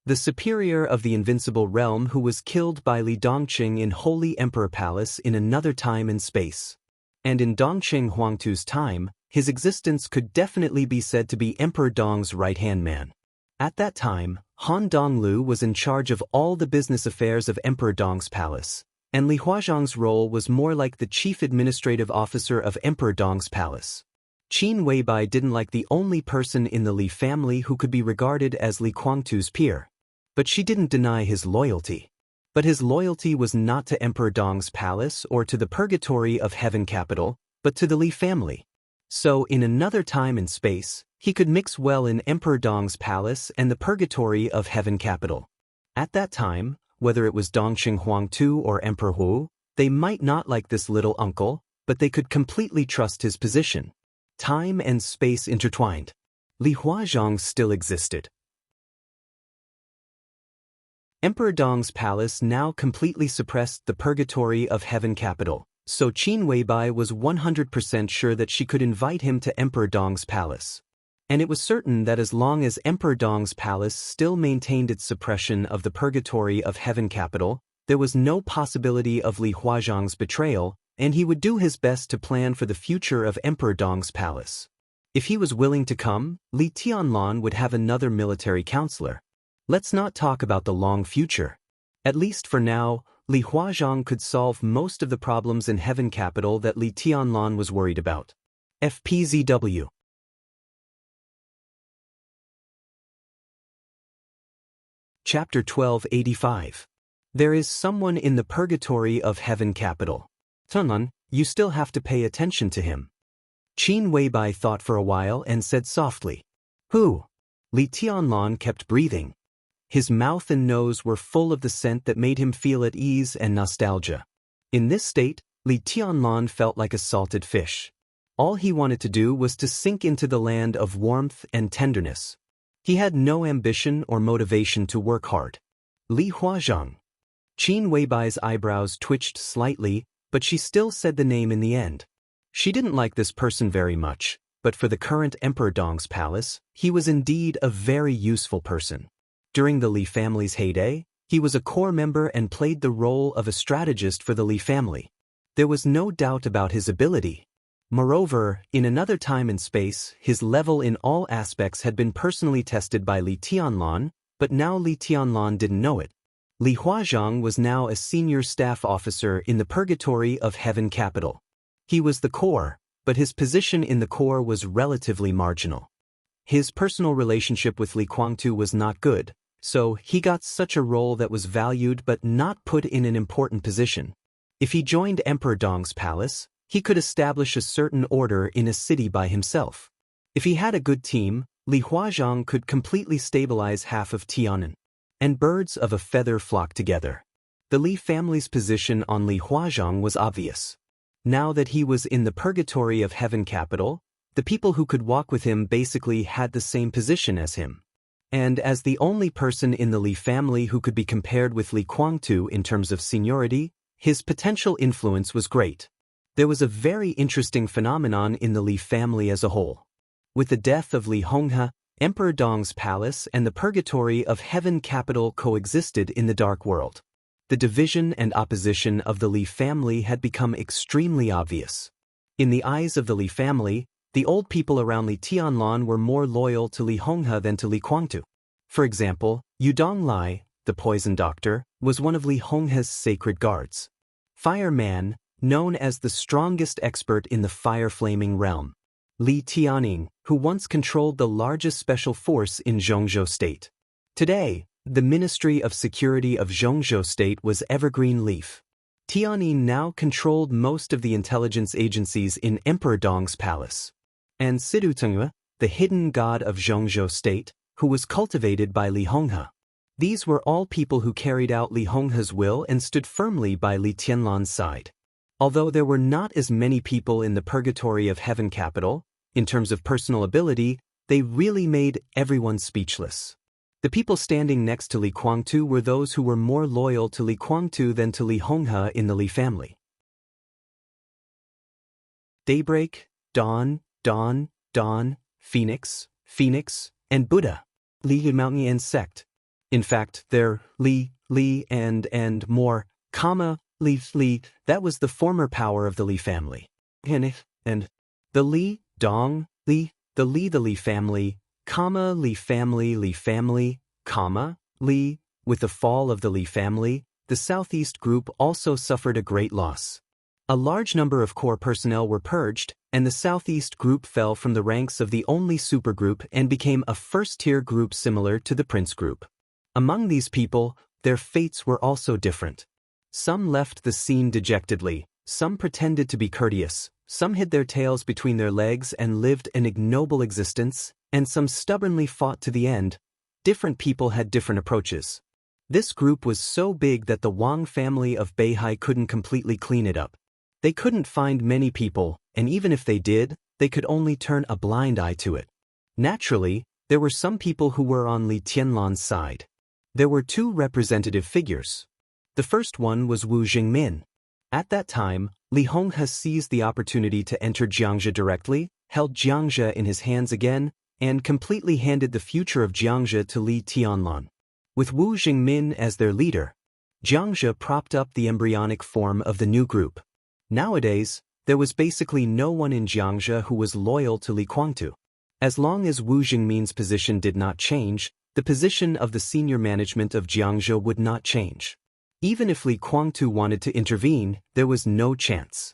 The superior of the invincible realm who was killed by Li Dongqing in Holy Emperor Palace in another time and space. And in Dongqing Huangtu's time, his existence could definitely be said to be Emperor Dong's right-hand man. At that time, Han Donglu was in charge of all the business affairs of Emperor Dong's palace, and Li Huazhang's role was more like the chief administrative officer of Emperor Dong's palace. Qin Weibai didn't like the only person in the Li family who could be regarded as Li Kuangtu's peer. But she didn't deny his loyalty. But his loyalty was not to Emperor Dong's palace or to the Purgatory of Heaven capital, but to the Li family. So, in another time and space, he could mix well in Emperor Dong's palace and the Purgatory of Heaven capital. At that time, whether it was Dongqing Huangtu or Emperor Hu, they might not like this little uncle, but they could completely trust his position. Time and space intertwined. Li Huazhang still existed. Emperor Dong's palace now completely suppressed the Purgatory of Heaven capital, so Qin Weibai was 100% sure that she could invite him to Emperor Dong's palace. And it was certain that as long as Emperor Dong's palace still maintained its suppression of the Purgatory of Heaven capital, there was no possibility of Li Huazhang's betrayal, and he would do his best to plan for the future of Emperor Dong's palace. If he was willing to come, Li Tianlan would have another military counselor. Let's not talk about the long future. At least for now, Li Huazhang could solve most of the problems in Heaven capital that Li Tianlan was worried about. FPZW. Chapter 1285. There is someone in the Purgatory of Heaven capital. Tunlan, you still have to pay attention to him. Qin Weibai thought for a while and said softly. Who? Li Tianlan kept breathing. His mouth and nose were full of the scent that made him feel at ease and nostalgia. In this state, Li Tianlan felt like a salted fish. All he wanted to do was to sink into the land of warmth and tenderness. He had no ambition or motivation to work hard. Li Huazhang. Qin Weibai's eyebrows twitched slightly, but she still said the name in the end. She didn't like this person very much, but for the current Emperor Dong's palace, he was indeed a very useful person. During the Li family's heyday, he was a core member and played the role of a strategist for the Li family. There was no doubt about his ability. Moreover, in another time and space, his level in all aspects had been personally tested by Li Tianlan, but now Li Tianlan didn't know it. Li Huazhang was now a senior staff officer in the Purgatory of Heaven capital. He was the core, but his position in the core was relatively marginal. His personal relationship with Li Kuangtu was not good, so he got such a role that was valued but not put in an important position. If he joined Emperor Dong's palace, he could establish a certain order in a city by himself. If he had a good team, Li Huazhang could completely stabilize half of Tiannan. And birds of a feather flock together. The Li family's position on Li Huazhang was obvious. Now that he was in the Purgatory of Heaven capital, The people who could walk with him basically had the same position as him. And as the only person in the Li family who could be compared with Li Guangtu in terms of seniority, his potential influence was great. There was a very interesting phenomenon in the Li family as a whole. With the death of Li Honghe, Emperor Dong's palace and the purgatory of heaven capital coexisted in the dark world. The division and opposition of the Li family had become extremely obvious. In the eyes of the Li family, the old people around Li Tianlan were more loyal to Li Honghe than to Li Guangtu. For example, Yu Donglai, the poison doctor, was one of Li Honghe's sacred guards. Fire Man, known as the strongest expert in the fire-flaming realm. Li Tianning, who once controlled the largest special force in Zhongzhou State. Today, the Ministry of Security of Zhongzhou State was Evergreen Leaf. Tianning now controlled most of the intelligence agencies in Emperor Dong's palace. And Sidu Tenghe, the hidden god of Zhongzhou State, who was cultivated by Li Honghe. These were all people who carried out Li Honghe's will and stood firmly by Li Tianlan's side. Although there were not as many people in the purgatory of heaven capital, in terms of personal ability, they really made everyone speechless. The people standing next to Li Guangtu were those who were more loyal to Li Guangtu than to Li Honghe in the Li family. Daybreak, dawn, dawn, dawn, phoenix, phoenix, and Buddha. Li Mountain and sect. In fact, their Li, and more, Li, that was the former power of the Li family. And the Li, Dong, Li, the Li family, Li family, Li, with the fall of the Li family, the Southeast group also suffered a great loss. A large number of core personnel were purged, and the Southeast group fell from the ranks of the only supergroup and became a first-tier group similar to the Prince group. Among these people, their fates were also different. Some left the scene dejectedly, some pretended to be courteous, some hid their tails between their legs and lived an ignoble existence, and some stubbornly fought to the end. Different people had different approaches. This group was so big that the Wang family of Beihai couldn't completely clean it up. They couldn't find many people, and even if they did, they could only turn a blind eye to it. Naturally, there were some people who were on Li Tianlan's side. There were two representative figures. The first one was Wu Jingmin. At that time, Li Honghe seized the opportunity to enter Xianxia directly, held Xianxia in his hands again, and completely handed the future of Xianxia to Li Tianlan. With Wu Jingmin as their leader, Xianxia propped up the embryonic form of the new group. Nowadays, there was basically no one in Xianxia who was loyal to Li Guangtu. As long as Wu Jingmin's position did not change, the position of the senior management of Xianxia would not change. Even if Li Guangtu wanted to intervene, there was no chance.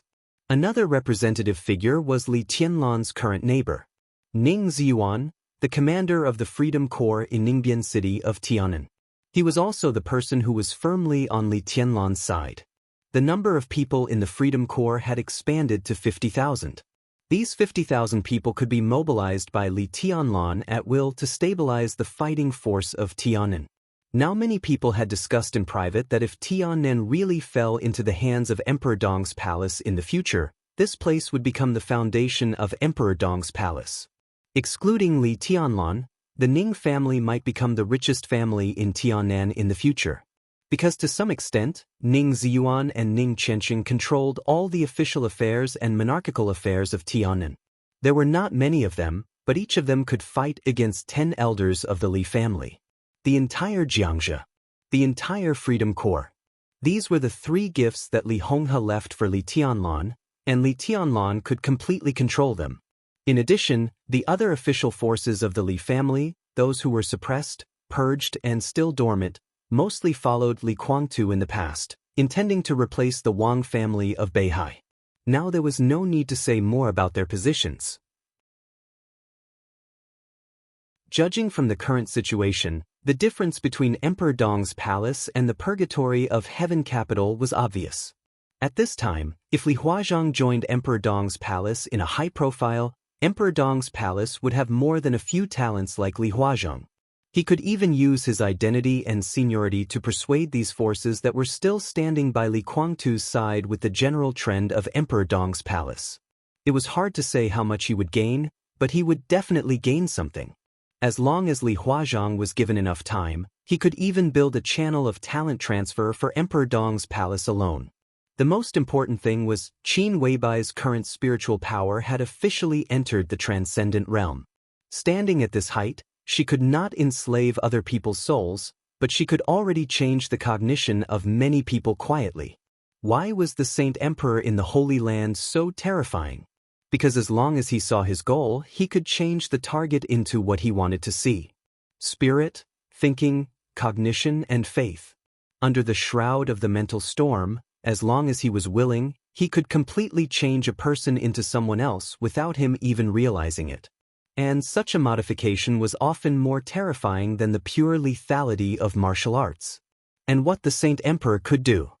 Another representative figure was Li Tianlan's current neighbor, Ning Ziyuan, the commander of the Freedom Corps in Ningbian city of Tianan. He was also the person who was firmly on Li Tianlan's side. The number of people in the Freedom Corps had expanded to 50,000. These 50,000 people could be mobilized by Li Tianlan at will to stabilize the fighting force of Tianan. Now many people had discussed in private that if Tianan really fell into the hands of Emperor Dong's palace in the future, this place would become the foundation of Emperor Dong's palace. Excluding Li Tianlan, the Ning family might become the richest family in Tianan in the future. Because to some extent, Ning Ziyuan and Ning Qianqing controlled all the official affairs and monarchical affairs of Tianan. There were not many of them, but each of them could fight against 10 elders of the Li family. The entire Xianxia. The entire Freedom Corps. These were the three gifts that Li Honghe left for Li Tianlan, and Li Tianlan could completely control them. In addition, the other official forces of the Li family, those who were suppressed, purged and still dormant, mostly followed Li Guangtu in the past, intending to replace the Wang family of Beihai. Now there was no need to say more about their positions. Judging from the current situation, the difference between Emperor Dong's palace and the purgatory of heaven capital was obvious. At this time, if Li Huazhang joined Emperor Dong's palace in a high profile, Emperor Dong's palace would have more than a few talents like Li Huazhang. He could even use his identity and seniority to persuade these forces that were still standing by Li Guangtu's side with the general trend of Emperor Dong's palace. It was hard to say how much he would gain, but he would definitely gain something. As long as Li Huazhang was given enough time, he could even build a channel of talent transfer for Emperor Dong's palace alone. The most important thing was Qin Weibai's current spiritual power had officially entered the transcendent realm. Standing at this height, she could not enslave other people's souls, but she could already change the cognition of many people quietly. Why was the Saint Emperor in the Holy Land so terrifying? Because as long as he saw his goal, he could change the target into what he wanted to see. Spirit, thinking, cognition, and faith. Under the shroud of the mental storm, as long as he was willing, he could completely change a person into someone else without him even realizing it. And such a modification was often more terrifying than the pure lethality of martial arts. And what the Saint Emperor could do.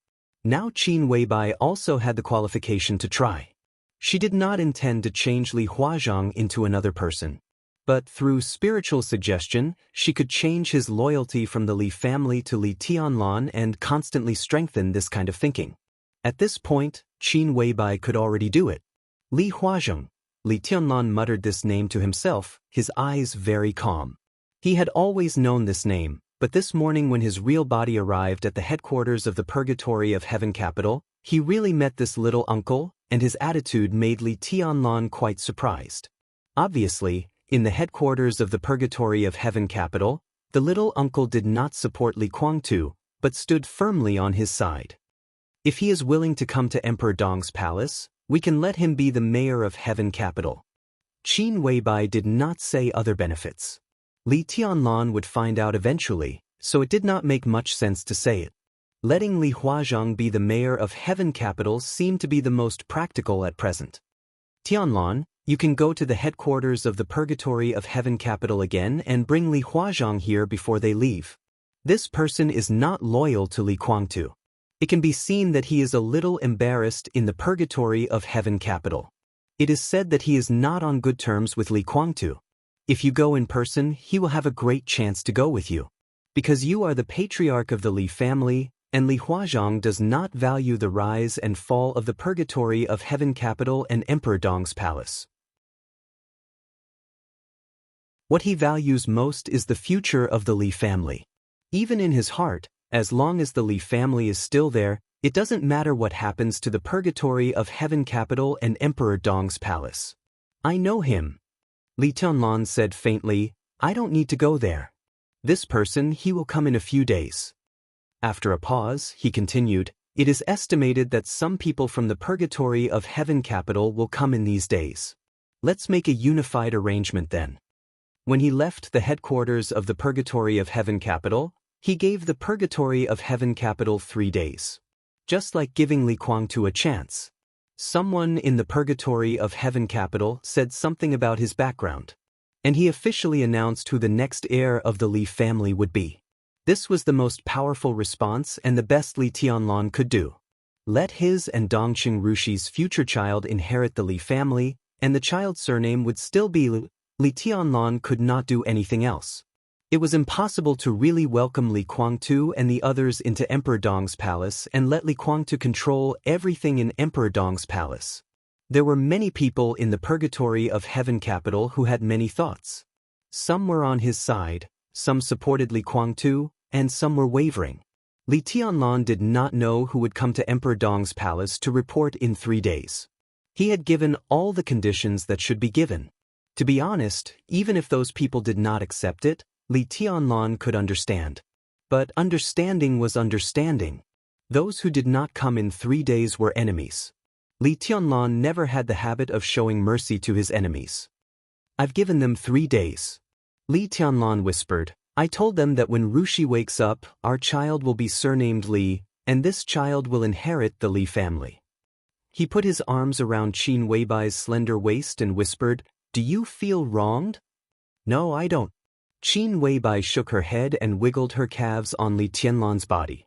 Now Qin Weibai also had the qualification to try. She did not intend to change Li Huazhang into another person. But through spiritual suggestion, she could change his loyalty from the Li family to Li Tianlan and constantly strengthen this kind of thinking. At this point, Qin Weibai could already do it. Li Huazhang. Li Tianlan muttered this name to himself, his eyes very calm. He had always known this name, but this morning when his real body arrived at the headquarters of the Purgatory of Heaven capital, he really met this little uncle, and his attitude made Li Tianlan quite surprised. Obviously, in the headquarters of the Purgatory of Heaven capital, the little uncle did not support Li Kuangtu, but stood firmly on his side. If he is willing to come to Emperor Dong's palace, we can let him be the mayor of Heaven capital. Qin Weibai did not say other benefits. Li Tianlan would find out eventually, so it did not make much sense to say it. Letting Li Huazhang be the mayor of Heaven capital seemed to be the most practical at present. Tianlan, you can go to the headquarters of the Purgatory of Heaven capital again and bring Li Huazhang here before they leave. This person is not loyal to Li Kuangtu. It can be seen that he is a little embarrassed in the Purgatory of Heaven capital. It is said that he is not on good terms with Li Kuangtu. If you go in person, he will have a great chance to go with you. Because you are the patriarch of the Li family, and Li Huazhang does not value the rise and fall of the Purgatory of Heaven capital and Emperor Dong's palace. What he values most is the future of the Li family. Even in his heart, as long as the Li family is still there, it doesn't matter what happens to the Purgatory of Heaven capital and Emperor Dong's palace. I know him. Li Tianlan said faintly, I don't need to go there. This person, he will come in a few days. After a pause, he continued, it is estimated that some people from the Purgatory of Heaven capital will come in these days. Let's make a unified arrangement then. When he left the headquarters of the Purgatory of Heaven capital, he gave the Purgatory of Heaven capital 3 days. Just like giving Li Kuangtu a chance. Someone in the Purgatory of Heaven capital said something about his background. And he officially announced who the next heir of the Li family would be. This was the most powerful response and the best Li Tianlan could do. Let his and Dongqing Rushi's future child inherit the Li family, and the child's surname would still be Li. Li Tianlan could not do anything else. It was impossible to really welcome Li Kuangtu and the others into Emperor Dong's palace and let Li Kuangtu control everything in Emperor Dong's palace. There were many people in the Purgatory of Heaven capital who had many thoughts. Some were on his side, some supported Li Kuangtu, and some were wavering. Li Tianlan did not know who would come to Emperor Dong's palace to report in 3 days. He had given all the conditions that should be given. To be honest, even if those people did not accept it, Li Tianlan could understand. But understanding was understanding. Those who did not come in 3 days were enemies. Li Tianlan never had the habit of showing mercy to his enemies. I've given them 3 days. Li Tianlan whispered, I told them that when Rushi wakes up, our child will be surnamed Li, and this child will inherit the Li family. He put his arms around Qin Weibai's slender waist and whispered, do you feel wronged? No, I don't. Qin Weibai shook her head and wiggled her calves on Li Tianlan's body.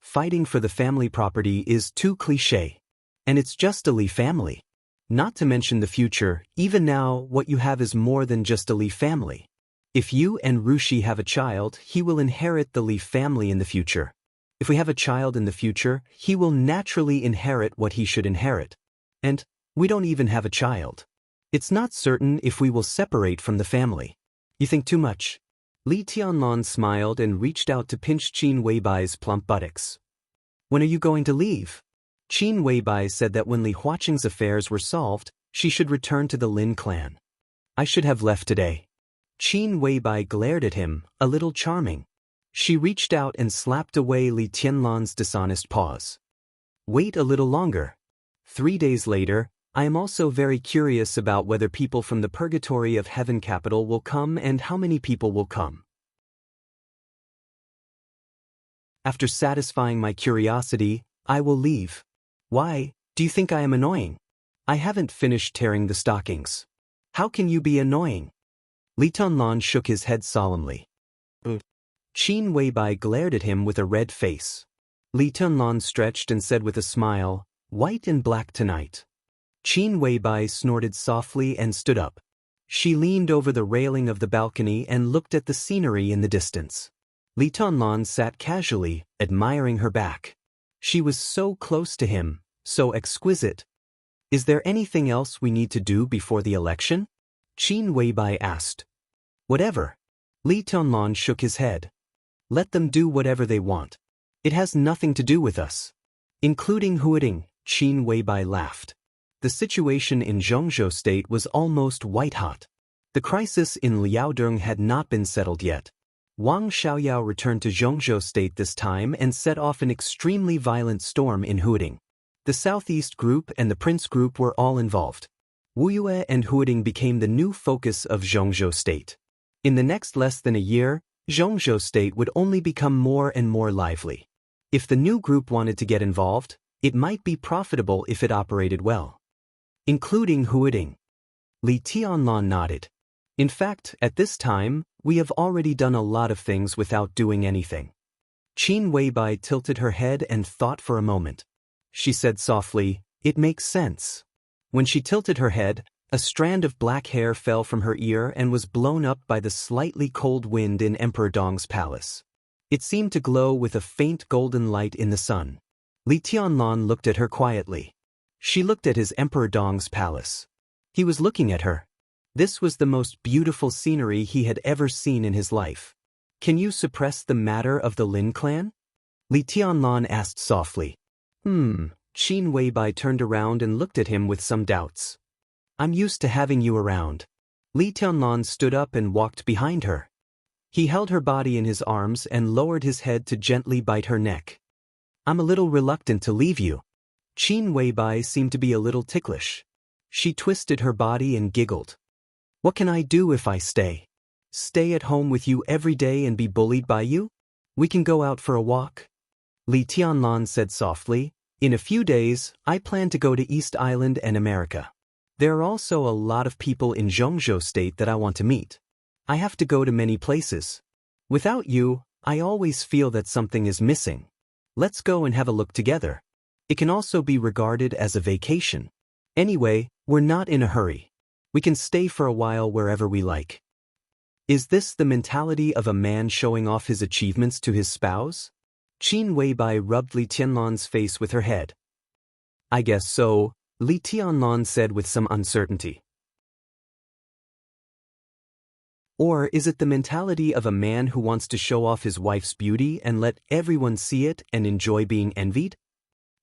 Fighting for the family property is too cliché. And it's just a Li family. Not to mention the future, even now what you have is more than just a Li family. If you and Rushi have a child, he will inherit the Li family in the future. If we have a child in the future, he will naturally inherit what he should inherit. And We don't even have a child. It's not certain if we will separate from the family. You think too much. Li Tianlan smiled and reached out to pinch Qin Weibai's plump buttocks. When are you going to leave? Qin Weibai said that when Li Huaqing's affairs were solved, she should return to the Lin clan. I should have left today. Qin Weibai glared at him, a little charming. She reached out and slapped away Li Tianlan's dishonest paws. Wait a little longer. 3 days later, I am also very curious about whether people from the purgatory of heaven capital will come and how many people will come. After satisfying my curiosity, I will leave. Why, do you think I am annoying? I haven't finished tearing the stockings. How can you be annoying? Li Tianlan shook his head solemnly. Qin Weibai glared at him with a red face. Li Tianlan stretched and said with a smile, white and black tonight. Qin Weibai snorted softly and stood up. She leaned over the railing of the balcony and looked at the scenery in the distance. Li Tianlan sat casually, admiring her back. She was so close to him, so exquisite. Is there anything else we need to do before the election? Qin Weibai asked. Whatever. Li Tianlan shook his head. Let them do whatever they want. It has nothing to do with us. Including Huading, Qin Weibai laughed. The situation in Zhongzhou state was almost white-hot. The crisis in Liaodong had not been settled yet. Wang Xiaoyao returned to Zhongzhou state this time and set off an extremely violent storm in Huading. The Southeast Group and the Prince Group were all involved. Wuxia and Huading became the new focus of Zhongzhou state. In the next less than a year, Zhongzhou state would only become more and more lively. If the new group wanted to get involved, it might be profitable if it operated well. Including Huading. Li Tianlan nodded. In fact, at this time, we have already done a lot of things without doing anything. Qin Weibai tilted her head and thought for a moment. She said softly, it makes sense. When she tilted her head, a strand of black hair fell from her ear and was blown up by the slightly cold wind in Emperor Dong's palace. It seemed to glow with a faint golden light in the sun. Li Tianlan looked at her quietly. She looked at his Emperor Dong's palace. He was looking at her. This was the most beautiful scenery he had ever seen in his life. Can you suppress the matter of the Lin clan? Li Tianlan asked softly. Qin Weibai turned around and looked at him with some doubts. I'm used to having you around. Li Tianlan stood up and walked behind her. He held her body in his arms and lowered his head to gently bite her neck. I'm a little reluctant to leave you. Qin Weibai seemed to be a little ticklish. She twisted her body and giggled. What can I do if I stay? Stay at home with you every day and be bullied by you? We can go out for a walk. Li Tianlan said softly, in a few days, I plan to go to East Island and America. There are also a lot of people in Zhongzhou state that I want to meet. I have to go to many places. Without you, I always feel that something is missing. Let's go and have a look together. It can also be regarded as a vacation. Anyway, we're not in a hurry. We can stay for a while wherever we like. Is this the mentality of a man showing off his achievements to his spouse? Qin Weibai rubbed Li Tianlan's face with her head. I guess so, Li Tianlan said with some uncertainty. Or is it the mentality of a man who wants to show off his wife's beauty and let everyone see it and enjoy being envied?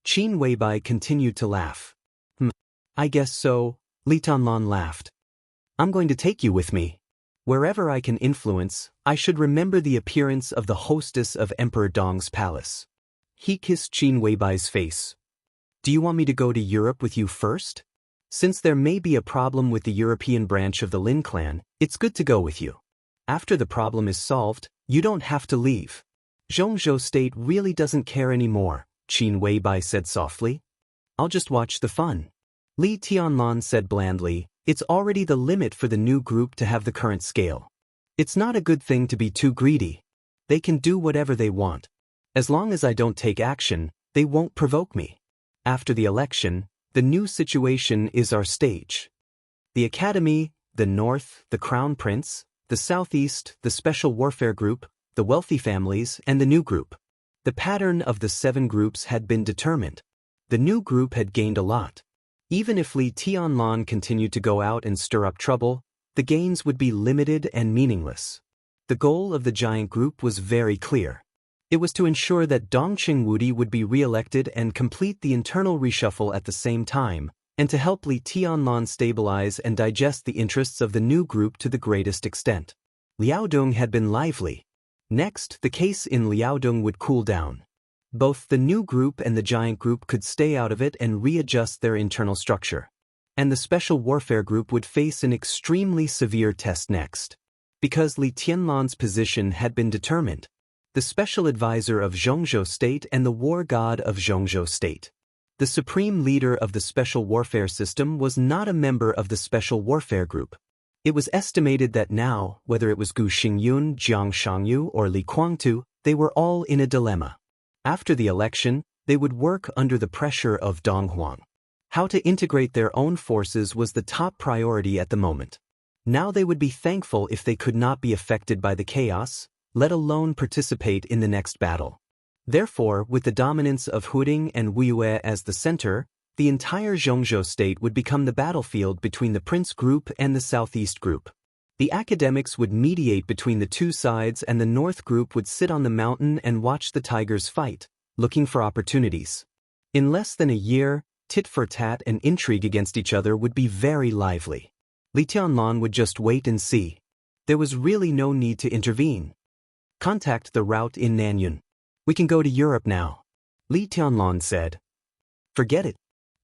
Qin Weibai continued to laugh. I guess so, Li Tianlan laughed. I'm going to take you with me. Wherever I can influence, I should remember the appearance of the hostess of Emperor Dong's palace. He kissed Qin Weibai's face. Do you want me to go to Europe with you first? Since there may be a problem with the European branch of the Lin clan, it's good to go with you. After the problem is solved, you don't have to leave. Zhongzhou state really doesn't care anymore, Qin Weibai said softly. I'll just watch the fun. Li Tianlan said blandly, it's already the limit for the new group to have the current scale. It's not a good thing to be too greedy. They can do whatever they want. As long as I don't take action, they won't provoke me. After the election, the new situation is our stage. The Academy, the North, the Crown Prince, the Southeast, the Special Warfare Group, the wealthy families, and the new group. The pattern of the 7 groups had been determined. The new group had gained a lot. Even if Li Tianlan continued to go out and stir up trouble, the gains would be limited and meaningless. The goal of the giant group was very clear. It was to ensure that Dongqing Wudi would be re-elected and complete the internal reshuffle at the same time, and to help Li Tianlan stabilize and digest the interests of the new group to the greatest extent. Liaodong had been lively. Next, the case in Liaodong would cool down. Both the new group and the giant group could stay out of it and readjust their internal structure. And the special warfare group would face an extremely severe test next. Because Li Tianlan's position had been determined, the special advisor of Zhongzhou State and the war god of Zhongzhou State. The supreme leader of the special warfare system was not a member of the special warfare group. It was estimated that now, whether it was Gu Xingyun, Jiang Shangyu, or Li Kuangtu, they were all in a dilemma. After the election, they would work under the pressure of Dong Huang. How to integrate their own forces was the top priority at the moment. Now they would be thankful if they could not be affected by the chaos, let alone participate in the next battle. Therefore, with the dominance of Huding and Wuyue as the center, the entire Zhongzhou state would become the battlefield between the Prince Group and the Southeast Group. The academics would mediate between the two sides and the North Group would sit on the mountain and watch the tigers fight, looking for opportunities. In less than a year, tit for tat and intrigue against each other would be very lively. Li Tianlan would just wait and see. There was really no need to intervene. Contact the route in Nanyun. We can go to Europe now, Li Tianlan said. Forget it.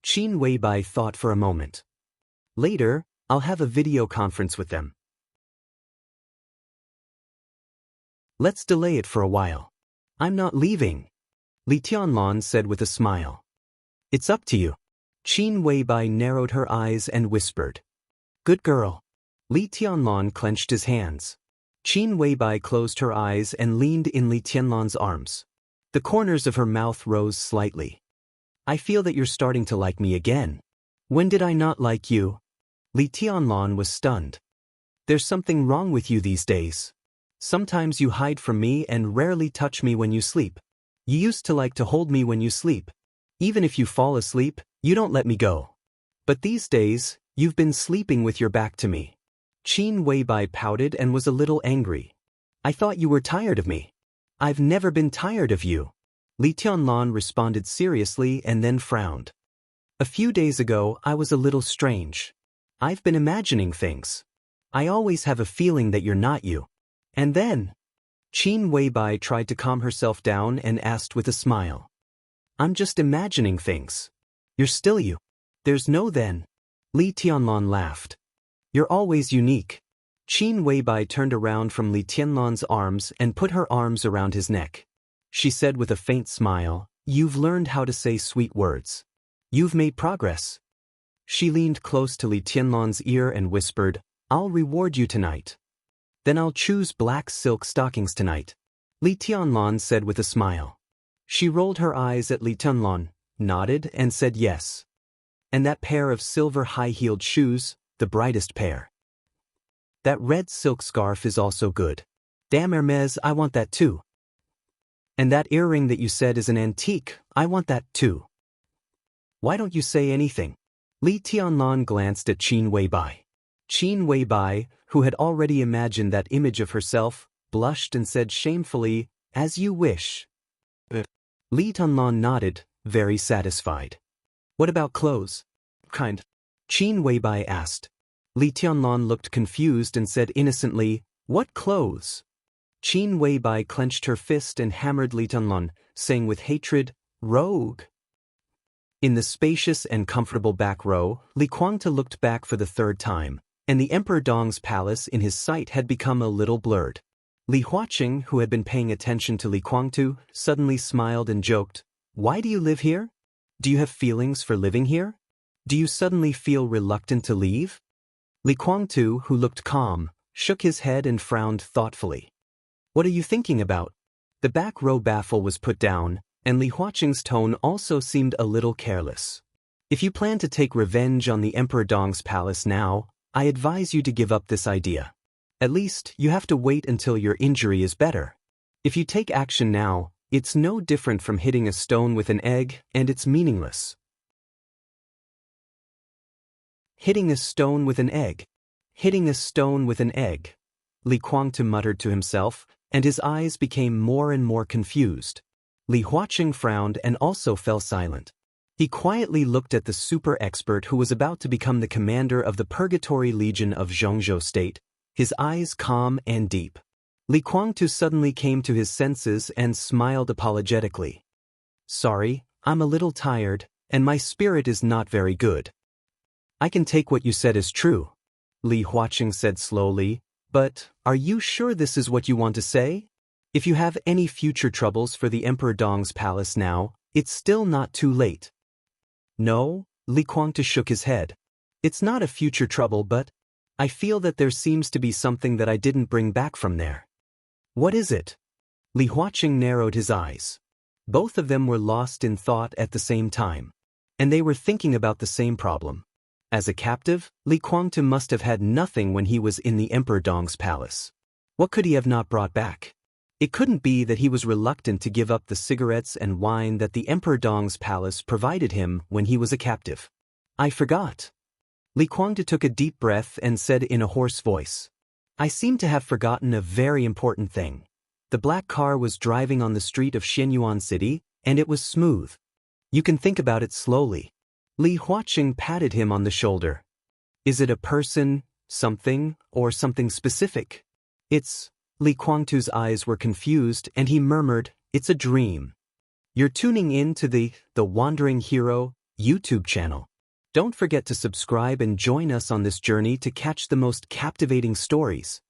Qin Weibai thought for a moment. Later, I'll have a video conference with them. Let's delay it for a while. I'm not leaving, Li Tianlan said with a smile. It's up to you. Qin Weibai narrowed her eyes and whispered. Good girl. Li Tianlan clenched his hands. Qin Weibai closed her eyes and leaned in Li Tianlan's arms. The corners of her mouth rose slightly. I feel that you're starting to like me again. When did I not like you? Li Tianlan was stunned. There's something wrong with you these days. Sometimes you hide from me and rarely touch me when you sleep. You used to like to hold me when you sleep. Even if you fall asleep, you don't let me go. But these days, you've been sleeping with your back to me. Qin Weibai pouted and was a little angry. I thought you were tired of me. I've never been tired of you. Li Tianlan responded seriously and then frowned. A few days ago, I was a little strange. I've been imagining things. I always have a feeling that you're not you. And then, Qin Weibai tried to calm herself down and asked with a smile. I'm just imagining things. You're still you. There's no then. Li Tianlan laughed. You're always unique. Qin Weibai turned around from Li Tianlan's arms and put her arms around his neck. She said with a faint smile, You've learned how to say sweet words. You've made progress. She leaned close to Li Tianlan's ear and whispered, I'll reward you tonight. Then I'll choose black silk stockings tonight, Li Tianlan said with a smile. She rolled her eyes at Li Tianlan, nodded and said yes. And that pair of silver high-heeled shoes, the brightest pair. That red silk scarf is also good. Damn Hermes, I want that too. And that earring that you said is an antique, I want that too. Why don't you say anything? Li Tianlan glanced at Qin Weibai. Qin Weibai, who had already imagined that image of herself, blushed and said shamefully, As you wish. Li Tianlan nodded, very satisfied. What about clothes? Kind. Qin Weibai asked. Li Tianlan looked confused and said innocently, What clothes? Qin Weibai clenched her fist and hammered Li Tianlan, saying with hatred, Rogue. In the spacious and comfortable back row, Li Kuangta looked back for the third time, and the Emperor Dong's palace in his sight had become a little blurred. Li Huaqing, who had been paying attention to Li Kuangtu, suddenly smiled and joked, Why do you live here? Do you have feelings for living here? Do you suddenly feel reluctant to leave? Li Kuangtu, who looked calm, shook his head and frowned thoughtfully. What are you thinking about? The back row baffle was put down, and Li Huaqing's tone also seemed a little careless. If you plan to take revenge on the Emperor Dong's palace now, I advise you to give up this idea. At least, you have to wait until your injury is better. If you take action now, it's no different from hitting a stone with an egg, and it's meaningless. Hitting a stone with an egg. Hitting a stone with an egg. Li Kuangtu muttered to himself, and his eyes became more and more confused. Li Huaqing frowned and also fell silent. He quietly looked at the super expert who was about to become the commander of the Purgatory Legion of Zhongzhou State, his eyes calm and deep. Li Kuangtu suddenly came to his senses and smiled apologetically. Sorry, I'm a little tired, and my spirit is not very good. I can take what you said as true, Li Huaqing said slowly, but are you sure this is what you want to say? If you have any future troubles for the Emperor Dong's palace now, it's still not too late. No, Li Kuangtu shook his head. It's not a future trouble, but I feel that there seems to be something that I didn't bring back from there. What is it? Li Huaqing narrowed his eyes. Both of them were lost in thought at the same time, and they were thinking about the same problem. As a captive, Li Kuangtu must have had nothing when he was in the Emperor Dong's palace. What could he have not brought back? It couldn't be that he was reluctant to give up the cigarettes and wine that the Emperor Dong's palace provided him when he was a captive. I forgot. Li Kuangtu took a deep breath and said in a hoarse voice, I seem to have forgotten a very important thing. The black car was driving on the street of Xianyuan City, and it was smooth. You can think about it slowly. Li Huaqing patted him on the shoulder. Is it a person, something, or something specific? It's... Li Kuangtu's eyes were confused and he murmured, it's a dream. You're tuning in to the Wandering Hero YouTube channel. Don't forget to subscribe and join us on this journey to catch the most captivating stories.